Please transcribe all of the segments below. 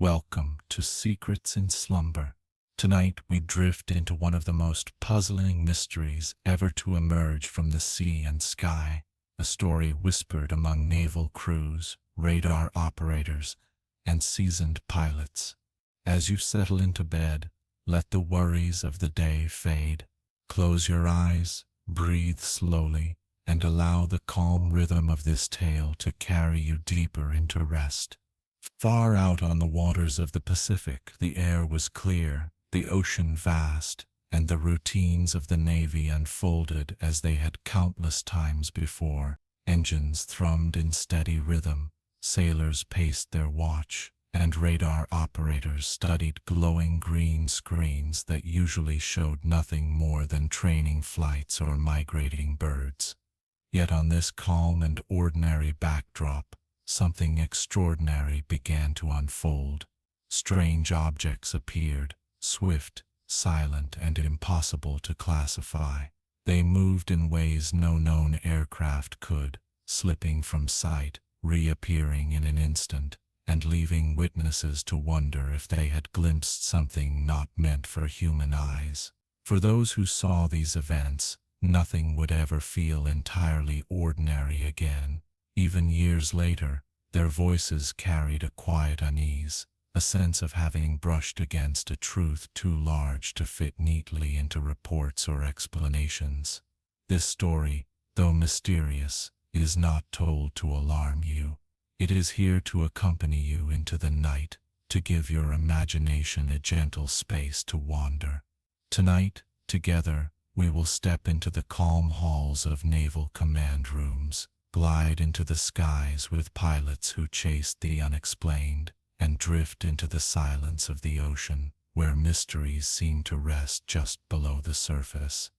Welcome to Secrets in Slumber. Tonight we drift into one of the most puzzling mysteries ever to emerge from the sea and sky, a story whispered among naval crews, radar operators, and seasoned pilots. As you settle into bed, let the worries of the day fade. Close your eyes, breathe slowly, and allow the calm rhythm of this tale to carry you deeper into rest. Far out on the waters of the Pacific, the air was clear, the ocean vast, and the routines of the Navy unfolded as they had countless times before. Engines thrummed in steady rhythm, sailors paced their watch, and radar operators studied glowing green screens that usually showed nothing more than training flights or migrating birds. Yet on this calm and ordinary backdrop, something extraordinary began to unfold. Strange objects appeared, swift, silent, and impossible to classify. They moved in ways no known aircraft could, slipping from sight, reappearing in an instant, and leaving witnesses to wonder if they had glimpsed something not meant for human eyes. For those who saw these events, nothing would ever feel entirely ordinary again. Even years later, their voices carried a quiet unease, a sense of having brushed against a truth too large to fit neatly into reports or explanations. This story, though mysterious, is not told to alarm you. It is here to accompany you into the night, to give your imagination a gentle space to wander. Tonight, together, we will step into the calm halls of naval command rooms, glide into the skies with pilots who chased the unexplained, and drift into the silence of the ocean, where mysteries seem to rest just below the surface.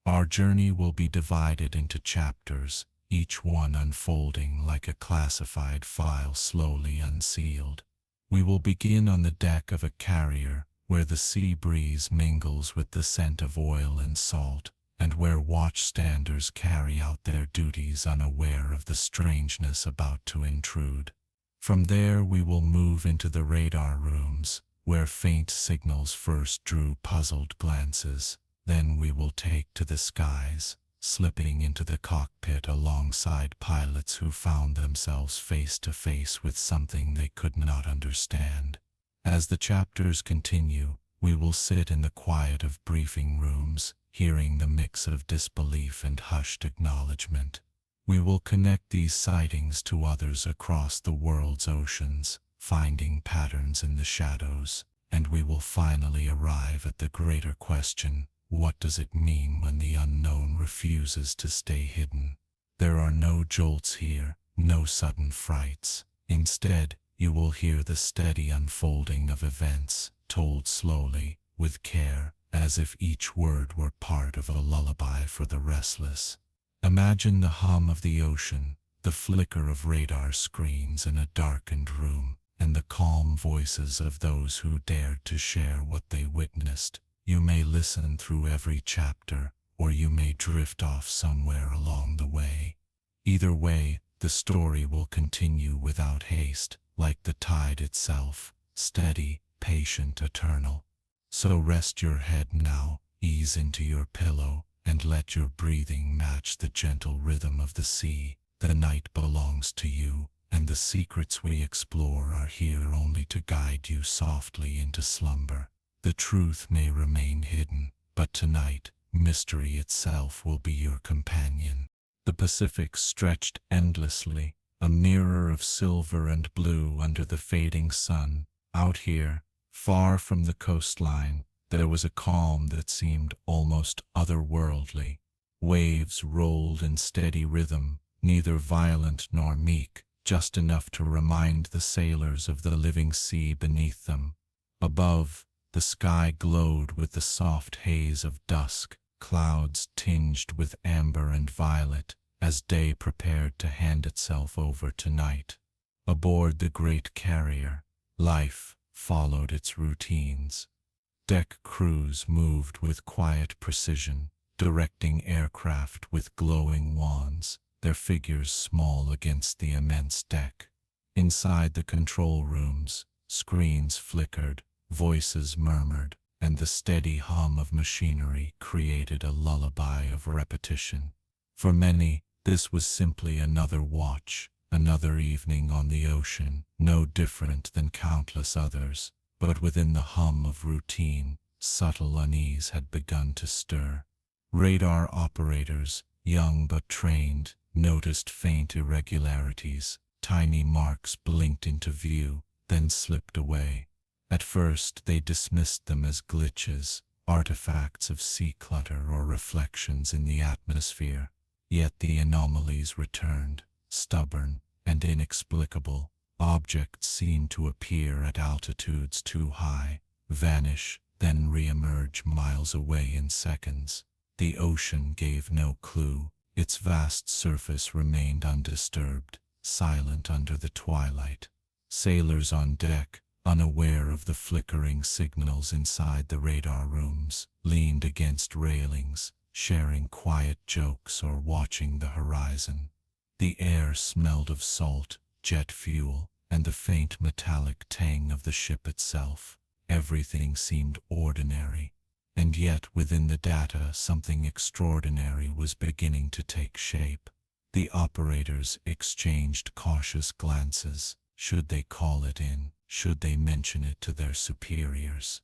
Our journey will be divided into chapters, each one unfolding like a classified file slowly unsealed. We will begin on the deck of a carrier, where the sea breeze mingles with the scent of oil and salt, and where watchstanders carry out their duties unaware of the strangeness about to intrude. From there we will move into the radar rooms, where faint signals first drew puzzled glances. Then we will take to the skies, slipping into the cockpit alongside pilots who found themselves face to face with something they could not understand. As the chapters continue, we will sit in the quiet of briefing rooms, hearing the mix of disbelief and hushed acknowledgement. We will connect these sightings to others across the world's oceans, finding patterns in the shadows, and we will finally arrive at the greater question: what does it mean when the unknown refuses to stay hidden? There are no jolts here, no sudden frights. Instead, you will hear the steady unfolding of events, told slowly, with care, as if each word were part of a lullaby for the restless. Imagine the hum of the ocean, the flicker of radar screens in a darkened room, and the calm voices of those who dared to share what they witnessed. You may listen through every chapter, or you may drift off somewhere along the way. Either way, the story will continue without haste, like the tide itself, steady, patient, eternal. So rest your head now, ease into your pillow, and let your breathing match the gentle rhythm of the sea. The night belongs to you, and the secrets we explore are here only to guide you softly into slumber. The truth may remain hidden, but tonight, mystery itself will be your companion. The Pacific stretched endlessly, a mirror of silver and blue under the fading sun. Out here, far from the coastline, there was a calm that seemed almost otherworldly. Waves rolled in steady rhythm, neither violent nor meek, just enough to remind the sailors of the living sea beneath them. Above, the sky glowed with the soft haze of dusk, clouds tinged with amber and violet, as day prepared to hand itself over to night. Aboard the great carrier, life followed its routines. Deck crews moved with quiet precision, directing aircraft with glowing wands, their figures small against the immense deck. Inside the control rooms, Screens flickered, voices murmured, and the steady hum of machinery created a lullaby of repetition. For many, this was simply another watch, another evening on the ocean, no different than countless others. But within the hum of routine, subtle unease had begun to stir. Radar operators, young but trained, noticed faint irregularities. Tiny marks blinked into view, then slipped away. At first they dismissed them as glitches, artifacts of sea clutter or reflections in the atmosphere. Yet the anomalies returned, stubborn and inexplicable. Objects seemed to appear at altitudes too high, vanish, then re-emerge miles away in seconds. The ocean gave no clue. Its vast surface remained undisturbed, silent under the twilight. Sailors on deck, unaware of the flickering signals inside the radar rooms, leaned against railings, sharing quiet jokes or watching the horizon. The air smelled of salt, jet fuel, and the faint metallic tang of the ship itself. Everything seemed ordinary, and yet within the data something extraordinary was beginning to take shape. The operators exchanged cautious glances. Should they call it in? Should they mention it to their superiors?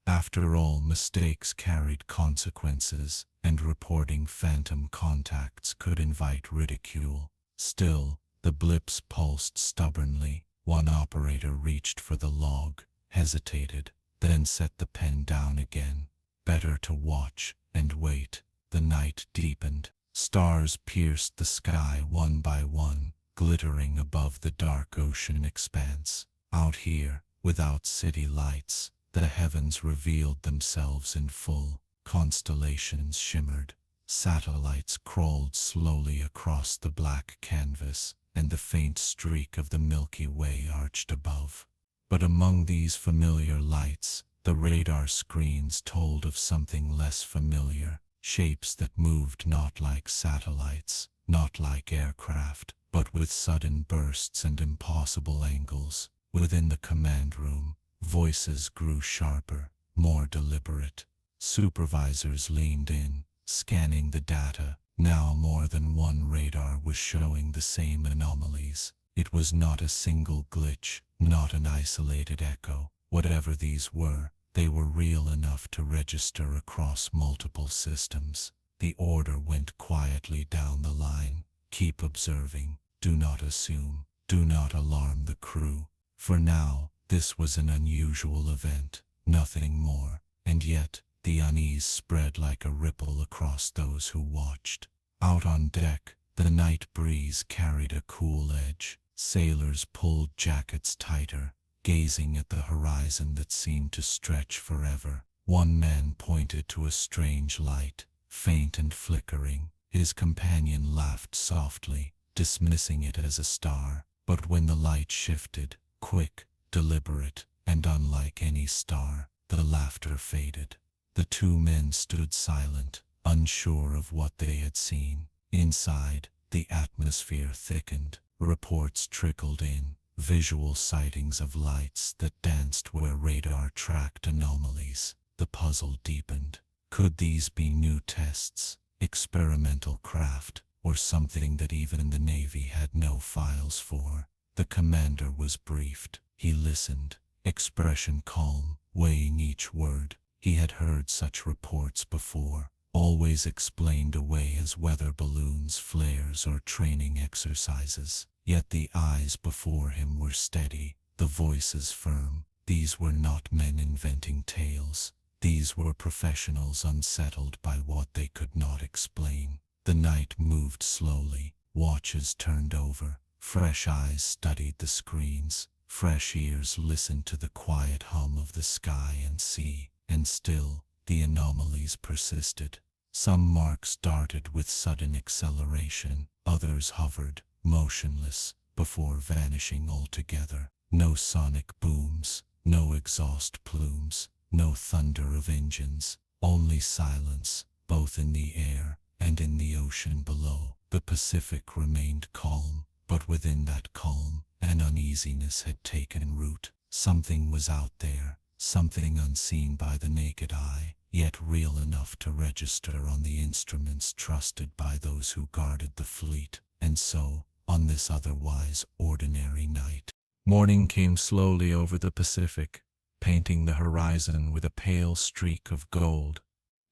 After all, mistakes carried consequences, and reporting phantom contacts could invite ridicule. Still, the blips pulsed stubbornly. One operator reached for the log, hesitated, then set the pen down again. Better to watch and wait. The night deepened. Stars pierced the sky one by one, glittering above the dark ocean expanse. Out here, without city lights, the heavens revealed themselves in full. Constellations shimmered. Satellites crawled slowly across the black canvas, and the faint streak of the Milky Way arched above. But among these familiar lights, the radar screens told of something less familiar, shapes that moved not like satellites, not like aircraft, but with sudden bursts and impossible angles. Within the command room, voices grew sharper, more deliberate. Supervisors leaned in, scanning the data. Now more than one radar was showing the same anomalies. It was not a single glitch, not an isolated echo. Whatever these were, they were real enough to register across multiple systems. The order went quietly down the line. Keep observing. Do not assume. Do not alarm the crew. For now, this was an unusual event, nothing more. And yet, the unease spread like a ripple across those who watched. Out on deck, the night breeze carried a cool edge. Sailors pulled jackets tighter, gazing at the horizon that seemed to stretch forever. One man pointed to a strange light, faint and flickering. His companion laughed softly, dismissing it as a star. But when the light shifted, quick, deliberate, and unlike any star, the laughter faded. The two men stood silent, unsure of what they had seen. Inside, the atmosphere thickened. Reports trickled in, visual sightings of lights that danced where radar tracked anomalies. The puzzle deepened. Could these be new tests, experimental craft, or something that even the Navy had no files for? The commander was briefed. He listened, expression calm, weighing each word. He had heard such reports before, always explained away as weather balloons, flares, or training exercises. Yet the eyes before him were steady, the voices firm. These were not men inventing tales. These were professionals unsettled by what they could not explain. The night moved slowly. Watches turned over. Fresh eyes studied the screens. Fresh ears listened to the quiet hum of the sky and sea. And still, the anomalies persisted. Some marks darted with sudden acceleration. Others hovered, motionless, before vanishing altogether. No sonic booms, no exhaust plumes, no thunder of engines, only silence, both in the air and in the ocean below. The Pacific remained calm, but within that calm, an uneasiness had taken root. Something was out there, something unseen by the naked eye, yet real enough to register on the instruments trusted by those who guarded the fleet. And so, on this otherwise ordinary night, morning came slowly over the Pacific, painting the horizon with a pale streak of gold.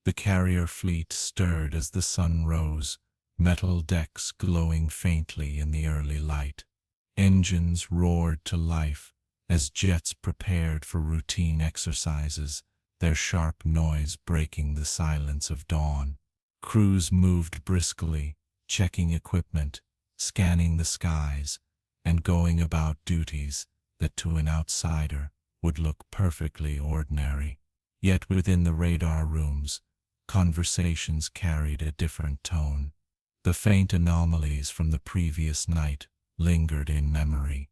The carrier fleet stirred as the sun rose, metal decks glowing faintly in the early light. Engines roared to life as jets prepared for routine exercises, their sharp noise breaking the silence of dawn. Crews moved briskly, checking equipment, scanning the skies, and going about duties that to an outsider would look perfectly ordinary. Yet within the radar rooms, conversations carried a different tone. The faint anomalies from the previous night lingered in memory.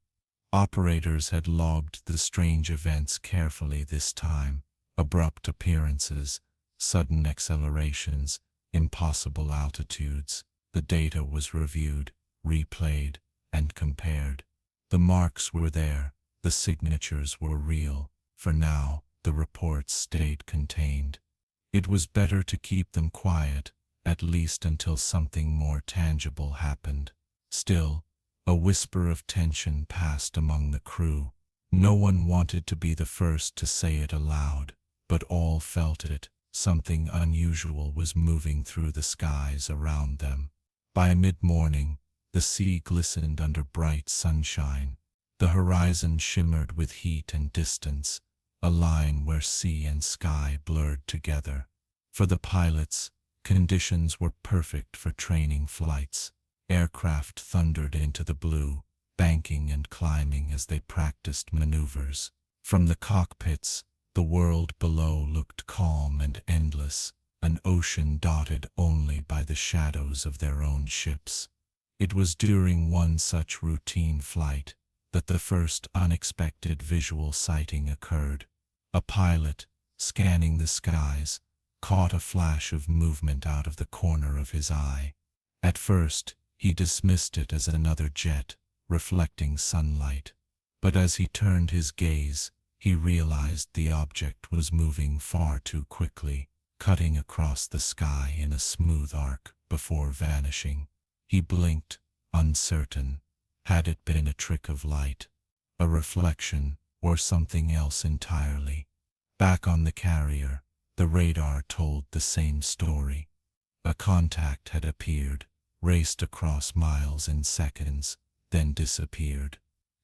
Operators had logged the strange events carefully this time. Abrupt appearances, sudden accelerations, impossible altitudes. The data was reviewed, replayed, and compared. The marks were there, the signatures were real. For now, the reports stayed contained. It was better to keep them quiet, at least until something more tangible happened. Still, a whisper of tension passed among the crew. No one wanted to be the first to say it aloud, but all felt it. Something unusual was moving through the skies around them. By mid-morning, the sea glistened under bright sunshine. The horizon shimmered with heat and distance, a line where sea and sky blurred together. For the pilots, conditions were perfect for training flights. Aircraft thundered into the blue, banking and climbing as they practiced maneuvers. From the cockpits, the world below looked calm and endless, an ocean dotted only by the shadows of their own ships. It was during one such routine flight that the first unexpected visual sighting occurred. A pilot, scanning the skies, caught a flash of movement out of the corner of his eye. At first, he dismissed it as another jet, reflecting sunlight. But as he turned his gaze, he realized the object was moving far too quickly, cutting across the sky in a smooth arc before vanishing. He blinked, uncertain. Had it been a trick of light, a reflection, or something else entirely? Back on the carrier, the radar told the same story. A contact had appeared, raced across miles in seconds, then disappeared.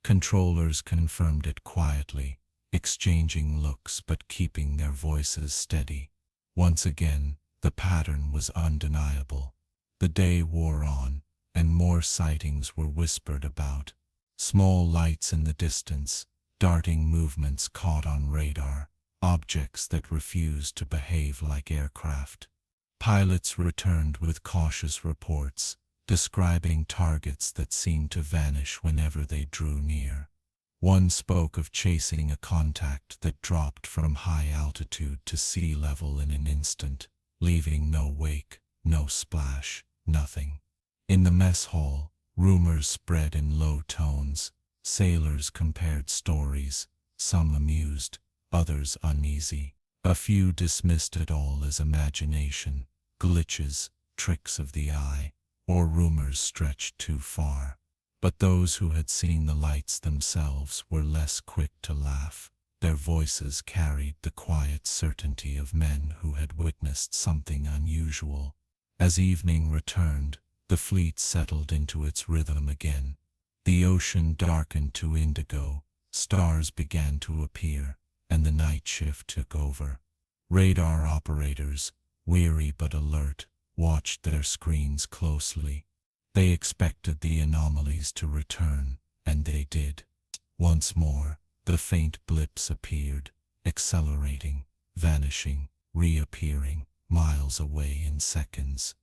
Controllers confirmed it quietly, exchanging looks but keeping their voices steady. Once again, the pattern was undeniable. The day wore on, and more sightings were whispered about. Small lights in the distance, darting movements caught on radar, objects that refused to behave like aircraft. Pilots returned with cautious reports, describing targets that seemed to vanish whenever they drew near. One spoke of chasing a contact that dropped from high altitude to sea level in an instant, leaving no wake, no splash, nothing. In the mess hall, rumors spread in low tones. Sailors compared stories, some amused, others uneasy. A few dismissed it all as imagination, glitches, tricks of the eye, or rumors stretched too far. But those who had seen the lights themselves were less quick to laugh. Their voices carried the quiet certainty of men who had witnessed something unusual. As evening returned, the fleet settled into its rhythm again. The ocean darkened to indigo, stars began to appear, and the night shift took over. Radar operators, weary but alert, watched their screens closely. They expected the anomalies to return, and they did. Once more, the faint blips appeared, accelerating, vanishing, reappearing, miles away in seconds.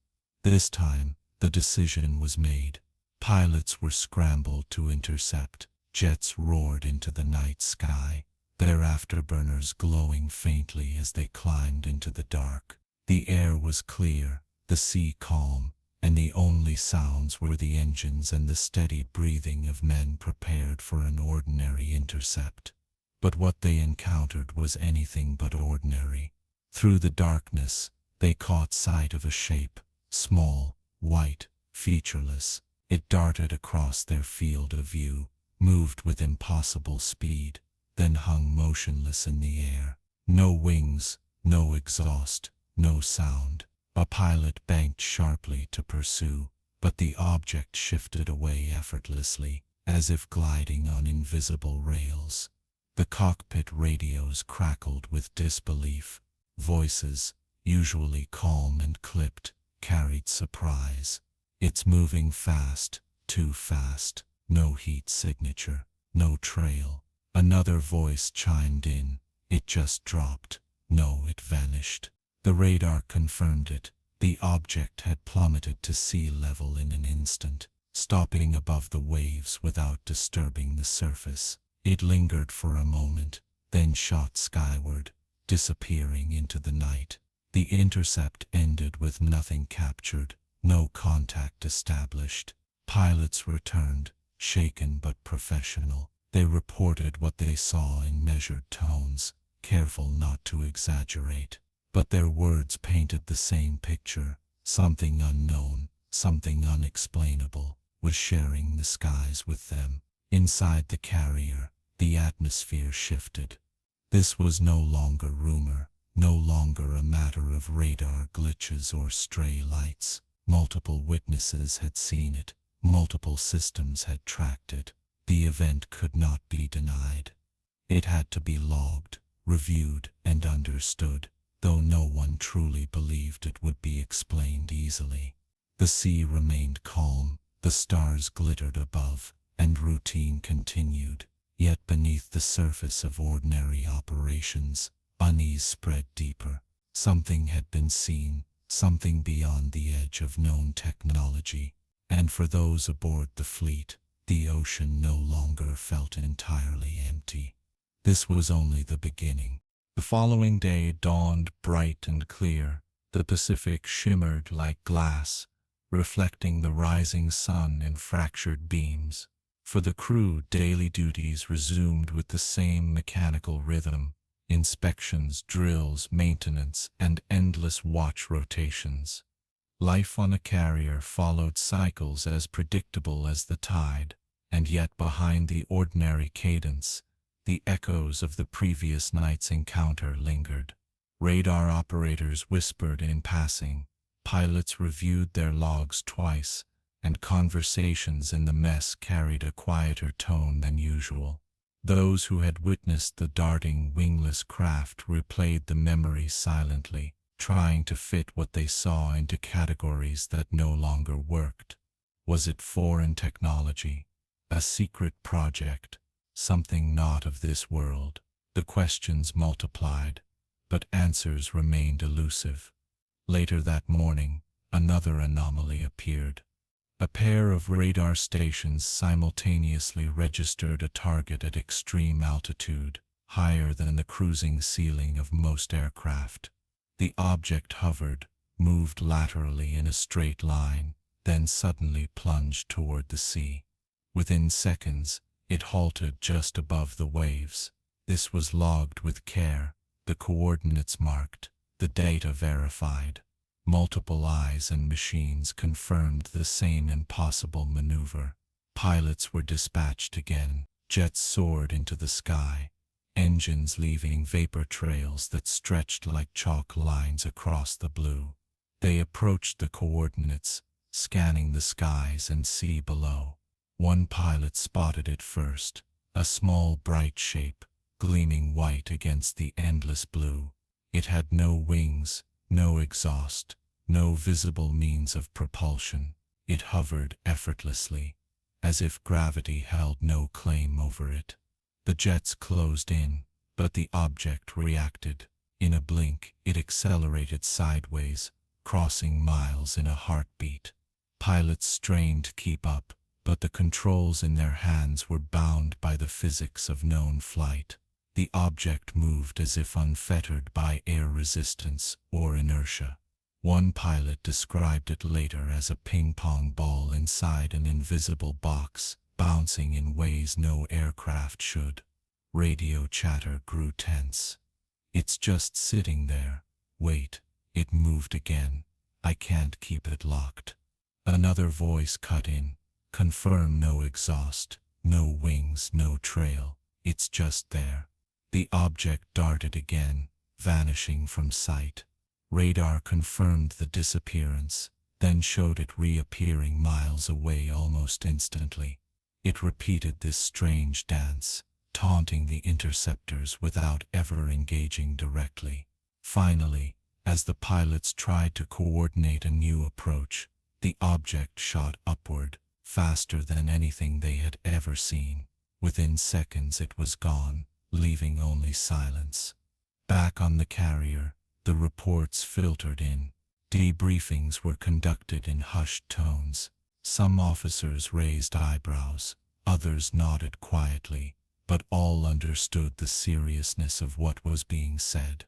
This time, the decision was made. Pilots were scrambled to intercept. Jets roared into the night sky, their afterburners glowing faintly as they climbed into the dark. The air was clear, the sea calm, and the only sounds were the engines and the steady breathing of men prepared for an ordinary intercept. But what they encountered was anything but ordinary. Through the darkness, they caught sight of a shape, small, white, featureless. It darted across their field of view, moved with impossible speed, then hung motionless in the air. No wings, no exhaust, no sound. A pilot banked sharply to pursue, but the object shifted away effortlessly, as if gliding on invisible rails. The cockpit radios crackled with disbelief. Voices, usually calm and clipped, carried surprise. "It's moving fast, too fast. No heat signature, no trail." Another voice chimed in. "It just dropped. No, it vanished." The radar confirmed it. The object had plummeted to sea level in an instant, stopping above the waves without disturbing the surface. It lingered for a moment, then shot skyward, disappearing into the night. The intercept ended with nothing captured, no contact established. Pilots returned, shaken but professional. They reported what they saw in measured tones, careful not to exaggerate. But their words painted the same picture. Something unknown, something unexplainable, was sharing the skies with them. Inside the carrier, the atmosphere shifted. This was no longer rumor, no longer a matter of radar glitches or stray lights. Multiple witnesses had seen it, multiple systems had tracked it. The event could not be denied. It had to be logged, reviewed, and understood, though no one truly believed it would be explained easily. The sea remained calm, the stars glittered above, and routine continued. Yet beneath the surface of ordinary operations, unease spread deeper. Something had been seen, something beyond the edge of known technology. And for those aboard the fleet, the ocean no longer felt entirely empty. This was only the beginning. The following day dawned bright and clear. The Pacific shimmered like glass, reflecting the rising sun in fractured beams. For the crew, daily duties resumed with the same mechanical rhythm: inspections, drills, maintenance, and endless watch rotations. Life on a carrier followed cycles as predictable as the tide, and yet behind the ordinary cadence, the echoes of the previous night's encounter lingered. Radar operators whispered in passing, pilots reviewed their logs twice, and conversations in the mess carried a quieter tone than usual. Those who had witnessed the darting, wingless craft replayed the memory silently, trying to fit what they saw into categories that no longer worked. Was it foreign technology? A secret project? Something not of this world? The questions multiplied, but answers remained elusive. Later that morning, another anomaly appeared. A pair of radar stations simultaneously registered a target at extreme altitude, higher than the cruising ceiling of most aircraft. The object hovered, moved laterally in a straight line, then suddenly plunged toward the sea. Within seconds, it halted just above the waves. This was logged with care, the coordinates marked, the data verified. Multiple eyes and machines confirmed the same impossible maneuver. Pilots were dispatched again. Jets soared into the sky, engines leaving vapor trails that stretched like chalk lines across the blue. They approached the coordinates, scanning the skies and sea below. One pilot spotted it first, a small bright shape, gleaming white against the endless blue. It had no wings, no exhaust, no visible means of propulsion. It hovered effortlessly, as if gravity held no claim over it. The jets closed in, but the object reacted. In a blink, it accelerated sideways, crossing miles in a heartbeat. Pilots strained to keep up, but the controls in their hands were bound by the physics of known flight. The object moved as if unfettered by air resistance or inertia. One pilot described it later as a ping-pong ball inside an invisible box, bouncing in ways no aircraft should. Radio chatter grew tense. It's just sitting there. Wait, it moved again. I can't keep it locked. Another voice cut in. Confirm no exhaust, no wings, no trail. It's just there. The object darted again, vanishing from sight. Radar confirmed the disappearance, then showed it reappearing miles away almost instantly. It repeated this strange dance, taunting the interceptors without ever engaging directly. Finally, as the pilots tried to coordinate a new approach, the object shot upward, faster than anything they had ever seen. Within seconds it was gone, leaving only silence. Back on the carrier, the reports filtered in. Debriefings were conducted in hushed tones. Some officers raised eyebrows, others nodded quietly, but all understood the seriousness of what was being said.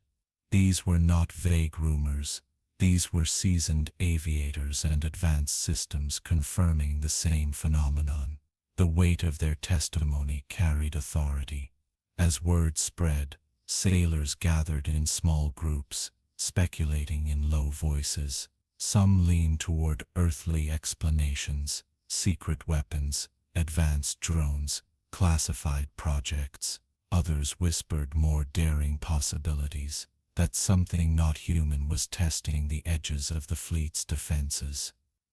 These were not vague rumors. These were seasoned aviators and advanced systems confirming the same phenomenon. The weight of their testimony carried authority. As word spread, sailors gathered in small groups, speculating in low voices. Some leaned toward earthly explanations, secret weapons, advanced drones, classified projects. Others whispered more daring possibilities, that something not human was testing the edges of the fleet's defenses.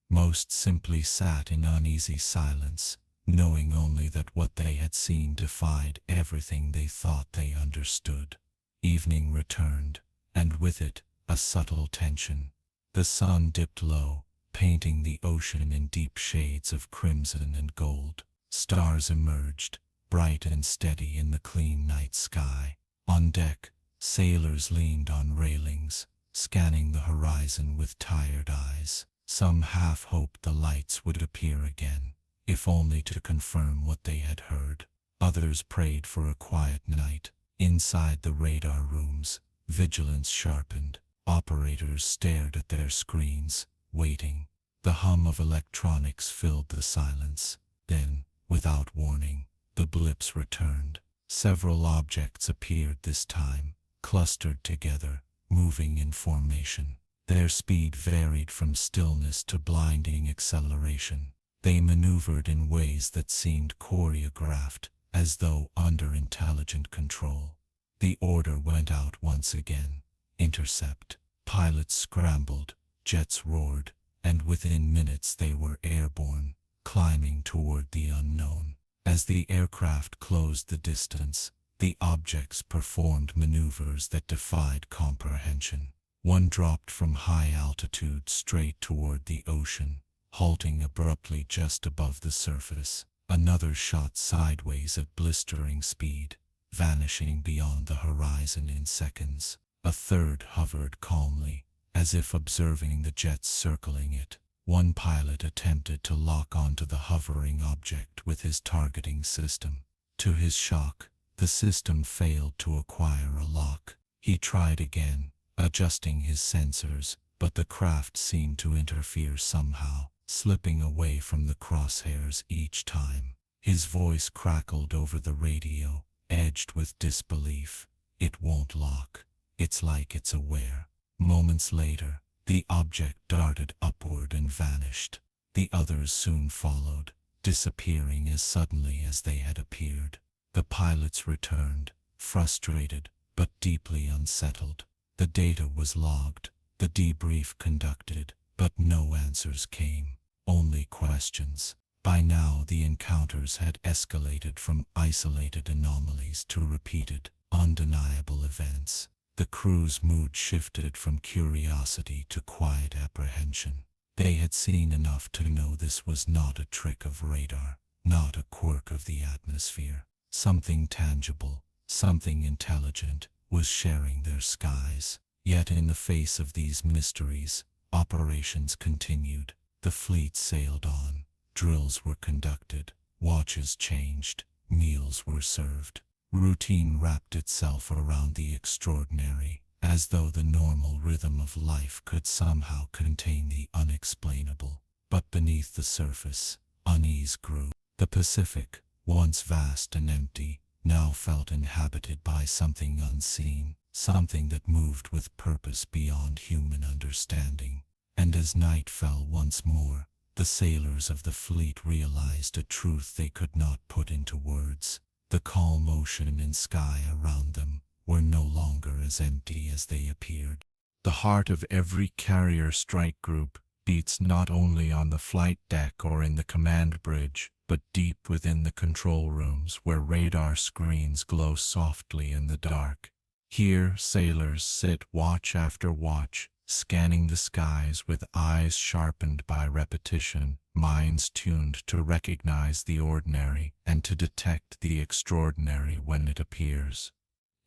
Most simply sat in uneasy silence, knowing only that what they had seen defied everything they thought they understood. Evening returned, and with it, a subtle tension. The sun dipped low, painting the ocean in deep shades of crimson and gold. Stars emerged, bright and steady in the clean night sky. On deck, sailors leaned on railings, scanning the horizon with tired eyes. Some half hoped the lights would appear again, if only to confirm what they had heard. Others prayed for a quiet night. Inside the radar rooms, vigilance sharpened. Operators stared at their screens, waiting. The hum of electronics filled the silence. Then, without warning, the blips returned. Several objects appeared this time, clustered together, moving in formation. Their speed varied from stillness to blinding acceleration. They maneuvered in ways that seemed choreographed, as though under intelligent control. The order went out once again. Intercept. Pilots scrambled, jets roared, and within minutes they were airborne, climbing toward the unknown. As the aircraft closed the distance, the objects performed maneuvers that defied comprehension. One dropped from high altitude straight toward the ocean, halting abruptly just above the surface. Another shot sideways at blistering speed, vanishing beyond the horizon in seconds. A third hovered calmly, as if observing the jets circling it. One pilot attempted to lock onto the hovering object with his targeting system. To his shock, the system failed to acquire a lock. He tried again, adjusting his sensors, but the craft seemed to interfere somehow, slipping away from the crosshairs each time. His voice crackled over the radio, edged with disbelief. It won't lock. It's like it's aware. Moments later, the object darted upward and vanished. The others soon followed, disappearing as suddenly as they had appeared. The pilots returned, frustrated, but deeply unsettled. The data was logged, the debrief conducted, but no answers came, only questions. By now the encounters had escalated from isolated anomalies to repeated, undeniable events. The crew's mood shifted from curiosity to quiet apprehension. They had seen enough to know this was not a trick of radar, not a quirk of the atmosphere. Something tangible, something intelligent, was sharing their skies. Yet in the face of these mysteries, operations continued. The fleet sailed on, drills were conducted, watches changed, meals were served. Routine wrapped itself around the extraordinary, as though the normal rhythm of life could somehow contain the unexplainable. But beneath the surface, unease grew. The Pacific, once vast and empty, now felt inhabited by something unseen, something that moved with purpose beyond human understanding. And as night fell once more, the sailors of the fleet realized a truth they could not put into words. The calm ocean and sky around them were no longer as empty as they appeared. The heart of every carrier strike group beats not only on the flight deck or in the command bridge, but deep within the control rooms where radar screens glow softly in the dark. Here, sailors sit watch after watch, scanning the skies with eyes sharpened by repetition, minds tuned to recognize the ordinary and to detect the extraordinary when it appears.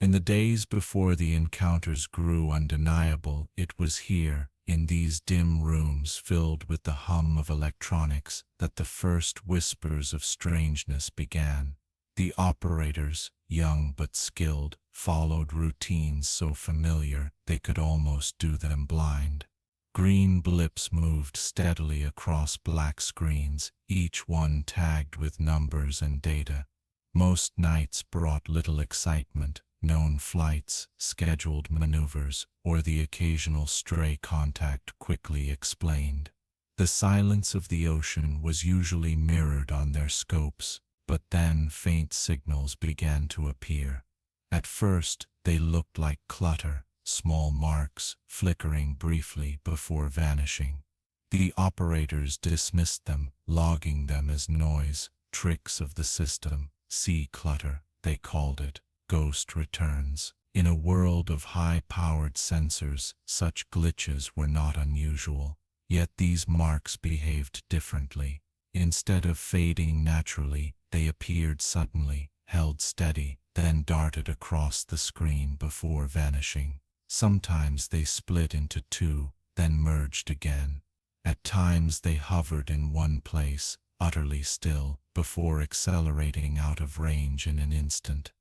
In the days before the encounters grew undeniable, it was here, in these dim rooms filled with the hum of electronics, that the first whispers of strangeness began. The operators, young but skilled, followed routines so familiar they could almost do them blind. Green blips moved steadily across black screens, each one tagged with numbers and data. Most nights brought little excitement. Known flights, scheduled maneuvers, or the occasional stray contact quickly explained. The silence of the ocean was usually mirrored on their scopes, but then faint signals began to appear. At first, they looked like clutter, small marks, flickering briefly before vanishing. The operators dismissed them, logging them as noise, tricks of the system, sea clutter, they called it. Ghost returns. In a world of high-powered sensors, such glitches were not unusual. Yet these marks behaved differently. Instead of fading naturally, they appeared suddenly, held steady, then darted across the screen before vanishing. Sometimes they split into two, then merged again. At times they hovered in one place, utterly still, before accelerating out of range in an instant.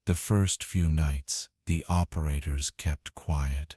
The first few nights, the operators kept quiet.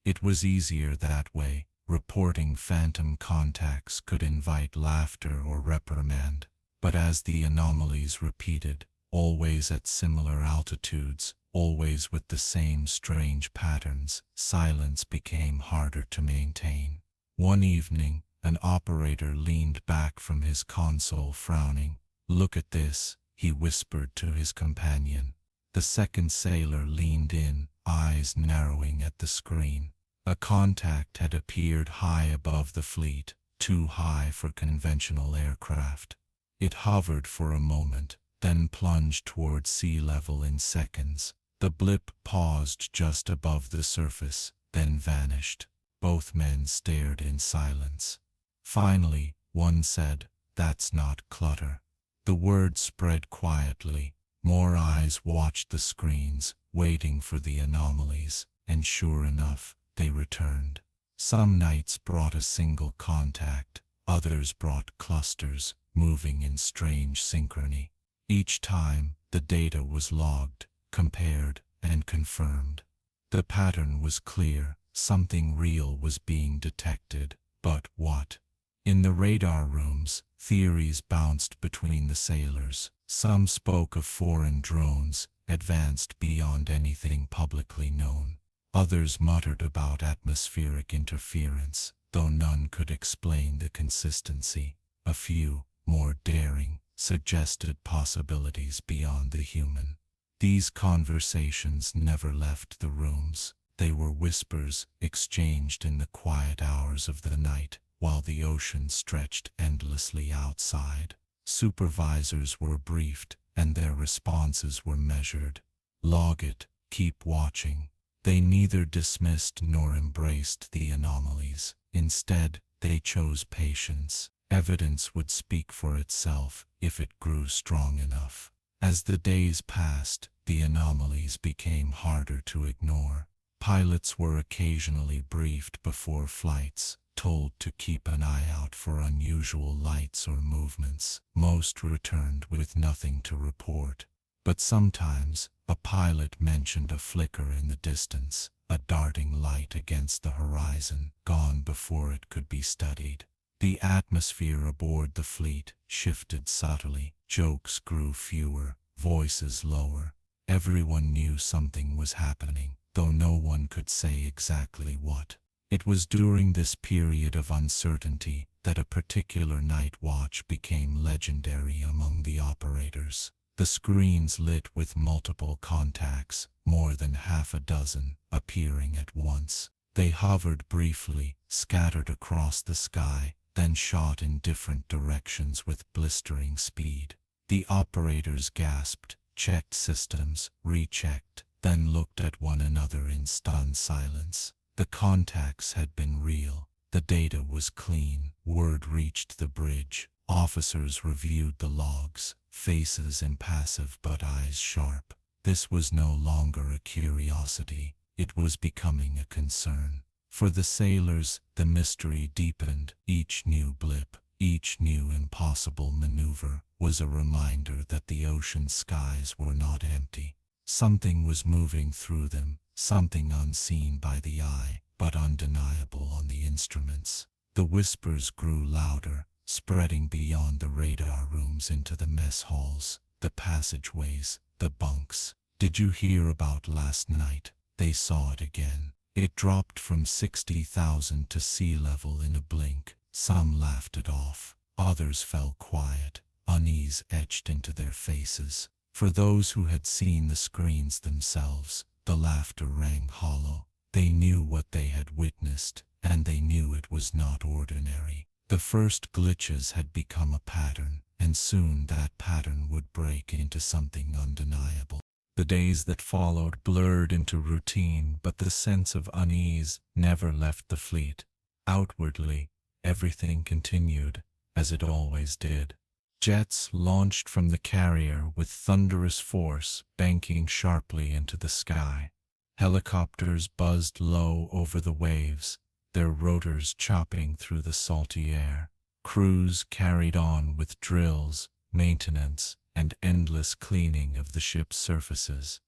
It was easier that way. Reporting phantom contacts could invite laughter or reprimand. But as the anomalies repeated, always at similar altitudes, always with the same strange patterns, silence became harder to maintain. One evening, an operator leaned back from his console frowning. "Look at this," he whispered to his companion. The second sailor leaned in, eyes narrowing at the screen. A contact had appeared high above the fleet, too high for conventional aircraft. It hovered for a moment, then plunged toward sea level in seconds. The blip paused just above the surface, then vanished. Both men stared in silence. Finally, one said, "That's not clutter." The word spread quietly. More eyes watched the screens, waiting for the anomalies, and sure enough, they returned. Some nights brought a single contact, others brought clusters, moving in strange synchrony. Each time, the data was logged, compared, and confirmed. The pattern was clear, something real was being detected, but what? In the radar rooms, theories bounced between the sailors. Some spoke of foreign drones, advanced beyond anything publicly known. Others muttered about atmospheric interference, though none could explain the consistency. A few, more daring, suggested possibilities beyond the human. These conversations never left the rooms. They were whispers exchanged in the quiet hours of the night, while the ocean stretched endlessly outside. Supervisors were briefed, and their responses were measured. Log it, keep watching. They neither dismissed nor embraced the anomalies. Instead, they chose patience. Evidence would speak for itself if it grew strong enough. As the days passed, the anomalies became harder to ignore. Pilots were occasionally briefed before flights, told to keep an eye out for unusual lights or movements. Most returned with nothing to report. But sometimes, a pilot mentioned a flicker in the distance, a darting light against the horizon, gone before it could be studied. The atmosphere aboard the fleet shifted subtly. Jokes grew fewer, voices lower. Everyone knew something was happening, though no one could say exactly what. It was during this period of uncertainty that a particular night watch became legendary among the operators. The screens lit with multiple contacts, more than half a dozen, appearing at once. They hovered briefly, scattered across the sky, then shot in different directions with blistering speed. The operators gasped, checked systems, rechecked, then looked at one another in stunned silence. The contacts had been real. The data was clean. Word reached the bridge. Officers reviewed the logs, faces impassive but eyes sharp. This was no longer a curiosity. It was becoming a concern. For the sailors, the mystery deepened. Each new blip, each new impossible maneuver was a reminder that the ocean skies were not empty. Something was moving through them, something unseen by the eye, but undeniable on the instruments. The whispers grew louder, spreading beyond the radar rooms into the mess halls, the passageways, the bunks. "Did you hear about last night?" They saw it again. It dropped from 60,000 to sea level in a blink. Some laughed it off. Others fell quiet. Unease etched into their faces. For those who had seen the screens themselves, the laughter rang hollow. They knew what they had witnessed, and they knew it was not ordinary. The first glitches had become a pattern, and soon that pattern would break into something undeniable. The days that followed blurred into routine, but the sense of unease never left the fleet. Outwardly, everything continued, as it always did. Jets launched from the carrier with thunderous force, banking sharply into the sky. Helicopters buzzed low over the waves, their rotors chopping through the salty air. Crews carried on with drills, maintenance, and endless cleaning of the ship's surfaces.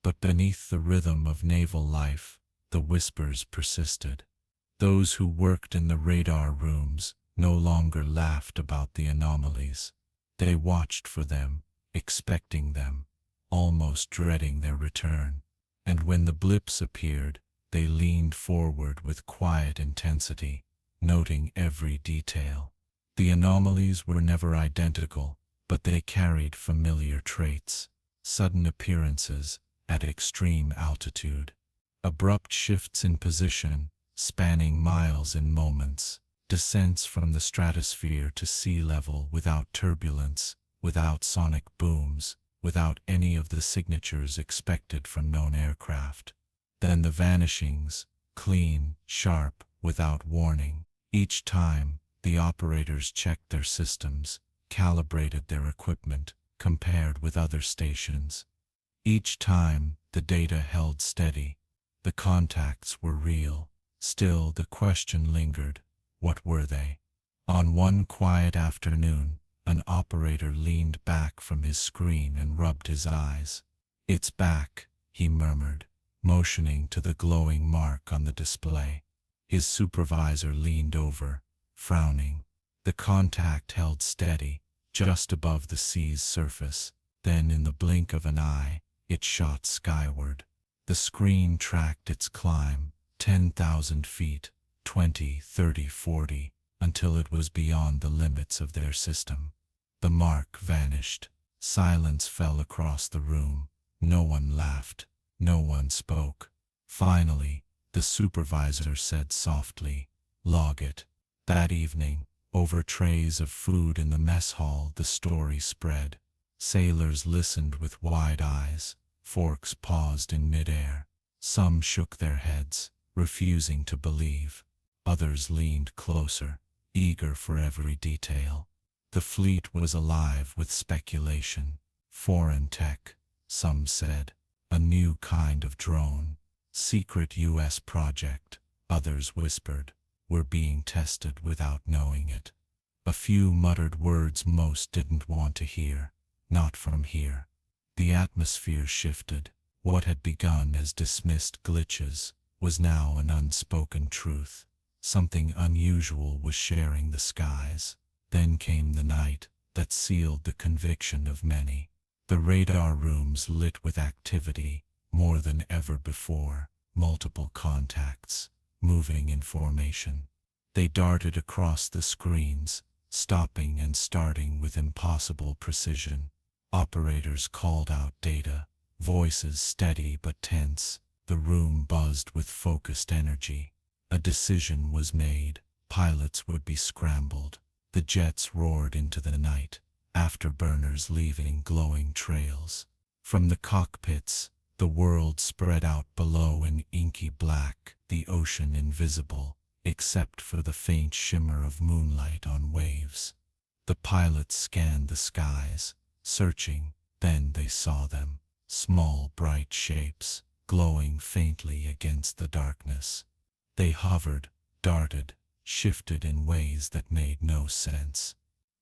But beneath the rhythm of naval life, the whispers persisted. Those who worked in the radar rooms no longer laughed about the anomalies. They watched for them, expecting them, almost dreading their return. And when the blips appeared, they leaned forward with quiet intensity, noting every detail. The anomalies were never identical, but they carried familiar traits: sudden appearances at extreme altitude, abrupt shifts in position, spanning miles in moments, descents from the stratosphere to sea level without turbulence, without sonic booms, without any of the signatures expected from known aircraft. Then the vanishings, clean, sharp, without warning. Each time, the operators checked their systems, calibrated their equipment, compared with other stations. Each time, the data held steady. The contacts were real. Still, the question lingered: what were they? On one quiet afternoon, an operator leaned back from his screen and rubbed his eyes. "It's back," he murmured, motioning to the glowing mark on the display. His supervisor leaned over, frowning. The contact held steady, just above the sea's surface. Then, in the blink of an eye, it shot skyward. The screen tracked its climb, 10,000 feet, 20, 30, 40, until it was beyond the limits of their system. The mark vanished. Silence fell across the room. No one laughed. No one spoke. Finally, the supervisor said softly, "Log it." That evening, over trays of food in the mess hall, the story spread. Sailors listened with wide eyes. Forks paused in midair. Some shook their heads, refusing to believe. Others leaned closer, eager for every detail. The fleet was alive with speculation. Foreign tech, some said. A new kind of drone. Secret U.S. project, others whispered. We're being tested without knowing it. A few muttered words most didn't want to hear. Not from here. The atmosphere shifted. What had begun as dismissed glitches was now an unspoken truth. Something unusual was sharing the skies. Then came the night that sealed the conviction of many. The radar rooms lit with activity, more than ever before, multiple contacts, moving in formation. They darted across the screens, stopping and starting with impossible precision. Operators called out data, voices steady but tense. The room buzzed with focused energy. A decision was made. Pilots would be scrambled. The jets roared into the night, afterburners leaving glowing trails. From the cockpits, the world spread out below in inky black, the ocean invisible, except for the faint shimmer of moonlight on waves. The pilots scanned the skies, searching. Then they saw them, small bright shapes, glowing faintly against the darkness. They hovered, darted, shifted in ways that made no sense.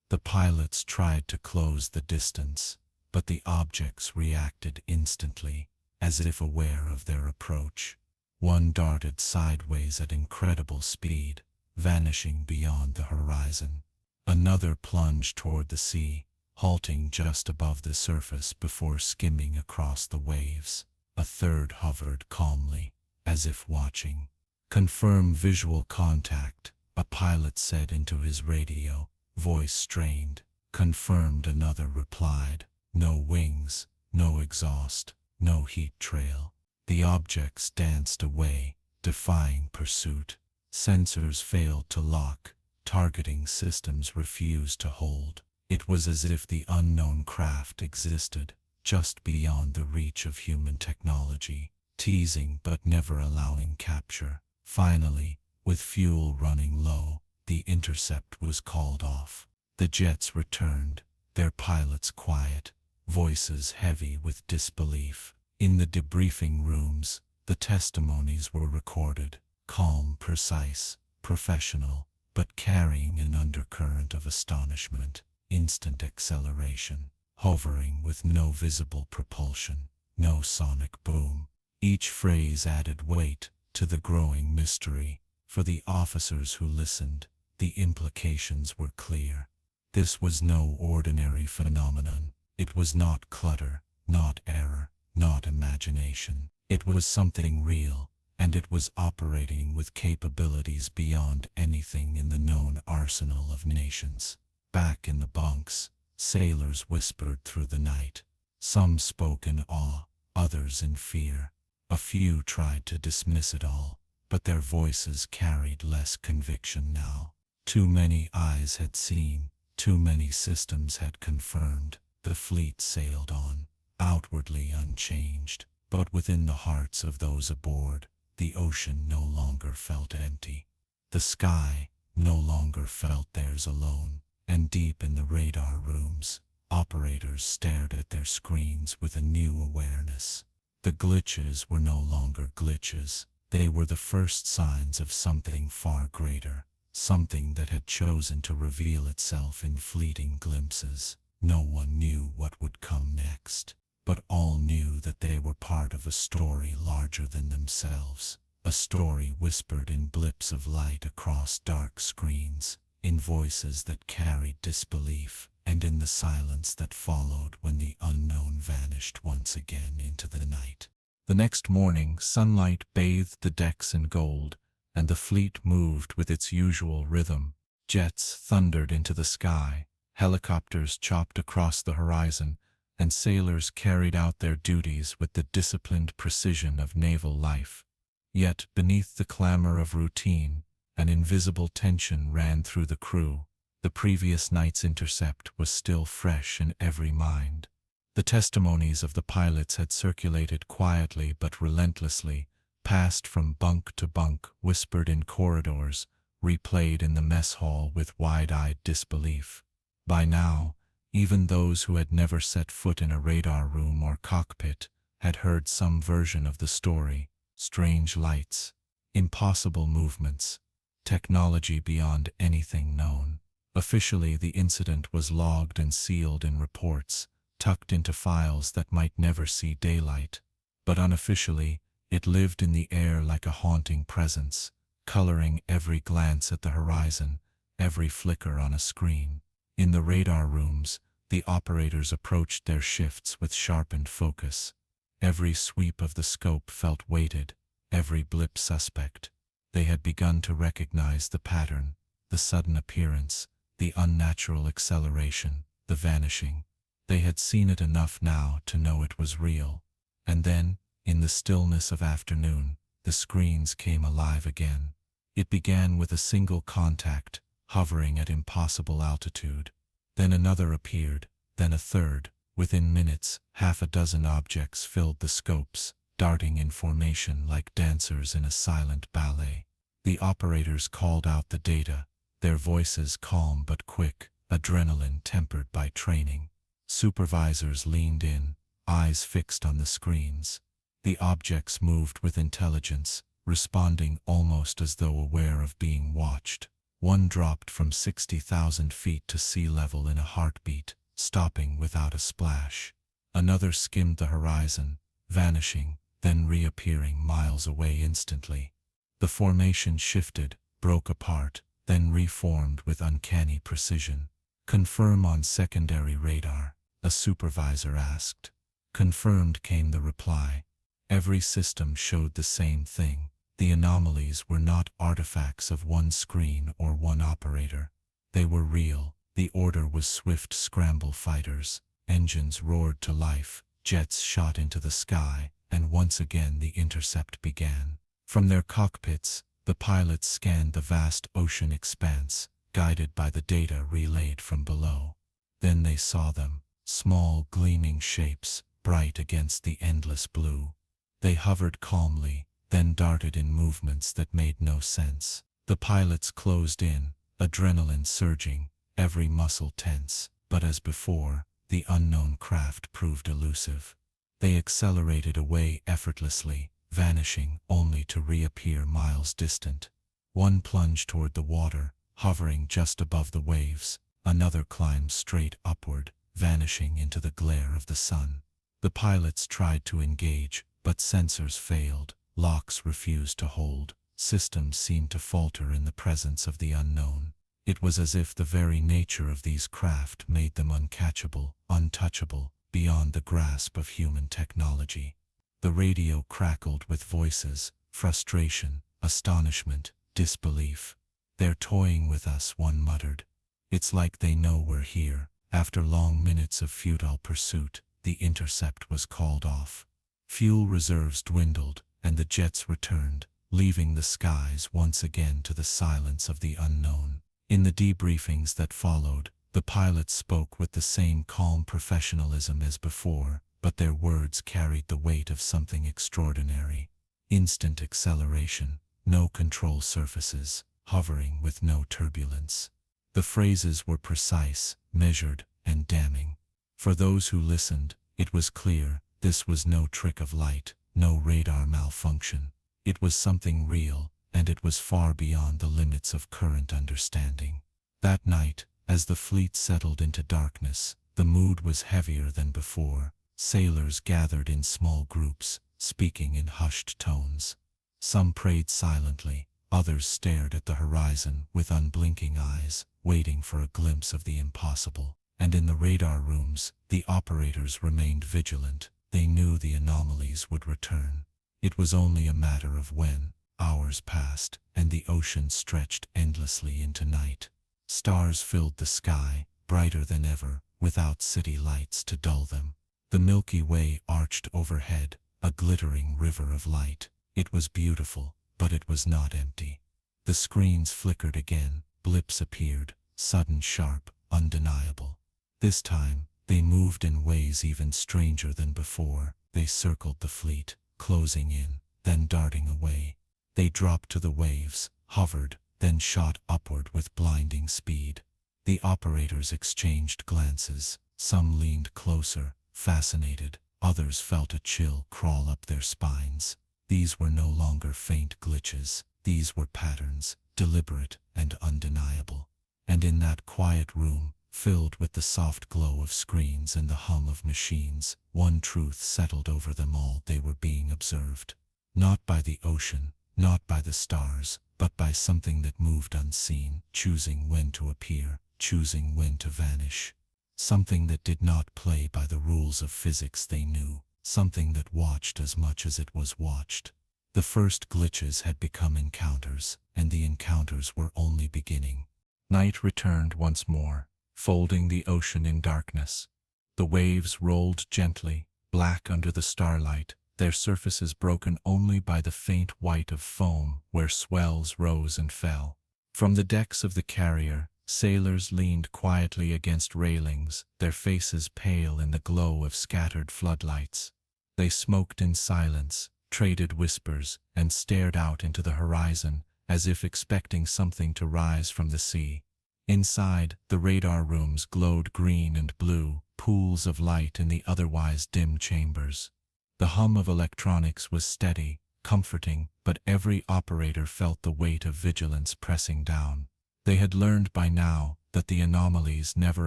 The pilots tried to close the distance, but the objects reacted instantly, as if aware of their approach. One darted sideways at incredible speed, vanishing beyond the horizon. Another plunged toward the sea, halting just above the surface before skimming across the waves. A third hovered calmly, as if watching. "Confirm visual contact," a pilot said into his radio, voice strained. "Confirmed," another replied. "No wings, no exhaust, no heat trail." The objects danced away, defying pursuit. Sensors failed to lock, targeting systems refused to hold. It was as if the unknown craft existed, just beyond the reach of human technology, teasing but never allowing capture. Finally, with fuel running low, the intercept was called off. The jets returned, their pilots quiet, voices heavy with disbelief. In the debriefing rooms, the testimonies were recorded, calm, precise, professional, but carrying an undercurrent of astonishment, instant acceleration, hovering with no visible propulsion, no sonic boom. Each phrase added weight to the growing mystery. For the officers who listened, the implications were clear. This was no ordinary phenomenon. It was not clutter, not error, not imagination. It was something real, and it was operating with capabilities beyond anything in the known arsenal of nations. Back in the bunks, sailors whispered through the night. Some spoke in awe, others in fear. A few tried to dismiss it all, but their voices carried less conviction now. Too many eyes had seen, too many systems had confirmed. The fleet sailed on, outwardly unchanged, but within the hearts of those aboard, the ocean no longer felt empty. The sky no longer felt theirs alone, and deep in the radar rooms, operators stared at their screens with a new awareness. The glitches were no longer glitches. They were the first signs of something far greater, something that had chosen to reveal itself in fleeting glimpses. No one knew what would come next, but all knew that they were part of a story larger than themselves, a story whispered in blips of light across dark screens, in voices that carried disbelief, and in the silence that followed when the unknown vanished once again into the night. The next morning, sunlight bathed the decks in gold, and the fleet moved with its usual rhythm. Jets thundered into the sky, helicopters chopped across the horizon, and sailors carried out their duties with the disciplined precision of naval life. Yet, beneath the clamor of routine, an invisible tension ran through the crew. The previous night's intercept was still fresh in every mind. The testimonies of the pilots had circulated quietly but relentlessly, passed from bunk to bunk, whispered in corridors, replayed in the mess hall with wide-eyed disbelief. By now, even those who had never set foot in a radar room or cockpit had heard some version of the story. Strange lights, impossible movements, technology beyond anything known. Officially, the incident was logged and sealed in reports, tucked into files that might never see daylight. But unofficially, it lived in the air like a haunting presence, coloring every glance at the horizon, every flicker on a screen. In the radar rooms, The operators approached their shifts with sharpened focus. Every sweep of the scope felt weighted, every blip suspect. They had begun to recognize the pattern, the sudden appearance, the unnatural acceleration, the vanishing. They had seen it enough now to know it was real. And then, in the stillness of afternoon, the screens came alive again. It began with a single contact, hovering at impossible altitude. Then another appeared, then a third. Within minutes, half a dozen objects filled the scopes, darting in formation like dancers in a silent ballet. The operators called out the data, their voices calm but quick, adrenaline tempered by training. Supervisors leaned in, eyes fixed on the screens. The objects moved with intelligence, responding almost as though aware of being watched. One dropped from 60,000 feet to sea level in a heartbeat, stopping without a splash. Another skimmed the horizon, vanishing, then reappearing miles away instantly. The formation shifted, broke apart, then reformed with uncanny precision. "Confirm on secondary radar," a supervisor asked. Confirmed came the reply. Every system showed the same thing. The anomalies were not artifacts of one screen or one operator. They were real. The order was swift scramble fighters. Engines roared to life, jets shot into the sky, and once again the intercept began. From their cockpits, the pilots scanned the vast ocean expanse, guided by the data relayed from below. Then they saw them, small gleaming shapes, bright against the endless blue. They hovered calmly, then darted in movements that made no sense. The pilots closed in, adrenaline surging, every muscle tense. But as before, the unknown craft proved elusive. They accelerated away effortlessly, vanishing only to reappear miles distant. One plunged toward the water, hovering just above the waves. Another climbed straight upward, vanishing into the glare of the sun. The pilots tried to engage, but sensors failed. Locks refused to hold. Systems seemed to falter in the presence of the unknown. It was as if the very nature of these craft made them uncatchable, untouchable, beyond the grasp of human technology. The radio crackled with voices, frustration, astonishment, disbelief. "They're toying with us," one muttered. "It's like they know we're here." After long minutes of futile pursuit, the intercept was called off. Fuel reserves dwindled, and the jets returned, leaving the skies once again to the silence of the unknown. In the debriefings that followed, the pilots spoke with the same calm professionalism as before, but their words carried the weight of something extraordinary. Instant acceleration, no control surfaces, hovering with no turbulence. The phrases were precise, measured, and damning. For those who listened, it was clear this was no trick of light, no radar malfunction. It was something real, and it was far beyond the limits of current understanding. That night, as the fleet settled into darkness, the mood was heavier than before. Sailors gathered in small groups, speaking in hushed tones. Some prayed silently, others stared at the horizon with unblinking eyes, waiting for a glimpse of the impossible. And in the radar rooms, the operators remained vigilant. They knew the anomalies would return. It was only a matter of when. Hours passed, and the ocean stretched endlessly into night. Stars filled the sky, brighter than ever, without city lights to dull them. The Milky Way arched overhead, a glittering river of light. It was beautiful, but it was not empty. The screens flickered again, blips appeared, sudden, sharp, undeniable. This time, they moved in ways even stranger than before. They circled the fleet, closing in, then darting away. They dropped to the waves, hovered, then shot upward with blinding speed. The operators exchanged glances. Some leaned closer, fascinated. Others felt a chill crawl up their spines. These were no longer faint glitches. These were patterns, deliberate and undeniable. And in that quiet room, filled with the soft glow of screens and the hum of machines, one truth settled over them all: they were being observed. Not by the ocean, not by the stars, but by something that moved unseen, choosing when to appear, choosing when to vanish. something that did not play by the rules of physics they knew, something that watched as much as it was watched. The first glitches had become encounters, and the encounters were only beginning. Night returned once more, folding the ocean in darkness. The waves rolled gently, black under the starlight, their surfaces broken only by the faint white of foam where swells rose and fell. From the decks of the carrier, sailors leaned quietly against railings, their faces pale in the glow of scattered floodlights. They smoked in silence, traded whispers, and stared out into the horizon, as if expecting something to rise from the sea. Inside, the radar rooms glowed green and blue, pools of light in the otherwise dim chambers. The hum of electronics was steady, comforting, but every operator felt the weight of vigilance pressing down. They had learned by now that the anomalies never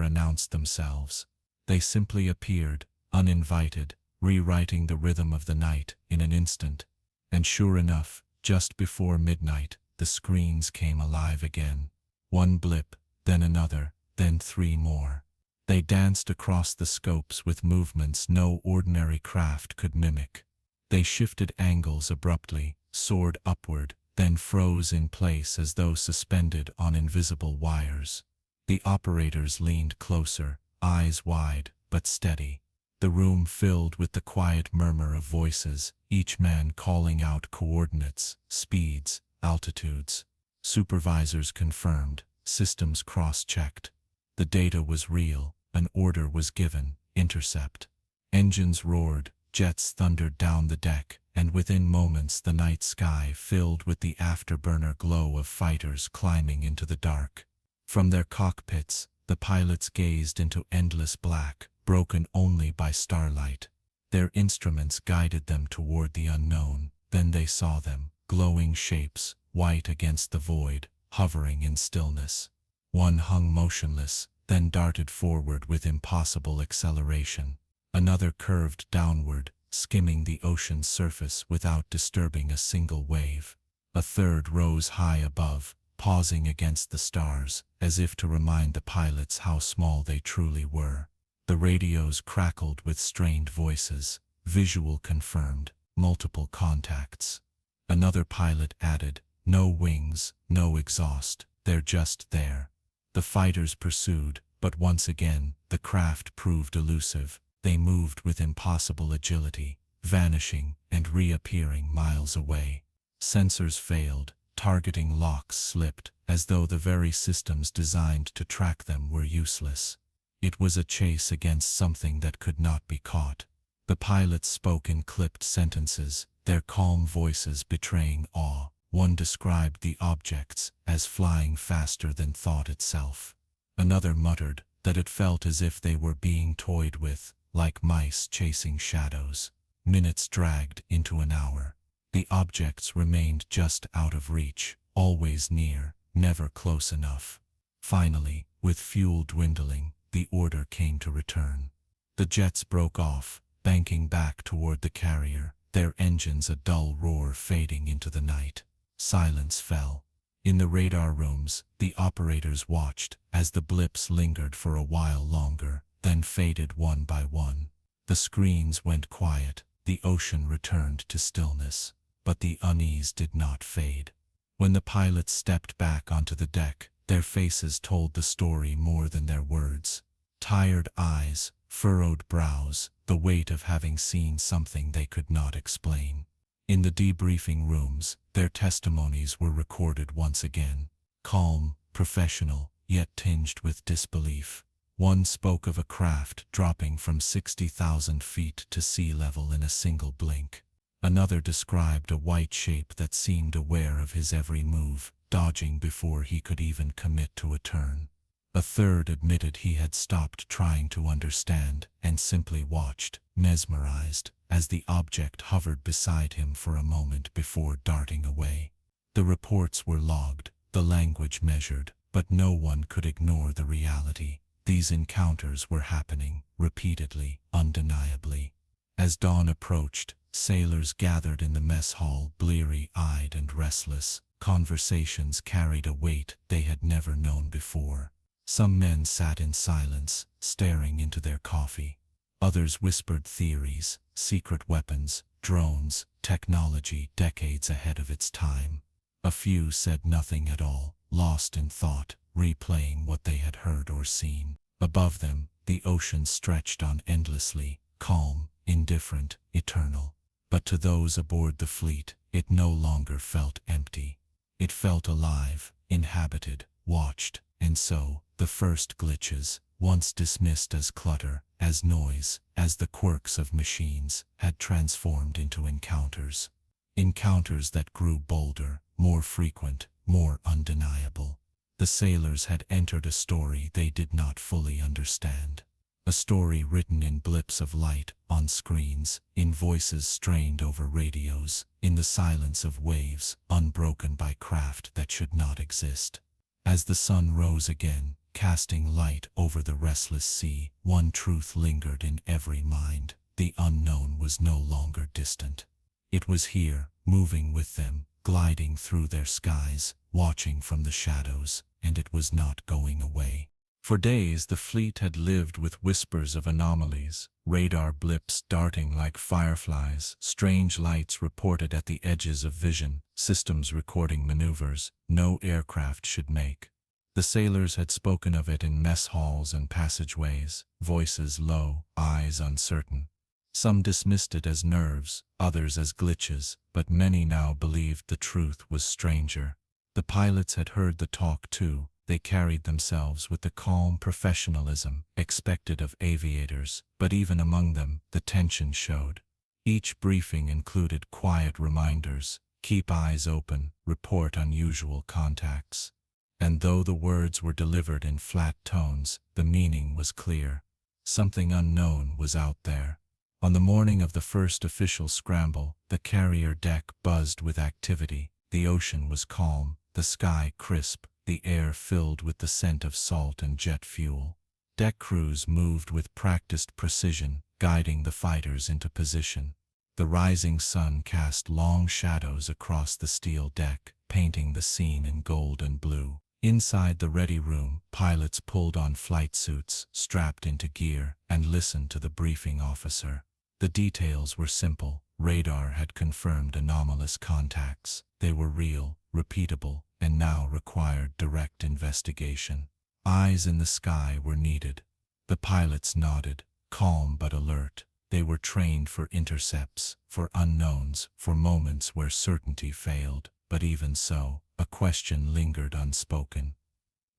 announced themselves. They simply appeared, uninvited, rewriting the rhythm of the night in an instant. And sure enough, just before midnight, the screens came alive again. One blip, then another, then three more. They danced across the scopes with movements no ordinary craft could mimic. They shifted angles abruptly, soared upward, then froze in place as though suspended on invisible wires. The operators leaned closer, eyes wide, but steady. The room filled with the quiet murmur of voices, each man calling out coordinates, speeds, altitudes. Supervisors confirmed, systems cross-checked. The data was real, an order was given, intercept. Engines roared, jets thundered down the deck, and within moments the night sky filled with the afterburner glow of fighters climbing into the dark. From their cockpits, the pilots gazed into endless black, broken only by starlight. Their instruments guided them toward the unknown. Then they saw them, glowing shapes, white against the void, hovering in stillness. One hung motionless, then darted forward with impossible acceleration. Another curved downward, skimming the ocean's surface without disturbing a single wave. A third rose high above, pausing against the stars, as if to remind the pilots how small they truly were. The radios crackled with strained voices, visual confirmed, multiple contacts. Another pilot added, "No wings, no exhaust, they're just there." The fighters pursued, but once again, the craft proved elusive. They moved with impossible agility, vanishing and reappearing miles away. Sensors failed, targeting locks slipped, as though the very systems designed to track them were useless. It was a chase against something that could not be caught. The pilots spoke in clipped sentences, their calm voices betraying awe. One described the objects as flying faster than thought itself. Another muttered that it felt as if they were being toyed with, like mice chasing shadows. Minutes dragged into an hour. The objects remained just out of reach, always near, never close enough. Finally, with fuel dwindling, the order came to return. The jets broke off, banking back toward the carrier, their engines a dull roar fading into the night. Silence fell. In the radar rooms, the operators watched as the blips lingered for a while longer, then faded one by one. The screens went quiet, the ocean returned to stillness, but the unease did not fade. When the pilots stepped back onto the deck, their faces told the story more than their words. Tired eyes, furrowed brows, the weight of having seen something they could not explain. In the debriefing rooms, their testimonies were recorded once again. Calm, professional, yet tinged with disbelief. One spoke of a craft dropping from 60,000 feet to sea level in a single blink. Another described a white shape that seemed aware of his every move, dodging before he could even commit to a turn. A third admitted he had stopped trying to understand and simply watched, mesmerized, as the object hovered beside him for a moment before darting away. The reports were logged, the language measured, but no one could ignore the reality. These encounters were happening, repeatedly, undeniably. As dawn approached, sailors gathered in the mess hall, bleary-eyed and restless. Conversations carried a weight they had never known before. Some men sat in silence, staring into their coffee. Others whispered theories, secret weapons, drones, technology decades ahead of its time. A few said nothing at all, lost in thought, replaying what they had heard or seen. Above them, the ocean stretched on endlessly, calm, indifferent, eternal. But to those aboard the fleet, it no longer felt empty. It felt alive, inhabited, watched, and so, the first glitches, once dismissed as clutter, as noise, as the quirks of machines, had transformed into encounters. Encounters that grew bolder, more frequent, more undeniable. The sailors had entered a story they did not fully understand. A story written in blips of light, on screens, in voices strained over radios, in the silence of waves, unbroken by craft that should not exist. As the sun rose again, casting light over the restless sea, one truth lingered in every mind. The unknown was no longer distant. It was here, moving with them, gliding through their skies, watching from the shadows, and it was not going away. For days the fleet had lived with whispers of anomalies, radar blips darting like fireflies, strange lights reported at the edges of vision, systems recording maneuvers no aircraft should make. The sailors had spoken of it in mess halls and passageways, voices low, eyes uncertain. Some dismissed it as nerves, others as glitches, but many now believed the truth was stranger. The pilots had heard the talk too. They carried themselves with the calm professionalism expected of aviators, but even among them, the tension showed. Each briefing included quiet reminders: keep eyes open, report unusual contacts. And though the words were delivered in flat tones, the meaning was clear. Something unknown was out there. On the morning of the first official scramble, the carrier deck buzzed with activity. The ocean was calm, the sky crisp, the air filled with the scent of salt and jet fuel. Deck crews moved with practiced precision, guiding the fighters into position. The rising sun cast long shadows across the steel deck, painting the scene in gold and blue. Inside the ready room, pilots pulled on flight suits, strapped into gear, and listened to the briefing officer. The details were simple. Radar had confirmed anomalous contacts. They were real, repeatable, and now required direct investigation. Eyes in the sky were needed. The pilots nodded, calm but alert. They were trained for intercepts, for unknowns, for moments where certainty failed. But even so, a question lingered unspoken.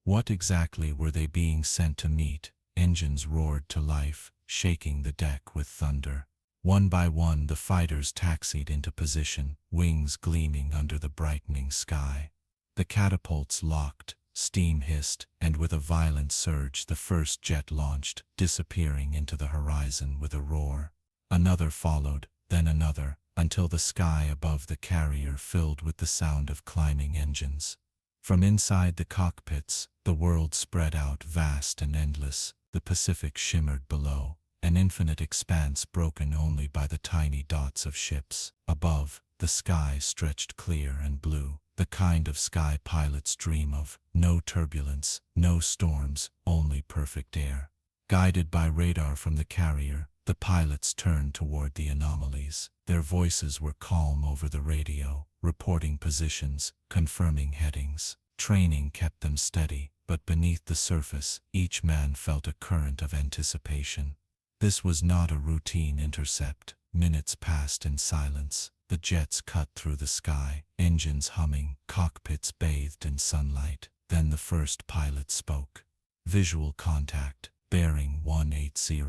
What exactly were they being sent to meet? Engines roared to life, shaking the deck with thunder. One by one the fighters taxied into position, wings gleaming under the brightening sky. The catapults locked, steam hissed, and with a violent surge the first jet launched, disappearing into the horizon with a roar. Another followed, then another, until the sky above the carrier filled with the sound of climbing engines. From inside the cockpits, the world spread out vast and endless. The Pacific shimmered below, an infinite expanse broken only by the tiny dots of ships. Above, the sky stretched clear and blue, the kind of sky pilots dream of. No turbulence, no storms, only perfect air. Guided by radar from the carrier, the pilots turned toward the anomalies. Their voices were calm over the radio, reporting positions, confirming headings. Training kept them steady, but beneath the surface, each man felt a current of anticipation. This was not a routine intercept. Minutes passed in silence. The jets cut through the sky, engines humming, cockpits bathed in sunlight. Then the first pilot spoke. Visual contact, bearing 180.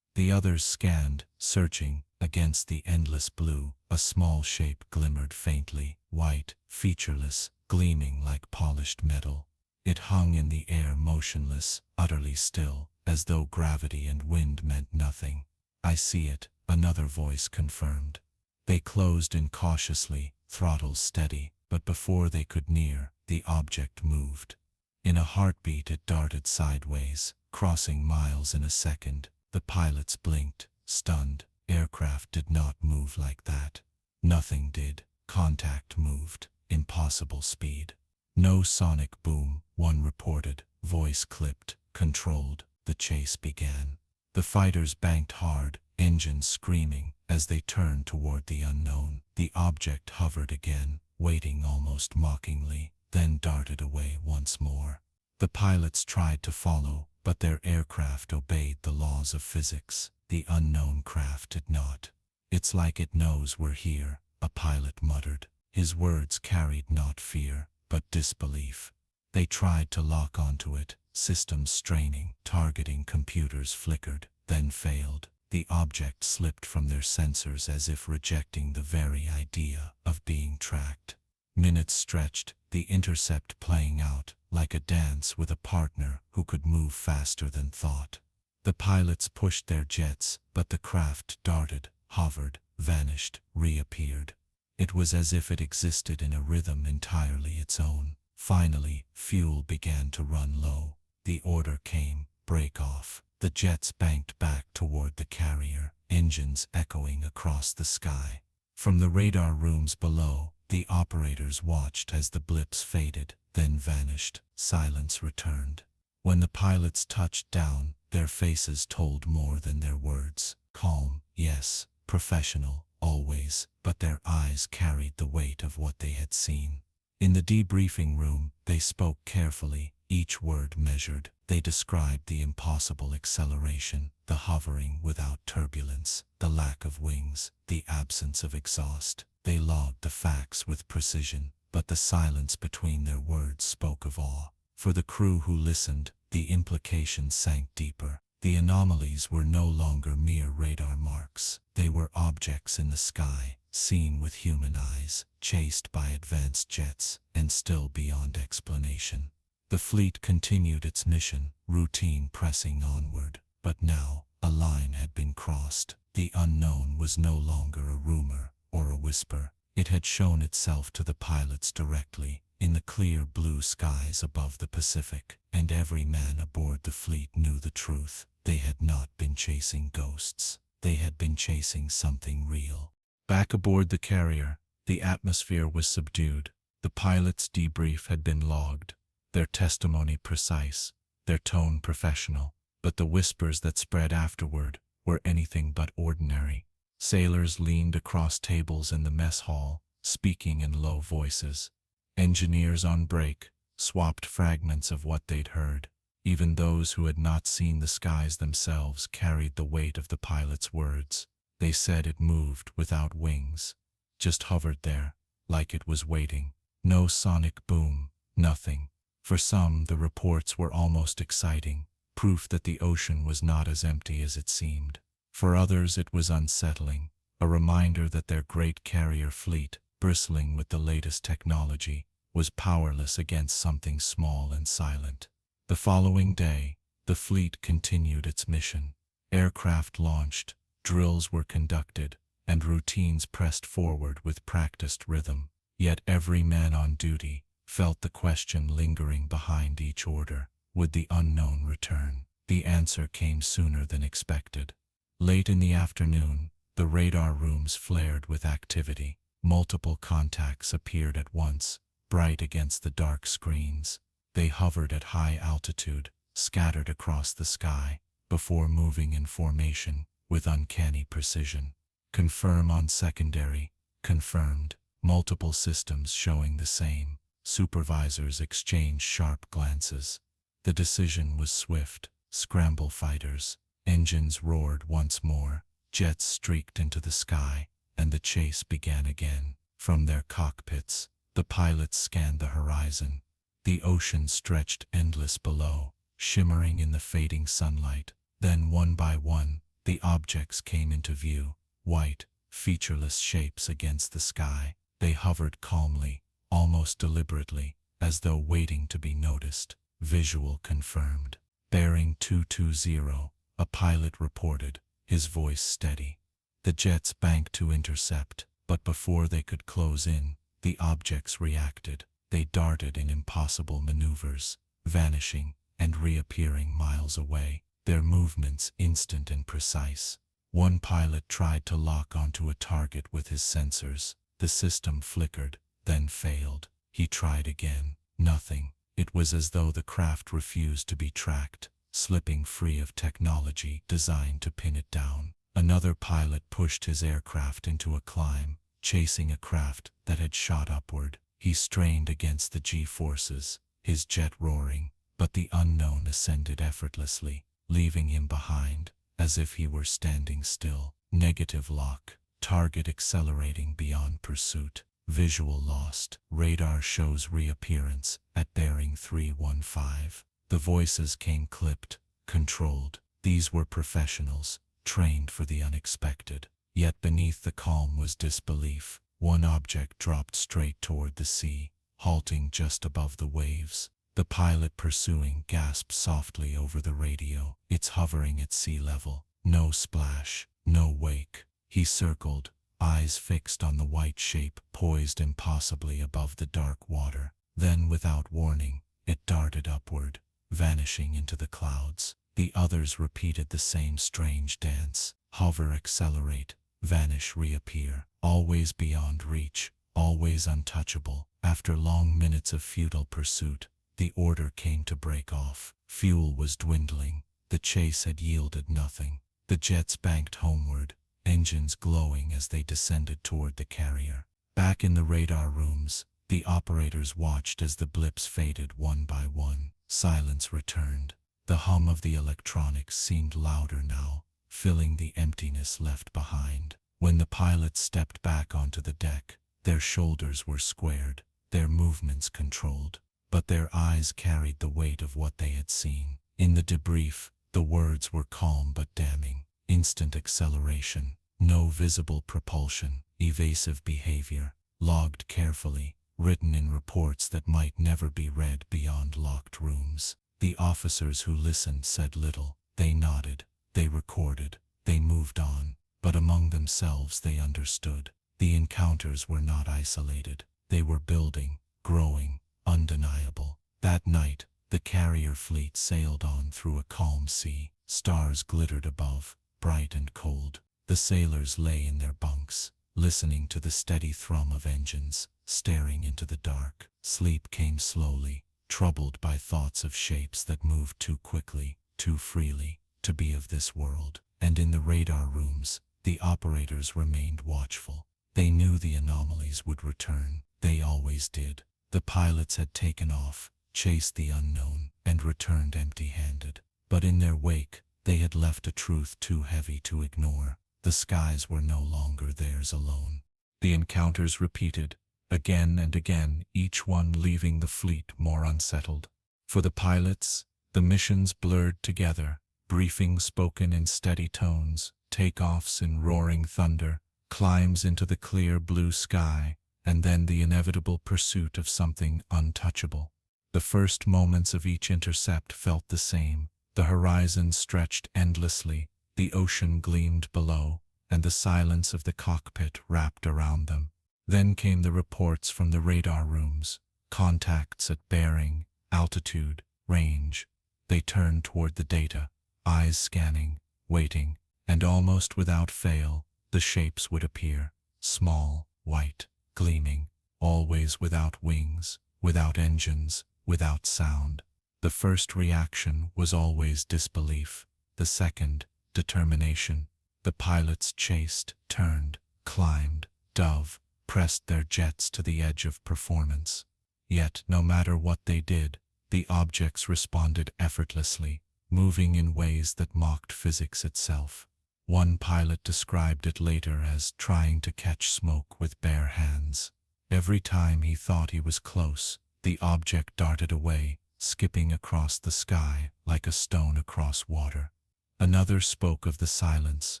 The others scanned, searching. Against the endless blue, a small shape glimmered faintly, white, featureless, gleaming like polished metal. It hung in the air motionless, utterly still, as though gravity and wind meant nothing. I see it, another voice confirmed. They closed in cautiously, throttles steady, but before they could near, the object moved. In a heartbeat it darted sideways, crossing miles in a second. The pilots blinked, stunned. Aircraft did not move like that. Nothing did. Contact moved. Impossible speed. No sonic boom, one reported. voice clipped, controlled. The chase began. The fighters banked hard, engines screaming, as they turned toward the unknown. The object hovered again, waiting almost mockingly, then darted away once more. The pilots tried to follow, but their aircraft obeyed the laws of physics. The unknown craft did not. "It's like it knows we're here," a pilot muttered. His words carried not fear, but disbelief. They tried to lock onto it, systems straining, targeting computers flickered, then failed. The object slipped from their sensors as if rejecting the very idea of being tracked. Minutes stretched, the intercept playing out, like a dance with a partner who could move faster than thought. The pilots pushed their jets, but the craft darted, hovered, vanished, reappeared. It was as if it existed in a rhythm entirely its own. Finally, fuel began to run low. The order came, break off. The jets banked back toward the carrier, engines echoing across the sky. From the radar rooms below, the operators watched as the blips faded, then vanished. Silence returned. When the pilots touched down, their faces told more than their words. Calm, yes, professional, always, but their eyes carried the weight of what they had seen. In the debriefing room, they spoke carefully, each word measured. They described the impossible acceleration, the hovering without turbulence, the lack of wings, the absence of exhaust. They logged the facts with precision, but the silence between their words spoke of awe. For the crew who listened, the implications sank deeper. The anomalies were no longer mere radar marks. They were objects in the sky, seen with human eyes, chased by advanced jets, and still beyond explanation. The fleet continued its mission, routine pressing onward. But now, a line had been crossed. The unknown was no longer a rumor or a whisper. It had shown itself to the pilots directly, in the clear blue skies above the Pacific, and every man aboard the fleet knew the truth. They had not been chasing ghosts. They had been chasing something real. Back aboard the carrier, the atmosphere was subdued. The pilots' debrief had been logged, their testimony precise, their tone professional, but the whispers that spread afterward were anything but ordinary. Sailors leaned across tables in the mess hall, speaking in low voices. Engineers on break swapped fragments of what they'd heard. Even those who had not seen the skies themselves carried the weight of the pilot's words. They said it moved without wings, just hovered there, like it was waiting. No sonic boom, nothing. For some, the reports were almost exciting, proof that the ocean was not as empty as it seemed. For others, it was unsettling, a reminder that their great carrier fleet, bristling with the latest technology, was powerless against something small and silent. The following day, the fleet continued its mission. Aircraft launched, drills were conducted, and routines pressed forward with practiced rhythm. Yet every man on duty felt the question lingering behind each order: would the unknown return? The answer came sooner than expected. Late in the afternoon, the radar rooms flared with activity. Multiple contacts appeared at once, bright against the dark screens. They hovered at high altitude, scattered across the sky, before moving in formation with uncanny precision. Confirm on secondary, confirmed. Multiple systems showing the same. Supervisors exchanged sharp glances. The decision was swift. Scramble fighters. Engines roared once more. Jets streaked into the sky, and the chase began again. From their cockpits, the pilots scanned the horizon. The ocean stretched endless below, shimmering in the fading sunlight. Then, one by one, the objects came into view, white, featureless shapes against the sky. They hovered calmly, almost deliberately, as though waiting to be noticed. Visual confirmed. Bearing 220, a pilot reported, his voice steady. The jets banked to intercept, but before they could close in, the objects reacted. They darted in impossible maneuvers, vanishing and reappearing miles away, their movements instant and precise. One pilot tried to lock onto a target with his sensors. The system flickered, then failed. He tried again. Nothing. It was as though the craft refused to be tracked, slipping free of technology designed to pin it down. Another pilot pushed his aircraft into a climb, chasing a craft that had shot upward. He strained against the G-forces, his jet roaring, but the unknown ascended effortlessly, leaving him behind, as if he were standing still. Negative lock. Target accelerating beyond pursuit. Visual lost. Radar shows reappearance at bearing 315. The voices came clipped, controlled. These were professionals, trained for the unexpected. Yet beneath the calm was disbelief. One object dropped straight toward the sea, halting just above the waves. The pilot pursuing gasped softly over the radio. It's hovering at sea level. No splash, no wake. He circled, eyes fixed on the white shape poised impossibly above the dark water. Then, without warning, it darted upward, vanishing into the clouds. The others repeated the same strange dance. Hover, accelerate, vanish, reappear. Always beyond reach, always untouchable. After long minutes of futile pursuit, the order came to break off. Fuel was dwindling. The chase had yielded nothing. The jets banked homeward, engines glowing as they descended toward the carrier. Back in the radar rooms, the operators watched as the blips faded one by one. Silence returned. The hum of the electronics seemed louder now, filling the emptiness left behind. When the pilots stepped back onto the deck, their shoulders were squared, their movements controlled, but their eyes carried the weight of what they had seen. In the debrief, the words were calm but damning. Instant acceleration, no visible propulsion, evasive behavior, logged carefully, written in reports that might never be read beyond locked rooms. The officers who listened said little. They nodded, they recorded, they moved on, but among themselves they understood. The encounters were not isolated. They were building, growing, undeniable. That night, the carrier fleet sailed on through a calm sea. Stars glittered above, bright and cold. The sailors lay in their bunks, listening to the steady thrum of engines, staring into the dark. Sleep came slowly, troubled by thoughts of shapes that moved too quickly, too freely, to be of this world. And in the radar rooms, the operators remained watchful. They knew the anomalies would return. They always did. The pilots had taken off, chased the unknown, and returned empty-handed. But in their wake, they had left a truth too heavy to ignore. The skies were no longer theirs alone. The encounters repeated, again and again, each one leaving the fleet more unsettled. For the pilots, the missions blurred together, briefings spoken in steady tones, takeoffs in roaring thunder, climbs into the clear blue sky, and then the inevitable pursuit of something untouchable. The first moments of each intercept felt the same. The horizon stretched endlessly, the ocean gleamed below, and the silence of the cockpit wrapped around them. Then came the reports from the radar rooms, contacts at bearing, altitude, range. They turned toward the data, eyes scanning, waiting, and almost without fail, the shapes would appear, small, white, gleaming, always without wings, without engines, without sound. The first reaction was always disbelief, the second, determination. The pilots chased, turned, climbed, dove, pressed their jets to the edge of performance. Yet, no matter what they did, the objects responded effortlessly, moving in ways that mocked physics itself. One pilot described it later as trying to catch smoke with bare hands. Every time he thought he was close, the object darted away, skipping across the sky like a stone across water. Another spoke of the silence.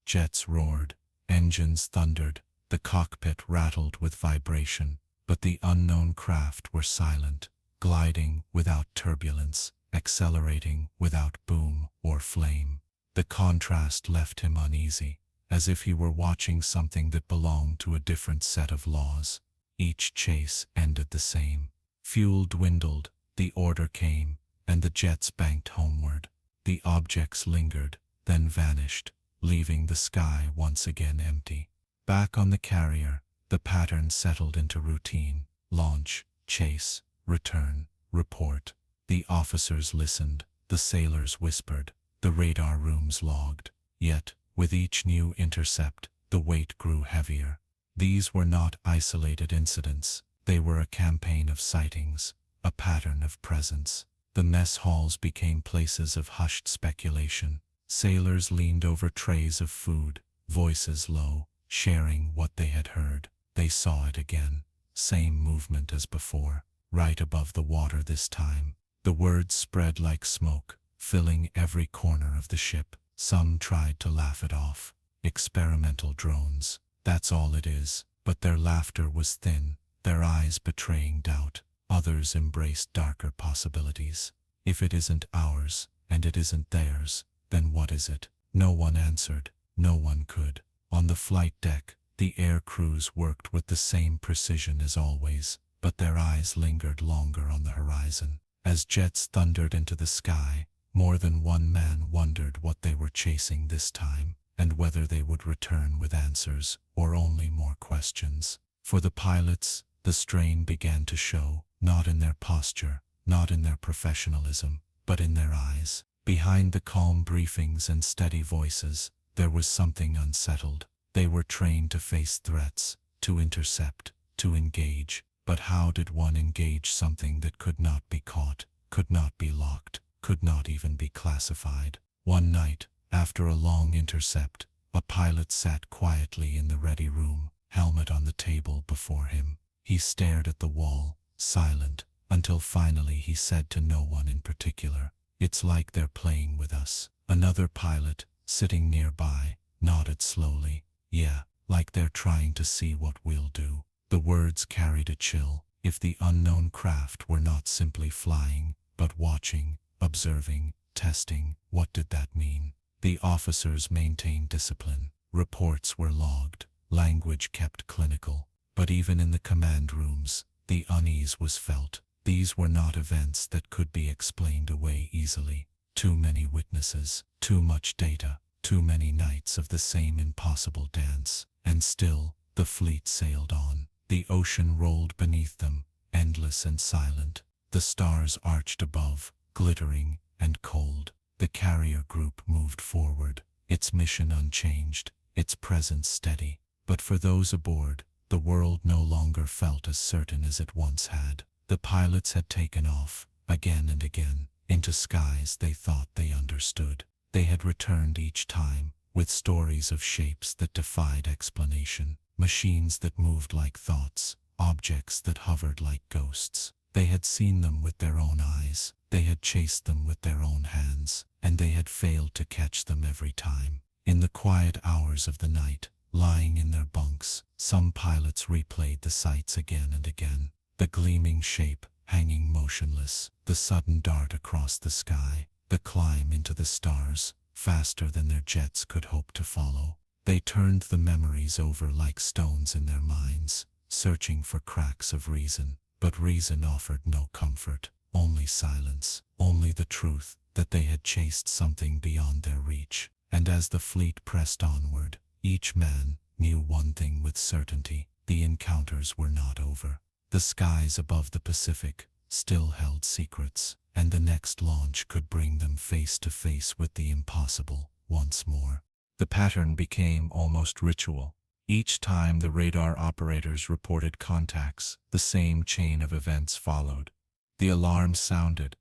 Jets roared, engines thundered, the cockpit rattled with vibration, but the unknown craft were silent, gliding without turbulence, accelerating without boom or flame. The contrast left him uneasy, as if he were watching something that belonged to a different set of laws. Each chase ended the same. Fuel dwindled, the order came, and the jets banked homeward. The objects lingered, then vanished, leaving the sky once again empty. Back on the carrier, the pattern settled into routine. Launch, chase, return, report. The officers listened, the sailors whispered, the radar rooms logged. Yet, with each new intercept, the weight grew heavier. These were not isolated incidents. They were a campaign of sightings, a pattern of presence. The mess halls became places of hushed speculation. Sailors leaned over trays of food, voices low, sharing what they had heard. They saw it again. Same movement as before, right above the water this time. The words spread like smoke, filling every corner of the ship. Some tried to laugh it off. Experimental drones, that's all it is. But their laughter was thin, their eyes betraying doubt. Others embraced darker possibilities. If it isn't ours, and it isn't theirs, then what is it? No one answered. No one could. On the flight deck, the air crews worked with the same precision as always, but their eyes lingered longer on the horizon. As jets thundered into the sky, more than one man wondered what they were chasing this time, and whether they would return with answers or only more questions. For the pilots, the strain began to show, not in their posture, not in their professionalism, but in their eyes. Behind the calm briefings and steady voices, there was something unsettled. They were trained to face threats, to intercept, to engage. But how did one engage something that could not be caught, could not be locked, could not even be classified? One night, after a long intercept, a pilot sat quietly in the ready room, helmet on the table before him. He stared at the wall, silent, until finally he said to no one in particular, "It's like they're playing with us." Another pilot, sitting nearby, nodded slowly. "Yeah, like they're trying to see what we'll do." The words carried a chill. If the unknown craft were not simply flying, but watching, observing, testing, what did that mean? The officers maintained discipline. Reports were logged. Language kept clinical. But even in the command rooms, the unease was felt. These were not events that could be explained away easily. Too many witnesses, too much data, too many nights of the same impossible dance. And still, the fleet sailed on. The ocean rolled beneath them, endless and silent. The stars arched above, glittering and cold. The carrier group moved forward, its mission unchanged, its presence steady. But for those aboard, the world no longer felt as certain as it once had. The pilots had taken off, again and again, into skies they thought they understood. They had returned each time, with stories of shapes that defied explanation. Machines that moved like thoughts, objects that hovered like ghosts. They had seen them with their own eyes, they had chased them with their own hands, and they had failed to catch them every time. In the quiet hours of the night, lying in their bunks, some pilots replayed the sights again and again. The gleaming shape, hanging motionless, the sudden dart across the sky, the climb into the stars, faster than their jets could hope to follow. They turned the memories over like stones in their minds, searching for cracks of reason. But reason offered no comfort, only silence, only the truth that they had chased something beyond their reach. And as the fleet pressed onward, each man knew one thing with certainty: the encounters were not over. The skies above the Pacific still held secrets, and the next launch could bring them face to face with the impossible once more. The pattern became almost ritual. Each time the radar operators reported contacts, the same chain of events followed. The alarm sounded.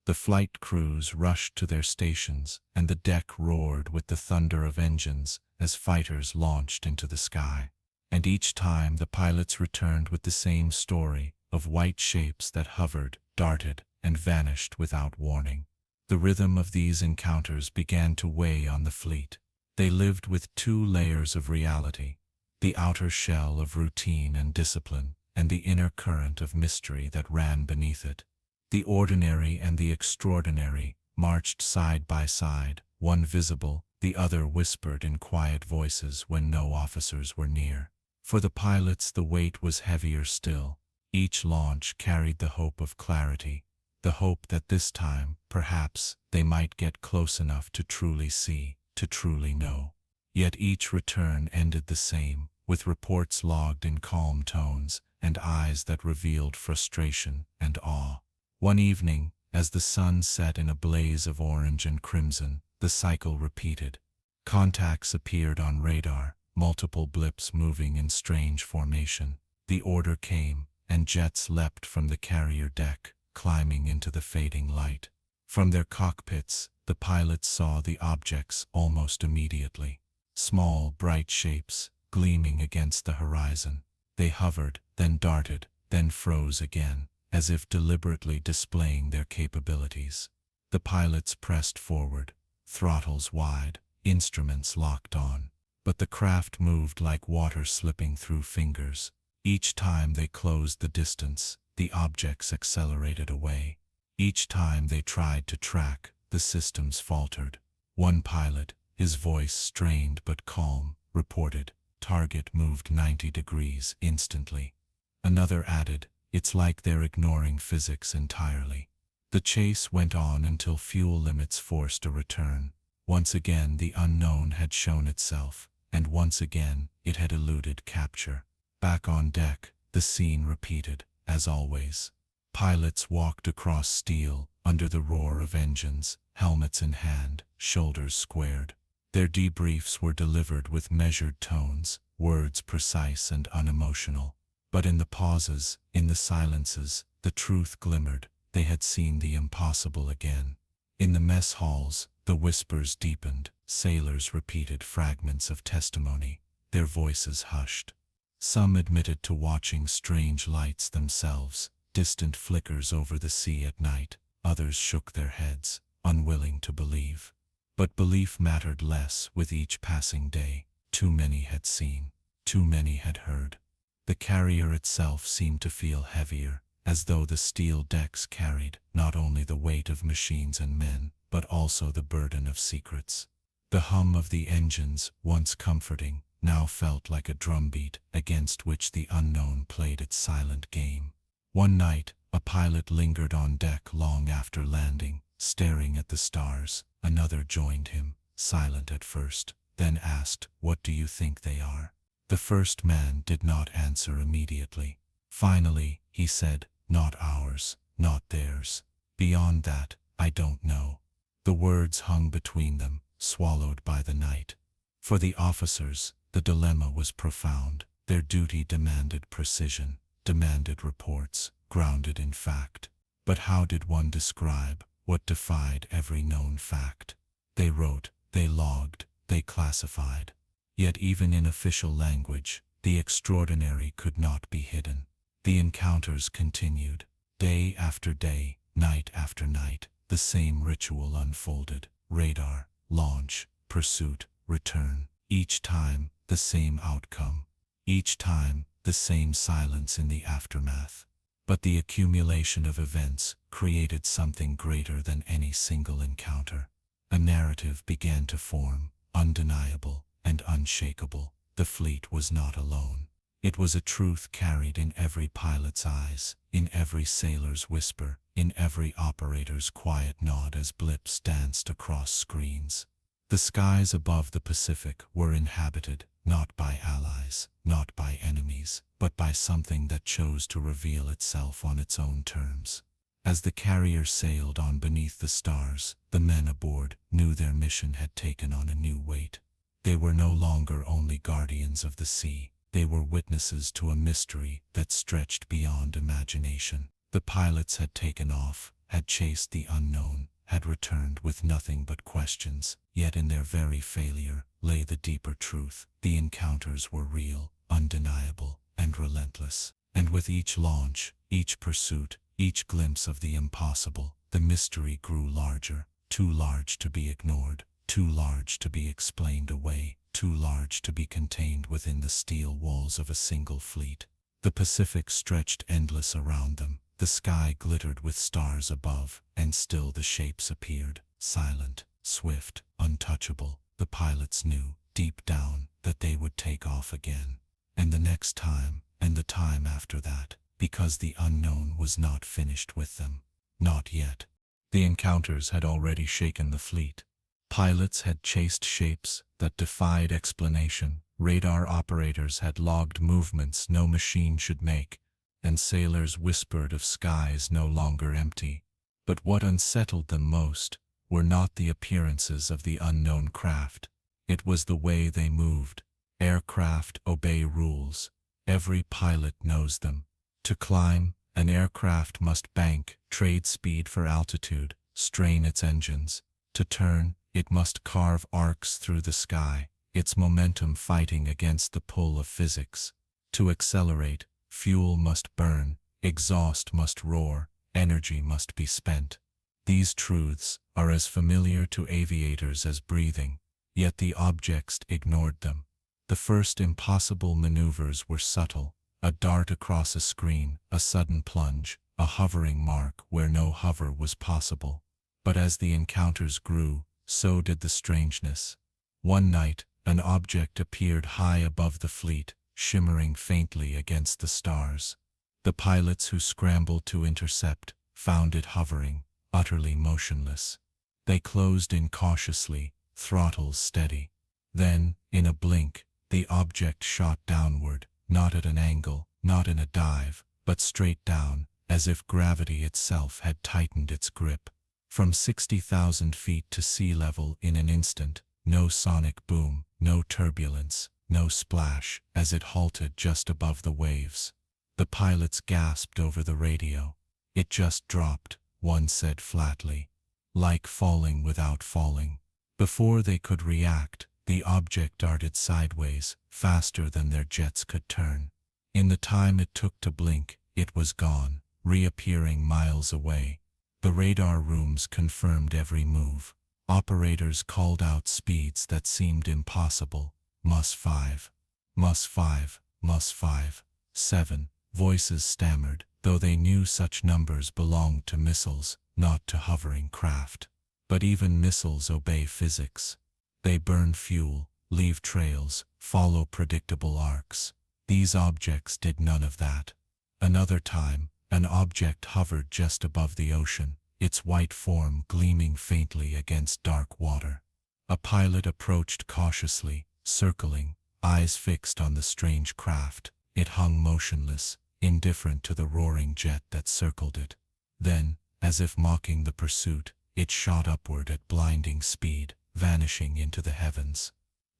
The flight crews rushed to their stations, and the deck roared with the thunder of engines as fighters launched into the sky. And each time the pilots returned with the same story of white shapes that hovered, darted, and vanished without warning. The rhythm of these encounters began to weigh on the fleet. They lived with two layers of reality: the outer shell of routine and discipline, and the inner current of mystery that ran beneath it. The ordinary and the extraordinary marched side by side, one visible, the other whispered in quiet voices when no officers were near. For the pilots the weight was heavier still. Each launch carried the hope of clarity, the hope that this time, perhaps, they might get close enough to truly see, to truly know. Yet each return ended the same, with reports logged in calm tones and eyes that revealed frustration and awe. One evening, as the sun set in a blaze of orange and crimson, the cycle repeated. Contacts appeared on radar, multiple blips moving in strange formation. The order came, and jets leapt from the carrier deck, climbing into the fading light. From their cockpits, the pilots saw the objects almost immediately. Small, bright shapes, gleaming against the horizon. They hovered, then darted, then froze again, as if deliberately displaying their capabilities. The pilots pressed forward, throttles wide, instruments locked on. But the craft moved like water slipping through fingers. Each time they closed the distance, the objects accelerated away. Each time they tried to track, the systems faltered. One pilot, his voice strained but calm, reported, "Target moved 90 degrees instantly." Another added, "It's like they're ignoring physics entirely." The chase went on until fuel limits forced a return. Once again the unknown had shown itself, and once again it had eluded capture. Back on deck, the scene repeated, as always. Pilots walked across steel, under the roar of engines, helmets in hand, shoulders squared. Their debriefs were delivered with measured tones, words precise and unemotional. But in the pauses, in the silences, the truth glimmered. They had seen the impossible again. In the mess halls, the whispers deepened. Sailors repeated fragments of testimony, their voices hushed. Some admitted to watching strange lights themselves, distant flickers over the sea at night. Others shook their heads, unwilling to believe. But belief mattered less with each passing day. Too many had seen, too many had heard. The carrier itself seemed to feel heavier, as though the steel decks carried not only the weight of machines and men, but also the burden of secrets. The hum of the engines, once comforting, now felt like a drumbeat against which the unknown played its silent game. One night, a pilot lingered on deck long after landing, staring at the stars. Another joined him, silent at first, then asked, "What do you think they are?" The first man did not answer immediately. Finally, he said, "Not ours, not theirs. Beyond that, I don't know." The words hung between them, swallowed by the night. For the officers, the dilemma was profound. Their duty demanded precision, demanded reports, grounded in fact. But how did one describe what defied every known fact? They wrote, they logged, they classified. Yet even in official language, the extraordinary could not be hidden. The encounters continued. Day after day, night after night, the same ritual unfolded. Radar, launch, pursuit, return. Each time, the same outcome. Each time, the same silence in the aftermath. But the accumulation of events created something greater than any single encounter. A narrative began to form, undeniable and unshakable. The fleet was not alone. It was a truth carried in every pilot's eyes, in every sailor's whisper, in every operator's quiet nod as blips danced across screens. The skies above the Pacific were inhabited, not by allies, not by enemies, but by something that chose to reveal itself on its own terms. As the carrier sailed on beneath the stars, the men aboard knew their mission had taken on a new weight. They were no longer only guardians of the sea. They were witnesses to a mystery that stretched beyond imagination. The pilots had taken off, had chased the unknown, had returned with nothing but questions, yet in their very failure lay the deeper truth. The encounters were real, undeniable, and relentless. And with each launch, each pursuit, each glimpse of the impossible, the mystery grew larger, too large to be ignored, too large to be explained away, too large to be contained within the steel walls of a single fleet. The Pacific stretched endless around them. The sky glittered with stars above, and still the shapes appeared, silent, swift, untouchable. The pilots knew, deep down, that they would take off again. And the next time, and the time after that, because the unknown was not finished with them. Not yet. The encounters had already shaken the fleet. Pilots had chased shapes that defied explanation. Radar operators had logged movements no machine should make. and sailors whispered of skies no longer empty. But what unsettled them most were not the appearances of the unknown craft. It was the way they moved. Aircraft obey rules. Every pilot knows them. To climb, an aircraft must bank, trade speed for altitude, strain its engines. To turn, it must carve arcs through the sky, its momentum fighting against the pull of physics. To accelerate, fuel must burn, exhaust must roar, energy must be spent. These truths are as familiar to aviators as breathing, yet the objects ignored them. The first impossible maneuvers were subtle: a dart across a screen, a sudden plunge, a hovering mark where no hover was possible. But as the encounters grew, so did the strangeness. One night, an object appeared high above the fleet, shimmering faintly against the stars. The pilots who scrambled to intercept found it hovering, utterly motionless. They closed in cautiously, throttles steady. Then, in a blink, the object shot downward, not at an angle, not in a dive, but straight down, as if gravity itself had tightened its grip. From 60,000 feet to sea level in an instant, no sonic boom, no turbulence, no splash, as it halted just above the waves. The pilots gasped over the radio. "It just dropped," one said flatly. "Like falling without falling." Before they could react, the object darted sideways, faster than their jets could turn. In the time it took to blink, it was gone, reappearing miles away. The radar rooms confirmed every move. Operators called out speeds that seemed impossible. Mus 5, Mus 5, Mus 5, 7. Voices stammered, though they knew such numbers belonged to missiles, not to hovering craft. But even missiles obey physics. They burn fuel, leave trails, follow predictable arcs. These objects did none of that. Another time, an object hovered just above the ocean, its white form gleaming faintly against dark water. A pilot approached cautiously, circling, eyes fixed on the strange craft. It hung motionless, indifferent to the roaring jet that circled it. Then, as if mocking the pursuit, it shot upward at blinding speed, vanishing into the heavens.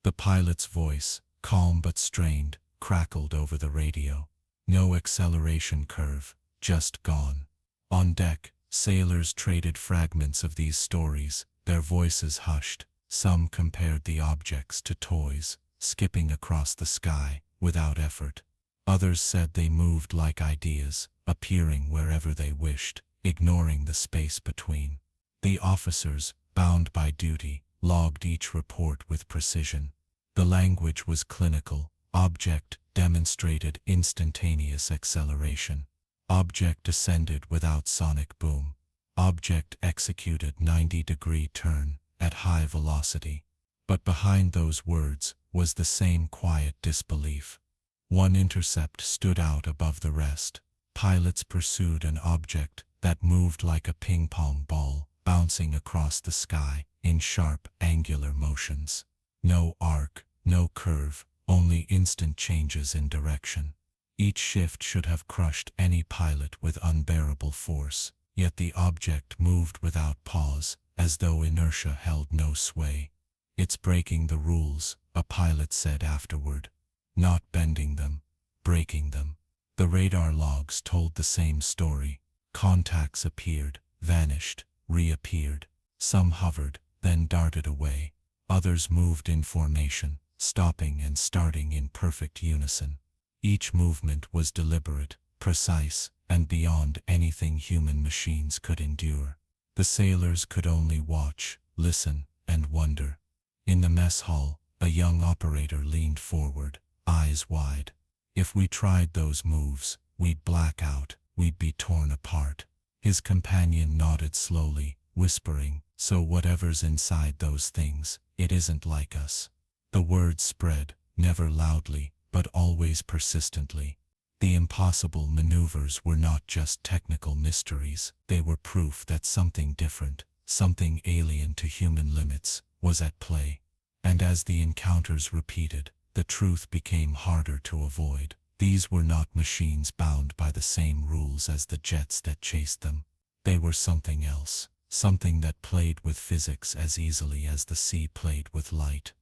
The pilot's voice, calm but strained, crackled over the radio. No acceleration curve, just gone. On deck, sailors traded fragments of these stories, their voices hushed. Some compared the objects to toys, skipping across the sky, without effort. Others said they moved like ideas, appearing wherever they wished, ignoring the space between. The officers, bound by duty, logged each report with precision. The language was clinical. Object demonstrated instantaneous acceleration. Object descended without sonic boom. Object executed 90-degree turn at high velocity. But behind those words was the same quiet disbelief. One intercept stood out above the rest. Pilots pursued an object that moved like a ping-pong ball, bouncing across the sky in sharp, angular motions. No arc, no curve, only instant changes in direction. Each shift should have crushed any pilot with unbearable force, yet the object moved without pause, as though inertia held no sway. "It's breaking the rules," a pilot said afterward. "Not bending them, breaking them." The radar logs told the same story. Contacts appeared, vanished, reappeared. Some hovered, then darted away. Others moved in formation, stopping and starting in perfect unison. Each movement was deliberate, precise, and beyond anything human machines could endure. The sailors could only watch, listen, and wonder. In the mess hall, a young operator leaned forward, eyes wide. "If we tried those moves, we'd black out, we'd be torn apart." His companion nodded slowly, whispering, "So whatever's inside those things, it isn't like us." The word spread, never loudly, but always persistently. The impossible maneuvers were not just technical mysteries, they were proof that something different, something alien to human limits, was at play. And as the encounters repeated, the truth became harder to avoid. These were not machines bound by the same rules as the jets that chased them. They were something else, something that played with physics as easily as the sea played with light.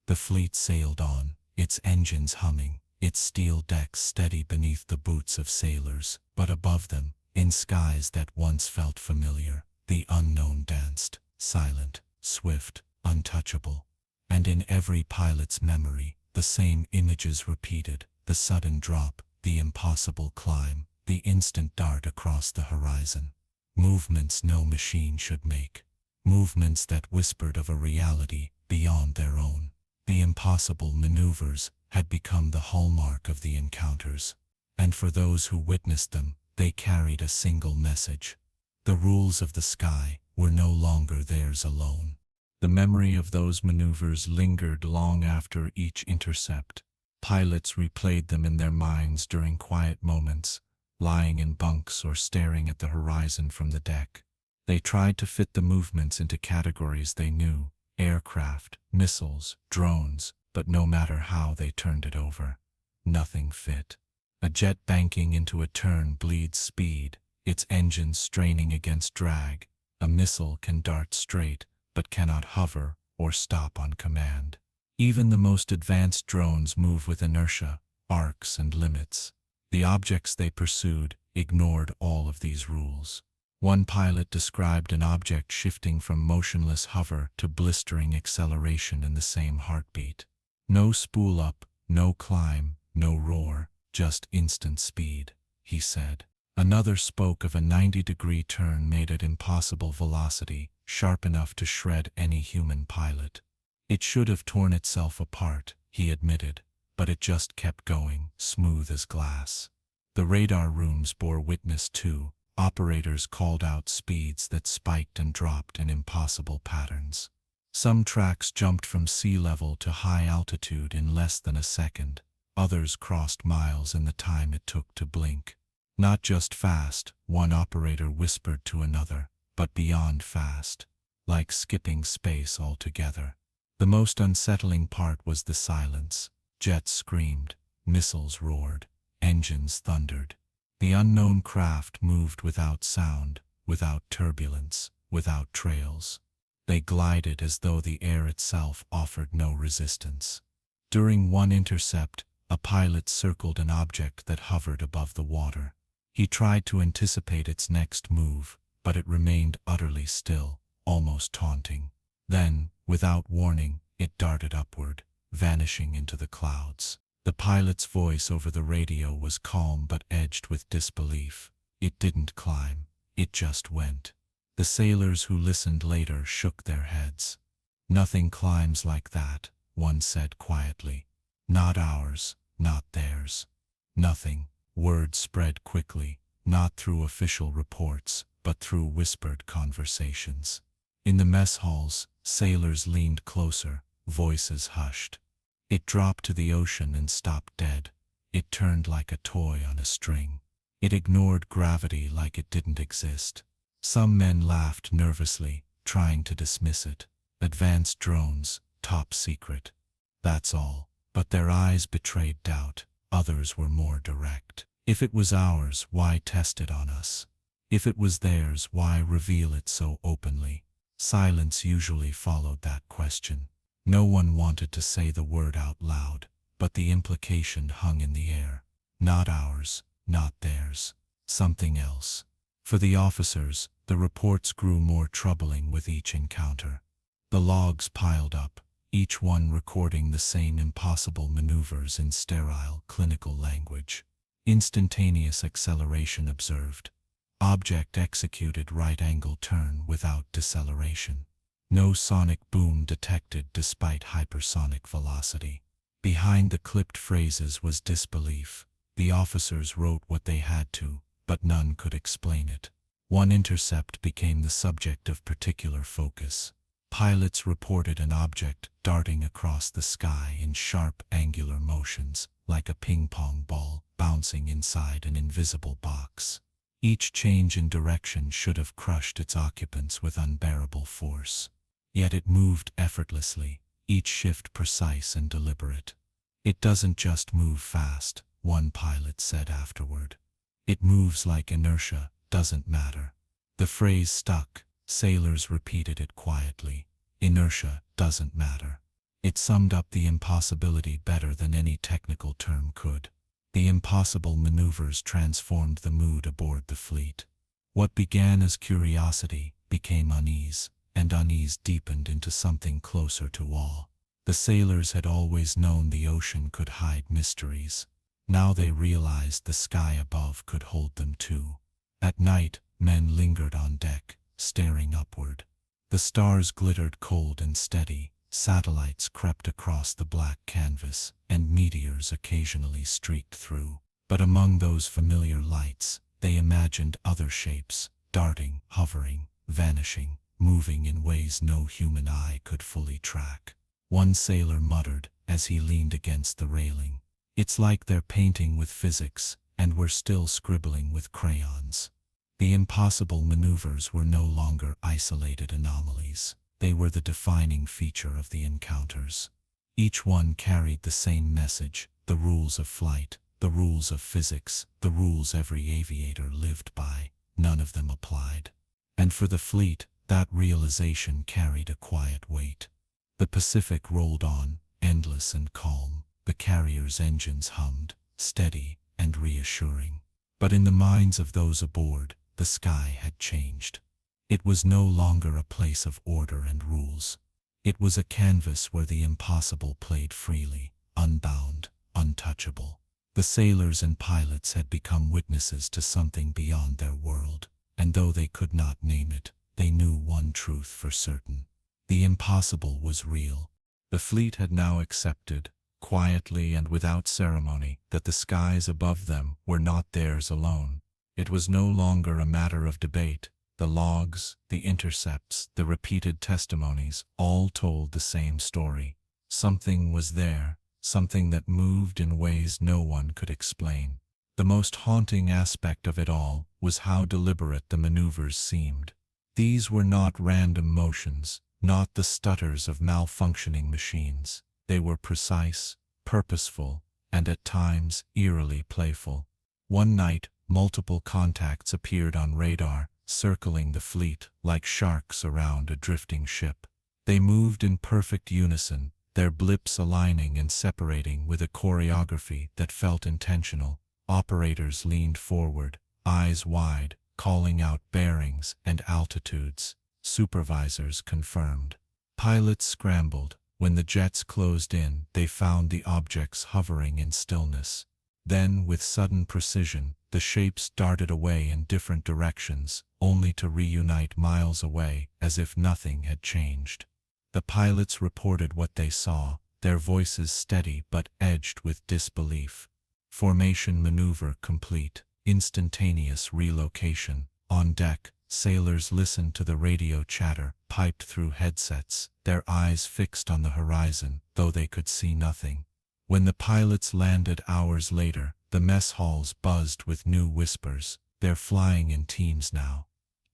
The fleet sailed on, its engines humming, its steel decks steady beneath the boots of sailors, but above them, in skies that once felt familiar, the unknown danced, silent, swift, untouchable. And in every pilot's memory, the same images repeated: the sudden drop, the impossible climb, the instant dart across the horizon. Movements no machine should make. Movements that whispered of a reality beyond their own. The impossible maneuvers had become the hallmark of the encounters. And for those who witnessed them, they carried a single message. The rules of the sky were no longer theirs alone. The memory of those maneuvers lingered long after each intercept. Pilots replayed them in their minds during quiet moments, lying in bunks or staring at the horizon from the deck. They tried to fit the movements into categories they knew: aircraft, missiles, drones, but no matter how they turned it over, nothing fit. A jet banking into a turn bleeds speed, its engines straining against drag. A missile can dart straight, but cannot hover or stop on command. Even the most advanced drones move with inertia, arcs, and limits. The objects they pursued ignored all of these rules. One pilot described an object shifting from motionless hover to blistering acceleration in the same heartbeat. No spool up, no climb, no roar, just instant speed, he said. Another spoke of a 90-degree turn made at impossible velocity, sharp enough to shred any human pilot. It should have torn itself apart, he admitted, but it just kept going, smooth as glass. The radar rooms bore witness too. Operators called out speeds that spiked and dropped in impossible patterns. Some tracks jumped from sea level to high altitude in less than a second. Others crossed miles in the time it took to blink. Not just fast, one operator whispered to another, but beyond fast, like skipping space altogether. The most unsettling part was the silence. Jets screamed, missiles roared, engines thundered. The unknown craft moved without sound, without turbulence, without trails. They glided as though the air itself offered no resistance. During one intercept, a pilot circled an object that hovered above the water. He tried to anticipate its next move, but it remained utterly still, almost taunting. Then, without warning, it darted upward, vanishing into the clouds. The pilot's voice over the radio was calm but edged with disbelief. It didn't climb, it just went. The sailors who listened later shook their heads. "Nothing climbs like that," one said quietly. "Not ours, not theirs. Nothing." Word spread quickly, not through official reports, but through whispered conversations. In the mess halls, sailors leaned closer, voices hushed. It dropped to the ocean and stopped dead. It turned like a toy on a string. It ignored gravity like it didn't exist. Some men laughed nervously, trying to dismiss it. Advanced drones, top secret. That's all. But their eyes betrayed doubt. Others were more direct. If it was ours, why test it on us? If it was theirs, why reveal it so openly? Silence usually followed that question. No one wanted to say the word out loud, but the implication hung in the air. Not ours, not theirs. Something else. For the officers, the reports grew more troubling with each encounter. The logs piled up, each one recording the same impossible maneuvers in sterile, clinical language. Instantaneous acceleration observed. Object executed right-angle turn without deceleration. No sonic boom detected despite hypersonic velocity. Behind the clipped phrases was disbelief. The officers wrote what they had to, but none could explain it. One intercept became the subject of particular focus. Pilots reported an object darting across the sky in sharp, angular motions, like a ping-pong ball bouncing inside an invisible box. Each change in direction should have crushed its occupants with unbearable force. Yet it moved effortlessly, each shift precise and deliberate. It doesn't just move fast, one pilot said afterward. It moves like inertia, doesn't matter. The phrase stuck. Sailors repeated it quietly. Inertia doesn't matter. It summed up the impossibility better than any technical term could. The impossible maneuvers transformed the mood aboard the fleet. What began as curiosity became unease, and unease deepened into something closer to awe. The sailors had always known the ocean could hide mysteries. Now they realized the sky above could hold them too. At night, men lingered on deck, staring upward. The stars glittered cold and steady. Satellites crept across the black canvas, and meteors occasionally streaked through. But among those familiar lights, they imagined other shapes, darting, hovering, vanishing, moving in ways no human eye could fully track. One sailor muttered as he leaned against the railing, "It's like they're painting with physics, and we're still scribbling with crayons." The impossible maneuvers were no longer isolated anomalies. They were the defining feature of the encounters. Each one carried the same message: the rules of flight, the rules of physics, the rules every aviator lived by. None of them applied. And for the fleet, that realization carried a quiet weight. The Pacific rolled on, endless and calm. The carrier's engines hummed, steady and reassuring. But in the minds of those aboard, the sky had changed. It was no longer a place of order and rules. It was a canvas where the impossible played freely, unbound, untouchable. The sailors and pilots had become witnesses to something beyond their world, and though they could not name it, they knew one truth for certain: the impossible was real. The fleet had now accepted, quietly and without ceremony, that the skies above them were not theirs alone. It was no longer a matter of debate. The logs, the intercepts, the repeated testimonies all told the same story. Something was there, something that moved in ways no one could explain. The most haunting aspect of it all was how deliberate the maneuvers seemed. These were not random motions, not the stutters of malfunctioning machines. They were precise, purposeful, and at times eerily playful. One night, multiple contacts appeared on radar, circling the fleet like sharks around a drifting ship. They moved in perfect unison, their blips aligning and separating with a choreography that felt intentional. Operators leaned forward, eyes wide, calling out bearings and altitudes. Supervisors confirmed. Pilots scrambled. When the jets closed in, they found the objects hovering in stillness. Then, with sudden precision, the shapes darted away in different directions, only to reunite miles away, as if nothing had changed. The pilots reported what they saw, their voices steady but edged with disbelief. Formation maneuver complete, instantaneous relocation. On deck, sailors listened to the radio chatter, piped through headsets, their eyes fixed on the horizon, though they could see nothing. When the pilots landed hours later, the mess halls buzzed with new whispers. They're flying in teams now.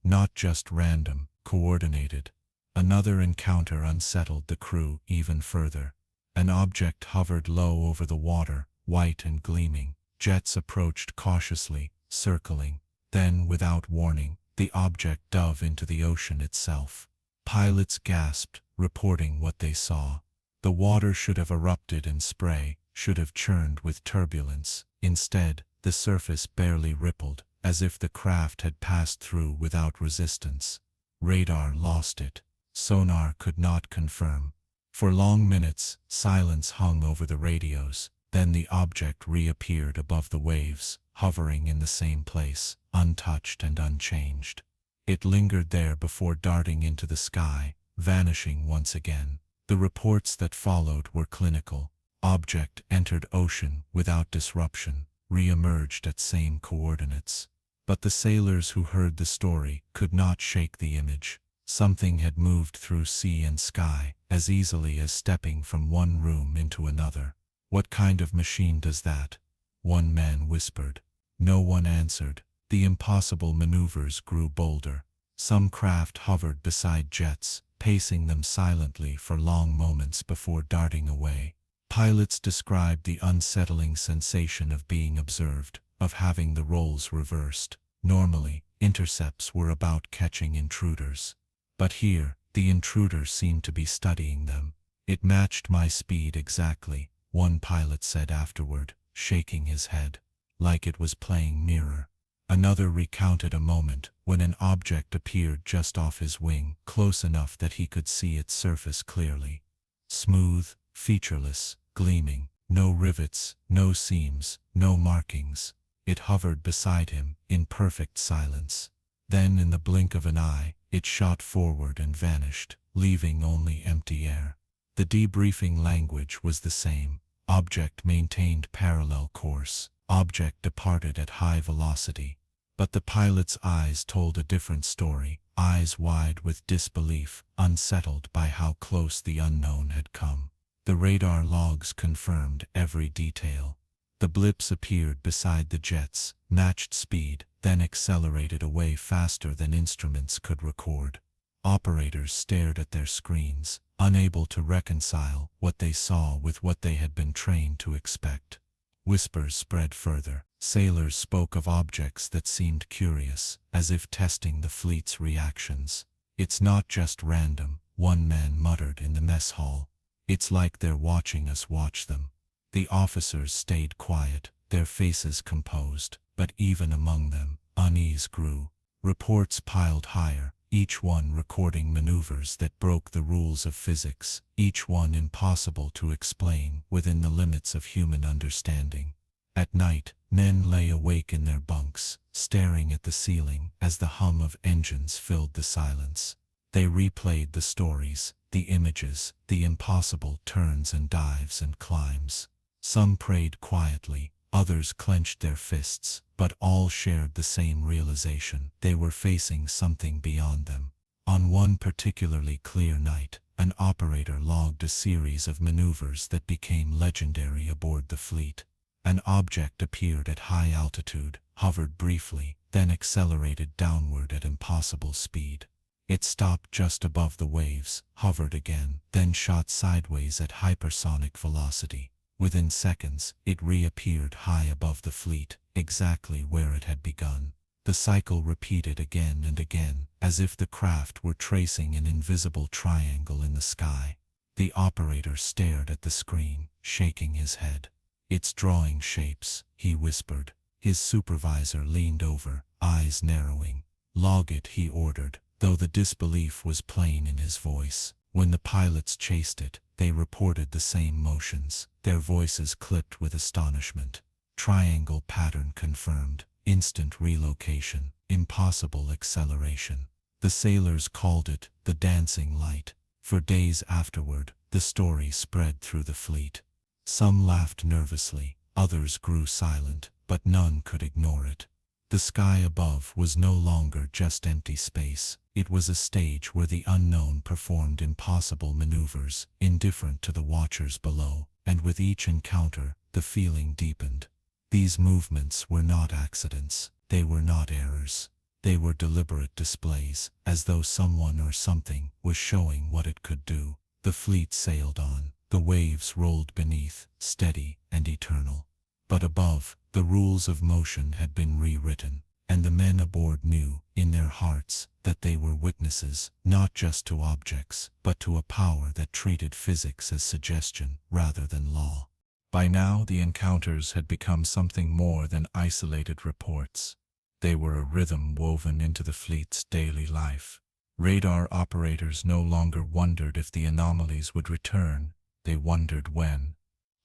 Not just random, coordinated. Another encounter unsettled the crew even further. An object hovered low over the water, white and gleaming. Jets approached cautiously, circling. Then, without warning, the object dove into the ocean itself. Pilots gasped, reporting what they saw. The water should have erupted in spray, should have churned with turbulence. Instead, the surface barely rippled, as if the craft had passed through without resistance. Radar lost it. Sonar could not confirm. For long minutes, silence hung over the radios. Then the object reappeared above the waves, hovering in the same place, untouched and unchanged. It lingered there before darting into the sky, vanishing once again. The reports that followed were clinical. Object entered ocean without disruption, re-emerged at same coordinates. But the sailors who heard the story could not shake the image. Something had moved through sea and sky, as easily as stepping from one room into another. "What kind of machine does that?" one man whispered. No one answered. The impossible maneuvers grew bolder. Some craft hovered beside jets, pacing them silently for long moments before darting away. Pilots described the unsettling sensation of being observed, of having the roles reversed. Normally, intercepts were about catching intruders. But here, the intruders seemed to be studying them. It matched my speed exactly, one pilot said afterward, shaking his head, like it was playing mirror. Another recounted a moment when an object appeared just off his wing, close enough that he could see its surface clearly. Smooth, featureless, gleaming, no rivets, no seams, no markings. It hovered beside him, in perfect silence. Then, in the blink of an eye, it shot forward and vanished, leaving only empty air. The debriefing language was the same. Object maintained parallel course. Object departed at high velocity. But the pilot's eyes told a different story, eyes wide with disbelief, unsettled by how close the unknown had come. The radar logs confirmed every detail. The blips appeared beside the jets, matched speed, then accelerated away faster than instruments could record. Operators stared at their screens, unable to reconcile what they saw with what they had been trained to expect. Whispers spread further. Sailors spoke of objects that seemed curious, as if testing the fleet's reactions. "It's not just random," one man muttered in the mess hall. "It's like they're watching us watch them." The officers stayed quiet, their faces composed, but even among them, unease grew. Reports piled higher, each one recording maneuvers that broke the rules of physics, each one impossible to explain within the limits of human understanding. At night, men lay awake in their bunks, staring at the ceiling as the hum of engines filled the silence. They replayed the stories, the images, the impossible turns and dives and climbs. Some prayed quietly, others clenched their fists, but all shared the same realization: they were facing something beyond them. On one particularly clear night, an operator logged a series of maneuvers that became legendary aboard the fleet. An object appeared at high altitude, hovered briefly, then accelerated downward at impossible speed. It stopped just above the waves, hovered again, then shot sideways at hypersonic velocity. Within seconds, it reappeared high above the fleet, exactly where it had begun. The cycle repeated again and again, as if the craft were tracing an invisible triangle in the sky. The operator stared at the screen, shaking his head. "It's drawing shapes," he whispered. His supervisor leaned over, eyes narrowing. "Log it," he ordered, though the disbelief was plain in his voice. When the pilots chased it, they reported the same motions, their voices clipped with astonishment. Triangle pattern confirmed, instant relocation, impossible acceleration. The sailors called it the dancing light. For days afterward, the story spread through the fleet. Some laughed nervously, others grew silent, but none could ignore it. The sky above was no longer just empty space. It was a stage where the unknown performed impossible maneuvers, indifferent to the watchers below, and with each encounter, the feeling deepened. These movements were not accidents, they were not errors. They were deliberate displays, as though someone or something was showing what it could do. The fleet sailed on. The waves rolled beneath, steady and eternal. But above, the rules of motion had been rewritten, and the men aboard knew, in their hearts, that they were witnesses, not just to objects, but to a power that treated physics as suggestion rather than law. By now, the encounters had become something more than isolated reports. They were a rhythm woven into the fleet's daily life. Radar operators no longer wondered if the anomalies would return, they wondered when.